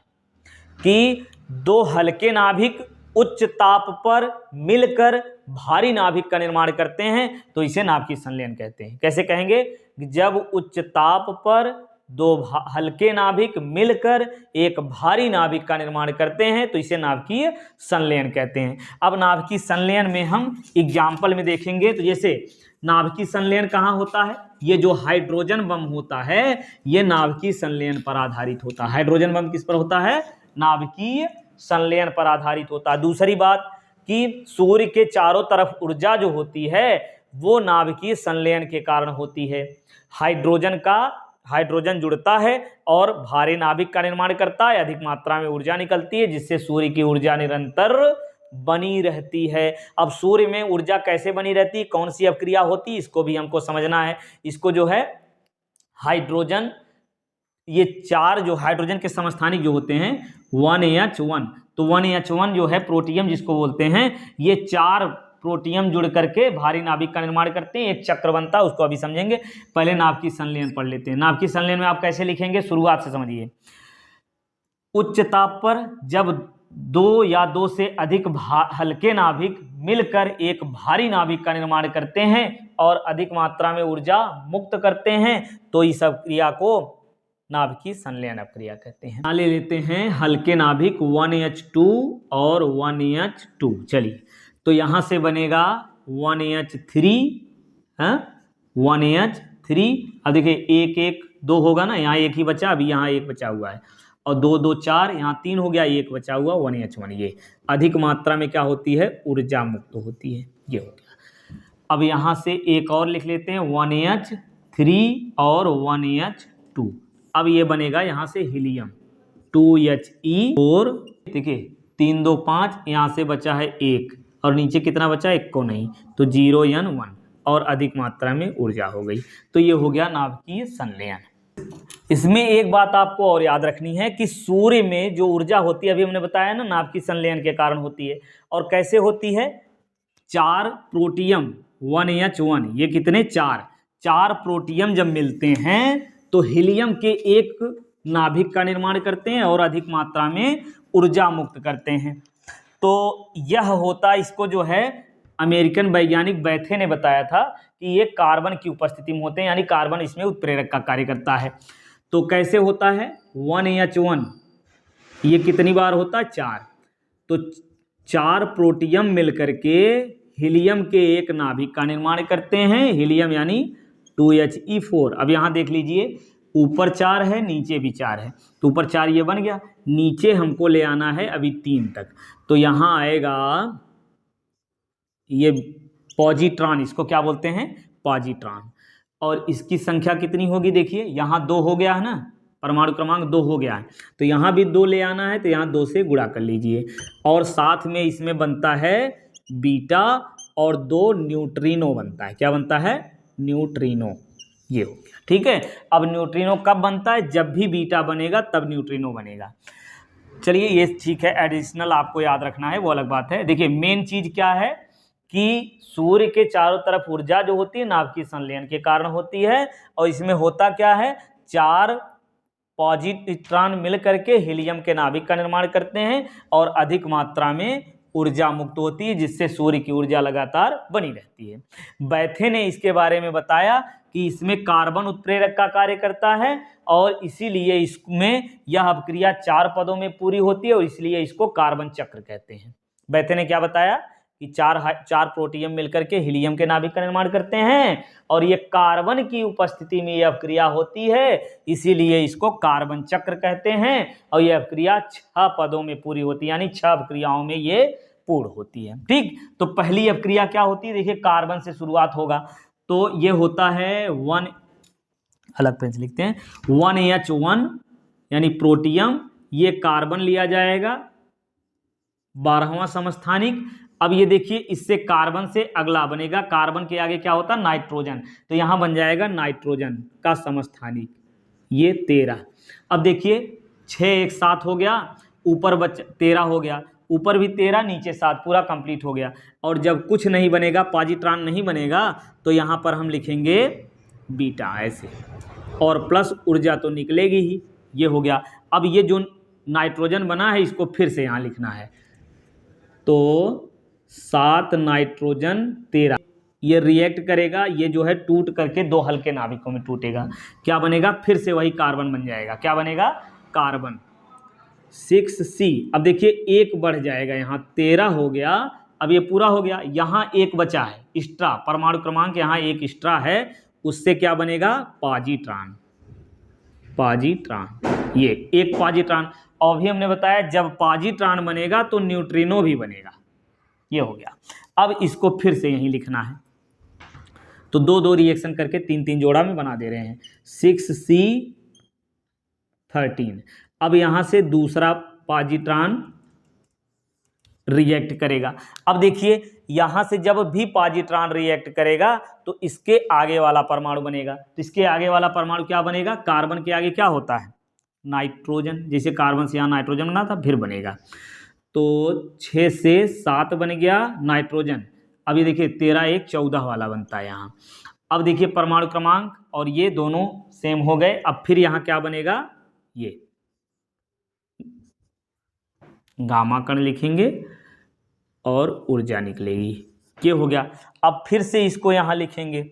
कि दो हल्के नाभिक उच्च ताप पर मिलकर भारी नाभिक का निर्माण करते हैं, तो इसे नाभिकीय संलयन कहते हैं। कैसे कहेंगे? जब उच्च ताप पर दो हल्के नाभिक मिलकर एक भारी नाभिक का निर्माण करते हैं तो इसे नाभिकीय संलयन कहते हैं। अब नाभिकीय संलयन में हम एग्जाम्पल में देखेंगे। तो जैसे नाभिकीय संलयन कहाँ होता है? ये जो हाइड्रोजन बम होता है ये नाभिकीय संलयन पर आधारित होता है। हाइड्रोजन बम किस पर होता है? नाभिकीय संलयन पर आधारित होता है। दूसरी बात कि सूर्य के चारों तरफ ऊर्जा जो होती है वो नाभिकीय संलयन के कारण होती है। हाइड्रोजन जुड़ता है और भारी नाभिक का निर्माण करता है, अधिक मात्रा में ऊर्जा निकलती है जिससे सूर्य की ऊर्जा निरंतर बनी रहती है। अब सूर्य में ऊर्जा कैसे बनी रहती है, कौन सी अपक्रिया होती है, इसको भी हमको समझना है। इसको जो है हाइड्रोजन, ये चार जो हाइड्रोजन के समस्थानिक जो होते हैं 1H1, तो 1H1 जो है प्रोटियम जिसको बोलते हैं, ये चार प्रोटियम जुड़ करके भारी नाभिक का निर्माण करते हैं। एक चक्र बनता है, उसको अभी समझेंगे। पहले नाभिकीय संलयन पढ़ लेते हैं। नाभिकीय संलयन में आप कैसे लिखेंगे, शुरुआत से समझिए। उच्च ताप पर जब दो या दो से अधिक हल्के नाभिक मिलकर एक भारी नाभिक का निर्माण करते हैं और अधिक मात्रा में ऊर्जा मुक्त करते हैं तो इस अपक्रिया को नाभिकीय संलयन अपक्रिया कहते हैं। ले लेते हैं हल्के नाभिक 1H2 और 1H2। चलिए, तो यहां से बनेगा 1H3, 1H3। अब देखिए एक एक दो होगा ना, यहाँ एक ही बचा, अभी यहाँ एक बचा हुआ है, और दो दो चार, यहाँ तीन हो गया, एक बचा हुआ 1H1। ये अधिक मात्रा में क्या होती है? ऊर्जा मुक्त होती है। ये हो गया। अब यहाँ से एक और लिख लेते हैं 1H3 और 1H2। अब ये बनेगा यहाँ से हीलियम 2He4। देखिए 3 2 5, यहाँ से बचा है एक और नीचे कितना बचा? एक को नहीं, तो 0N1 और अधिक मात्रा में ऊर्जा हो गई। तो ये हो गया नाभिकीय संलयन। इसमें एक बात आपको और याद रखनी है कि सूर्य में जो ऊर्जा होती है, अभी हमने बताया ना, नाभिकीय संलयन के कारण होती है। और कैसे होती है? चार प्रोटियम 1H1, ये कितने? चार प्रोटियम जब मिलते हैं तो हीलियम के एक नाभिक का निर्माण करते हैं और अधिक मात्रा में ऊर्जा मुक्त करते हैं। तो यह होता, इसको जो है अमेरिकन वैज्ञानिक बैथे ने बताया था कि ये कार्बन की उपस्थिति में होते हैं, यानी कार्बन इसमें उत्प्रेरक का कार्य करता है। तो कैसे होता है 1H1, ये कितनी बार होता है 4। तो 4 प्रोटियम मिलकर के हीलियम के एक नाभिक का निर्माण करते हैं, हीलियम यानी 2He4। अब यहां देख लीजिए, ऊपर 4 है, नीचे भी 4 है, तो ऊपर 4 ये बन गया, नीचे हमको ले आना है अभी 3 तक। तो यहां आएगा ये पॉजिट्रॉन, इसको क्या बोलते हैं पॉजिट्रॉन। और इसकी संख्या कितनी होगी, देखिए यहाँ 2 हो गया है ना, परमाणु क्रमांक 2 हो गया है, तो यहाँ भी 2 ले आना है, तो यहाँ 2 से गुणा कर लीजिए। और साथ में इसमें बनता है बीटा और 2 न्यूट्रिनो बनता है। क्या बनता है न्यूट्रिनो, ये हो गया। ठीक है, अब न्यूट्रिनो कब बनता है, जब भी बीटा बनेगा तब न्यूट्रिनो बनेगा। चलिए ये ठीक है, एडिशनल आपको याद रखना है वो अलग बात है। देखिए मेन चीज क्या है कि सूर्य के चारों तरफ ऊर्जा जो होती है नाभिकीय संलयन के कारण होती है, और इसमें होता क्या है 4 पॉजिट्रॉन मिल करके हीलियम के नाभिक का निर्माण करते हैं और अधिक मात्रा में ऊर्जा मुक्त होती है, जिससे सूर्य की ऊर्जा लगातार बनी रहती है। बैथे ने इसके बारे में बताया कि इसमें कार्बन उत्प्रेरक का कार्य करता है और इसीलिए इसमें यह अभिक्रिया 4 पदों में पूरी होती है और इसलिए इसको कार्बन चक्र कहते हैं। बैथे ने क्या बताया कि 4 प्रोटियम मिलकर के हीलियम के नाभिक का निर्माण करते हैं और ये कार्बन की उपस्थिति में यह अभिक्रिया होती है, इसीलिए इसको कार्बन चक्र कहते हैं। और यह अभिक्रिया 6 पदों में पूरी होती है, यानी 6 अभिक्रियाओं में ये पूर्ण होती है। ठीक, तो पहली अभिक्रिया क्या होती है, देखिए कार्बन से शुरुआत होगा, तो ये होता है 1, अलग पेन से लिखते हैं 1H1 यानी प्रोटियम, ये कार्बन लिया जाएगा 12वां समस्थानिक। अब ये देखिए इससे कार्बन से अगला बनेगा, कार्बन के आगे क्या होता है नाइट्रोजन, तो यहां बन जाएगा नाइट्रोजन का समस्थानिक, ये 13। अब देखिए 6 एक साथ हो गया, ऊपर 13 हो गया, ऊपर भी 13 नीचे 7, पूरा कंप्लीट हो गया। और जब कुछ नहीं बनेगा, पॉजिट्रॉन नहीं बनेगा, तो यहां पर हम लिखेंगे बीटा ऐसे, और प्लस ऊर्जा तो निकलेगी ही, ये हो गया। अब ये जो नाइट्रोजन बना है इसको फिर से यहां लिखना है, तो 7 नाइट्रोजन 13, ये रिएक्ट करेगा, ये जो है टूट करके 2 हल्के नाभिकों में टूटेगा, क्या बनेगा फिर से वही कार्बन बन जाएगा। क्या बनेगा कार्बन 6C। अब देखिए 1 बढ़ जाएगा, यहाँ 13 हो गया, अब ये पूरा हो गया, यहाँ 1 बचा है एक्स्ट्रा, परमाणु क्रमांक यहाँ 1 एक्स्ट्रा है, उससे क्या बनेगा पॉजिट्रॉन, पॉजिट्रॉन, ये 1 पॉजिट्रॉन। और भी हमने बताया जब पॉजिट्रॉन बनेगा तो न्यूट्रिनो भी बनेगा, ये हो गया। अब इसको फिर से यहीं लिखना है, तो 2-2 रिएक्शन करके 3-3 जोड़ा में बना दे रहे हैं, 6C13। अब यहां से दूसरा पॉजिट्रॉन रिएक्ट करेगा। अब देखिए यहां से जब भी पॉजिट्रॉन रिएक्ट करेगा तो इसके आगे वाला परमाणु बनेगा, तो इसके आगे वाला परमाणु क्या बनेगा, कार्बन के आगे क्या होता है नाइट्रोजन, जैसे कार्बन से यहाँ नाइट्रोजन बना था फिर बनेगा, तो 6 से 7 बन गया नाइट्रोजन। अब ये देखिए 13 1 14 वाला बनता है यहाँ। अब देखिए परमाणु क्रमांक और ये दोनों सेम हो गए, अब फिर यहाँ क्या बनेगा, ये गामा कण लिखेंगे और ऊर्जा निकलेगी, ये हो गया। अब फिर से इसको यहाँ लिखेंगे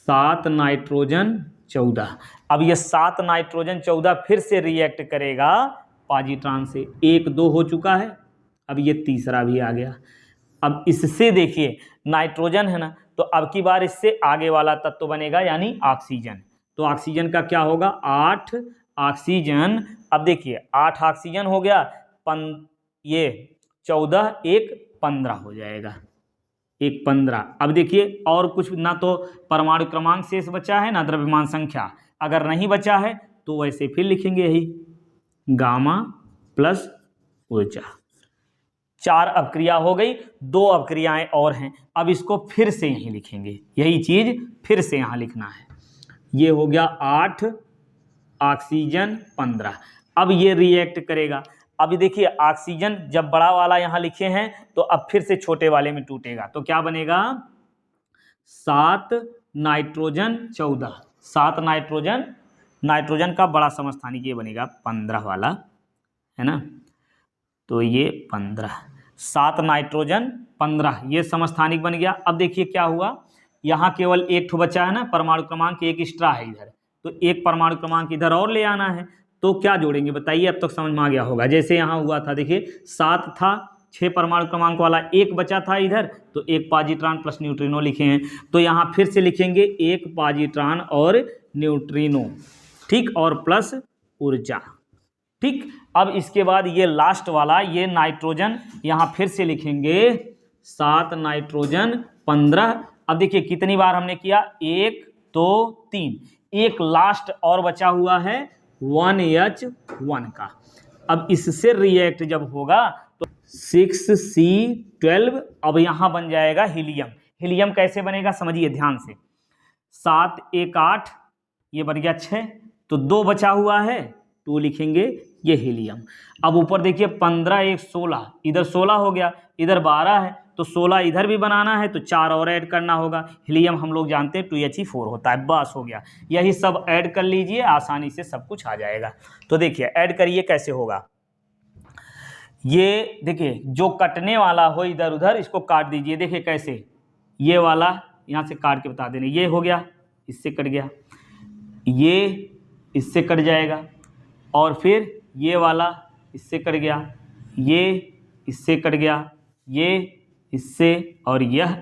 7 नाइट्रोजन 14। अब ये 7 नाइट्रोजन 14 फिर से रिएक्ट करेगा पॉजिट्रॉन से, 1 2 हो चुका है, अब ये तीसरा भी आ गया। अब इससे देखिए नाइट्रोजन है ना, तो अब की बार इससे आगे वाला तत्व बनेगा यानी ऑक्सीजन, तो ऑक्सीजन का क्या होगा 8 ऑक्सीजन। अब देखिए 8 ऑक्सीजन हो गया, ये 14 1 15 हो जाएगा, 1 15। अब देखिए और कुछ ना तो परमाणु क्रमांक शेष बचा है ना द्रव्यमान संख्या, अगर नहीं बचा है तो वैसे फिर लिखेंगे यही गामा प्लस ऊर्जा। 4 अभिक्रिया हो गई, 2 अभिक्रियाएं और हैं, अब इसको फिर से यहीं लिखेंगे, यही चीज फिर से यहां लिखना है। ये हो गया 8 ऑक्सीजन 15। अब ये रिएक्ट करेगा, अब देखिए ऑक्सीजन जब बड़ा वाला यहां लिखे हैं तो अब फिर से छोटे वाले में टूटेगा, तो क्या बनेगा 7 नाइट्रोजन 14, 7 नाइट्रोजन, नाइट्रोजन का बड़ा समस्थानिक ये बनेगा 15 वाला है ना, तो ये 15, 7 नाइट्रोजन 15 ये समस्थानिक बन गया। अब देखिए क्या हुआ, यहाँ केवल एक ठो बचा है ना, परमाणु क्रमांक एक एक्स्ट्रा है इधर, तो एक परमाणु क्रमांक इधर और ले आना है। तो क्या जोड़ेंगे बताइए, अब तक समझ में आ गया होगा। जैसे यहाँ हुआ था, देखिए 7 था, 6 परमाणु क्रमांक वाला एक बचा था इधर, तो एक पॉजिट्रॉन प्लस न्यूट्रिनो लिखे हैं। तो यहाँ फिर से लिखेंगे एक पॉजिट्रॉन और न्यूट्रिनो, ठीक, और प्लस ऊर्जा, ठीक। अब इसके बाद ये लास्ट वाला, ये नाइट्रोजन, यहाँ फिर से लिखेंगे 7 नाइट्रोजन 15। अब देखिए कितनी बार हमने किया, 1 2 3, एक लास्ट और बचा हुआ है 1H1 का। अब इससे रिएक्ट जब होगा तो 6C12, अब यहाँ बन जाएगा हीलियम। हीलियम कैसे बनेगा समझिए ध्यान से, 7 1 8, ये बन गया 6, तो 2 बचा हुआ है, 2 लिखेंगे, ये हीलियम। अब ऊपर देखिए 15 1 16, इधर 16 हो गया, इधर 12 है, तो 16 इधर भी बनाना है, तो 4 और ऐड करना होगा। हीलियम हम लोग जानते हैं 2He4 होता है, बस हो गया। यही सब ऐड कर लीजिए, आसानी से सब कुछ आ जाएगा। तो देखिए ऐड करिए कैसे होगा। ये देखिए जो कटने वाला हो इधर उधर, इसको काट दीजिए। देखिए कैसे, ये वाला यहाँ से काट के बता देने, ये हो गया, इससे कट गया, ये इससे कट जाएगा, और फिर ये वाला इससे कट गया, ये इससे कट गया, ये इससे, और यह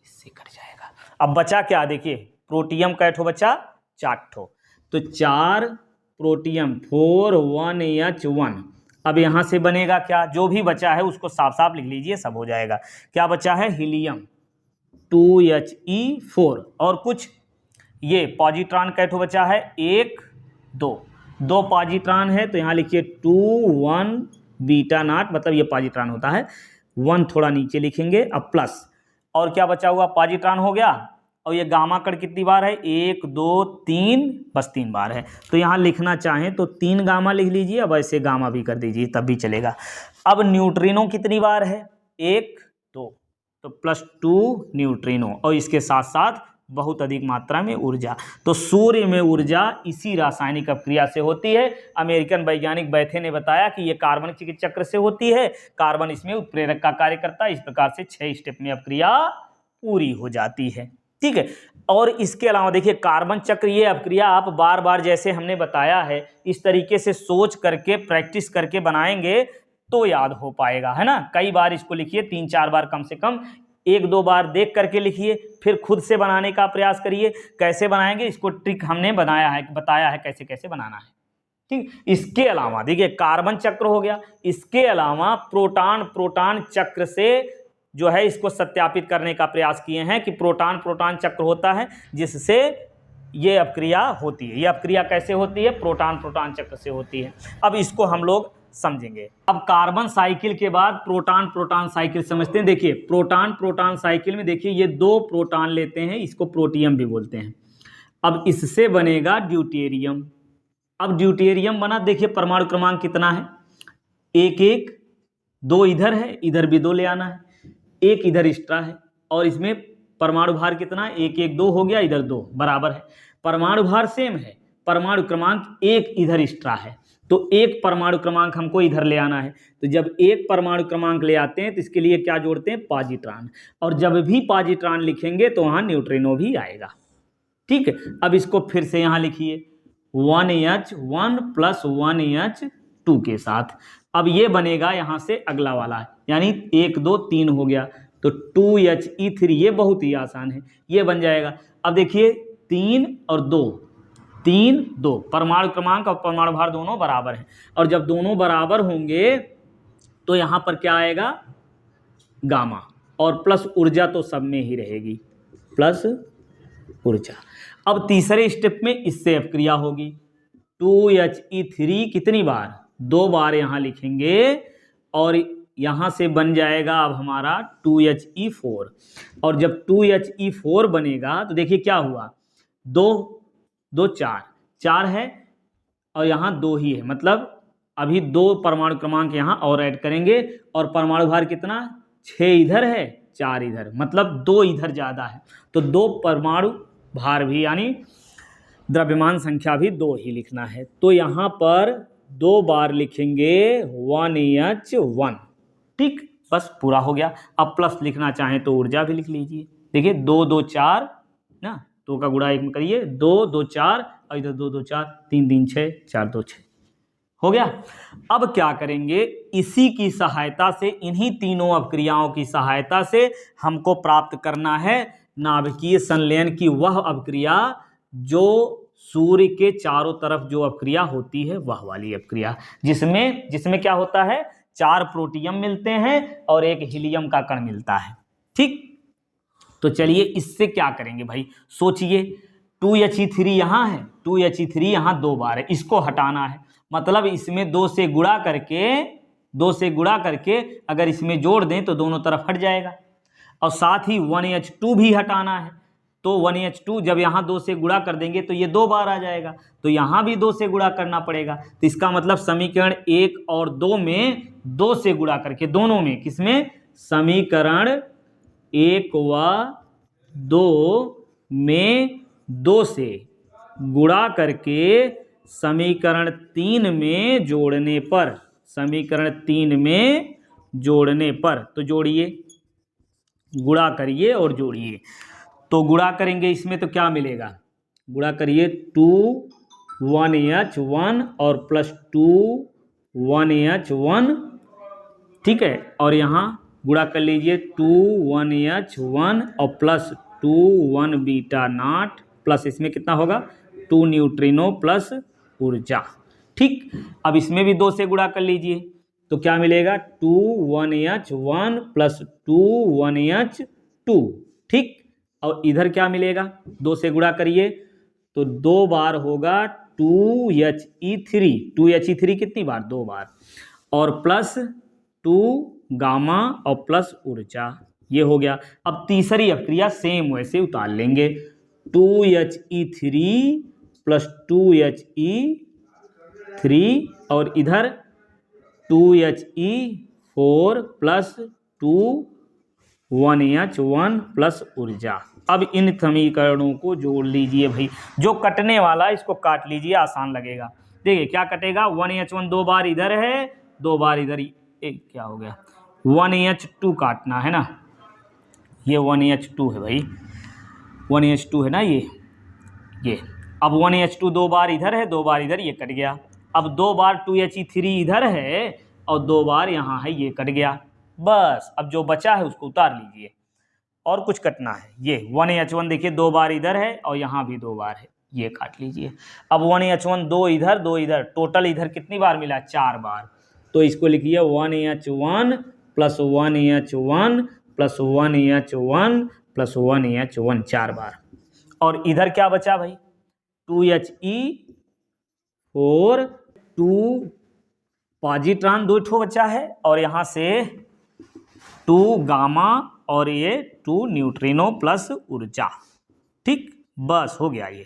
इससे कट जाएगा। अब बचा क्या, देखिए प्रोटियम का ठो बचा, 4 ठो, तो 4 प्रोटियम 4 1H1। अब यहाँ से बनेगा क्या, जो भी बचा है उसको साफ साफ लिख लीजिए, सब हो जाएगा। क्या बचा है, हीलियम 2He4, और कुछ ये पॉजिट्रॉन का ठो बचा है 1 2, 2 पॉजिट्रॉन है, तो यहाँ लिखिए 2 1 बीटा नॉट, मतलब ये पॉजिट्रॉन होता है, 1 थोड़ा नीचे लिखेंगे, अब प्लस, और क्या बचा हुआ, पॉजिट्रॉन हो गया। और ये गामा कण कितनी बार है, 1 2 3, बस 3 बार है, तो यहाँ लिखना चाहें तो 3 गामा लिख लीजिए, अब ऐसे गामा भी कर दीजिए तब भी चलेगा। अब न्यूट्रिनो कितनी बार है, 1 2, तो +2 न्यूट्रिनो, और इसके साथ साथ बहुत अधिक मात्रा में ऊर्जा। तो सूर्य में ऊर्जा इसी रासायनिक अपक्रिया से होती है। अमेरिकन वैज्ञानिक बैथे ने बताया कि ये कार्बन के चक्र से होती है, कार्बन इसमें उत्प्रेरक का कार्य करता है। इस प्रकार से 6 स्टेप में अपक्रिया पूरी हो जाती है, ठीक है। और इसके अलावा देखिए कार्बन चक्र, ये अपक्रिया आप बार बार जैसे हमने बताया है इस तरीके से सोच करके प्रैक्टिस करके बनाएंगे तो याद हो पाएगा, है ना। कई बार इसको लिखिए, 3-4 बार कम से कम, 1-2 बार देख करके लिखिए, फिर खुद से बनाने का प्रयास करिए। कैसे बनाएंगे इसको ट्रिक हमने बताया है कैसे कैसे बनाना है, ठीक। इसके अलावा देखिए कार्बन चक्र हो गया, इसके अलावा प्रोटॉन चक्र से जो है इसको सत्यापित करने का प्रयास किए हैं कि प्रोटॉन चक्र होता है जिससे ये अपक्रिया होती है। ये अपक्रिया कैसे होती है, प्रोटॉन चक्र से होती है। अब इसको हम लोग समझेंगे। अब कार्बन साइकिल के बाद प्रोटॉन साइकिल समझते हैं। देखिए प्रोटॉन साइकिल में देखिए ये 2 प्रोटॉन लेते हैं, इसको प्रोटियम भी बोलते हैं। अब इससे बनेगा ड्यूटेरियम। अब ड्यूटेरियम बना, देखिए परमाणु क्रमांक कितना है, 1 1, 2 इधर है, इधर भी 2 ले आना है, 1 इधर एक्स्ट्रा है, और इसमें परमाणु भार कितना, 1 1 2 हो गया, इधर 2 बराबर है। परमाणु भार सेम है, परमाणु क्रमांक 1 इधर एक्स्ट्रा है, तो 1 परमाणु क्रमांक हमको इधर ले आना है। तो जब 1 परमाणु क्रमांक ले आते हैं तो इसके लिए क्या जोड़ते हैं, पॉजिट्रॉन, और जब भी पॉजिट्रॉन लिखेंगे तो वहाँ न्यूट्रिनो भी आएगा, ठीक है। अब इसको फिर से यहाँ लिखिए 1H1 + 1H2 के साथ। अब ये बनेगा यहाँ से अगला वाला, यानी 1 2 3 हो गया, तो 2He3, ये बहुत ही आसान है, ये बन जाएगा। अब देखिए 3 और 2, 3 2, परमाणु क्रमांक और परमाणु भार दोनों बराबर हैं, और जब दोनों बराबर होंगे तो यहाँ पर क्या आएगा, गामा, और प्लस ऊर्जा तो सब में ही रहेगी, प्लस ऊर्जा। अब तीसरे स्टेप में इससे अपक्रिया होगी, 2He3 कितनी बार, 2 बार यहाँ लिखेंगे, और यहाँ से बन जाएगा अब हमारा 2He4, और जब 2He4 बनेगा तो देखिए क्या हुआ, 2 2 4 है, और यहाँ 2 ही है, मतलब अभी 2 परमाणु क्रमांक यहाँ और ऐड करेंगे, और परमाणु भार कितना, 6 इधर है, 4 इधर, मतलब 2 इधर ज़्यादा है, तो 2 परमाणु भार भी यानी द्रव्यमान संख्या भी 2 ही लिखना है। तो यहाँ पर 2 बार लिखेंगे 1H1, ठीक, बस पूरा हो गया। अब प्लस लिखना चाहें तो ऊर्जा भी लिख लीजिए, देखिए 2 2 4 ना, 2 का गुणा 1 में करिए, 2 2 4 और इधर 2 2 4, 3 3 6, 4 2 6 हो गया। अब क्या करेंगे, इसी की सहायता से, इन्हीं तीनों अपक्रियाओं की सहायता से हमको प्राप्त करना है नाभिकीय संलयन की वह अपक्रिया जो सूर्य के चारों तरफ जो अपक्रिया होती है, वह वाली अपक्रिया, जिसमें क्या होता है, 4 प्रोटियम मिलते हैं और 1 हीलियम का कण मिलता है। ठीक, तो चलिए इससे क्या करेंगे भाई, सोचिए, 2He3 यहाँ है, 2He3 यहाँ 2 बार है, इसको हटाना है, मतलब इसमें 2 से गुणा करके अगर इसमें जोड़ दें तो दोनों तरफ हट जाएगा। और साथ ही 1H2 भी हटाना है, तो 1H2 जब यहाँ 2 से गुणा कर देंगे तो ये 2 बार आ जाएगा, तो यहाँ भी 2 से गुणा करना पड़ेगा। तो इसका मतलब समीकरण 1 और 2 में 2 से गुणा करके, दोनों में, किसमें, समीकरण 1 व 2 में 2 से गुणा करके समीकरण 3 में जोड़ने पर, समीकरण 3 में जोड़ने पर, तो जोड़िए, गुणा करिए और जोड़िए। तो गुणा करेंगे इसमें तो क्या मिलेगा, गुणा करिए, 2 1H1 और प्लस 2 1H1, ठीक है, और यहाँ गुणा कर लीजिए, 2 1H1 और प्लस 2 1 बीटा नॉट, प्लस इसमें कितना होगा, 2 न्यूट्रिनो प्लस ऊर्जा। ठीक, अब इसमें भी 2 से गुणा कर लीजिए, तो क्या मिलेगा, 2 1H1 प्लस 2 1H2। ठीक, और इधर क्या मिलेगा, 2 से गुणा करिए तो 2 बार होगा 2He3, 2He3 कितनी बार, 2 बार, और प्लस 2 गामा और प्लस ऊर्जा, ये हो गया। अब तीसरी अपक्रिया सेम वैसे उतार लेंगे, 2He3 प्लस 2He3 और इधर 2He4 प्लस 2 1H1 प्लस ऊर्जा। अब इन समीकरणों को जोड़ लीजिए भाई, जो कटने वाला इसको काट लीजिए, आसान लगेगा। देखिए क्या कटेगा, 1H1 2 बार इधर है, 2 बार इधर, एक क्या हो गया, 1H2 काटना है ना, ये 1H2 है भाई, 1H2 है ना ये। अब 1H2 2 बार इधर है, 2 बार इधर, ये कट गया। अब 2 बार 2He3 इधर है और 2 बार यहाँ है, ये कट गया। बस अब जो बचा है उसको उतार लीजिए, और कुछ कटना है, ये 1H1 देखिए 2 बार इधर है और यहाँ भी 2 बार है, ये काट लीजिए। अब 1H1 2 इधर 2 इधर, टोटल इधर कितनी बार मिला, 4 बार, तो इसको लिखिए 1H1 plus 1H1 plus 1H1 plus 1H1, 4 बार। और इधर क्या बचा भाई, 2He4, 2 पॉजिट्रॉन 2 ठो बचा है, और यहाँ से 2 गामा और ये 2 न्यूट्रिनो प्लस ऊर्जा। ठीक, बस हो गया ये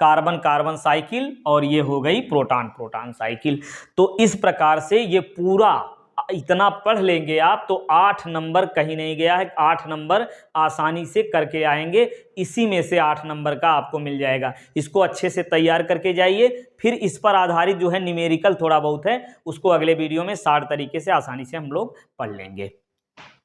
कार्बन कार्बन साइकिल, और ये हो गई प्रोटॉन प्रोटॉन साइकिल। तो इस प्रकार से ये पूरा इतना पढ़ लेंगे आप तो 8 नंबर कहीं नहीं गया है, 8 नंबर आसानी से करके आएंगे, इसी में से 8 नंबर का आपको मिल जाएगा। इसको अच्छे से तैयार करके जाइए, फिर इस पर आधारित जो है न्यूमेरिकल थोड़ा बहुत है, उसको अगले वीडियो में 60 तरीके से आसानी से हम लोग पढ़ लेंगे।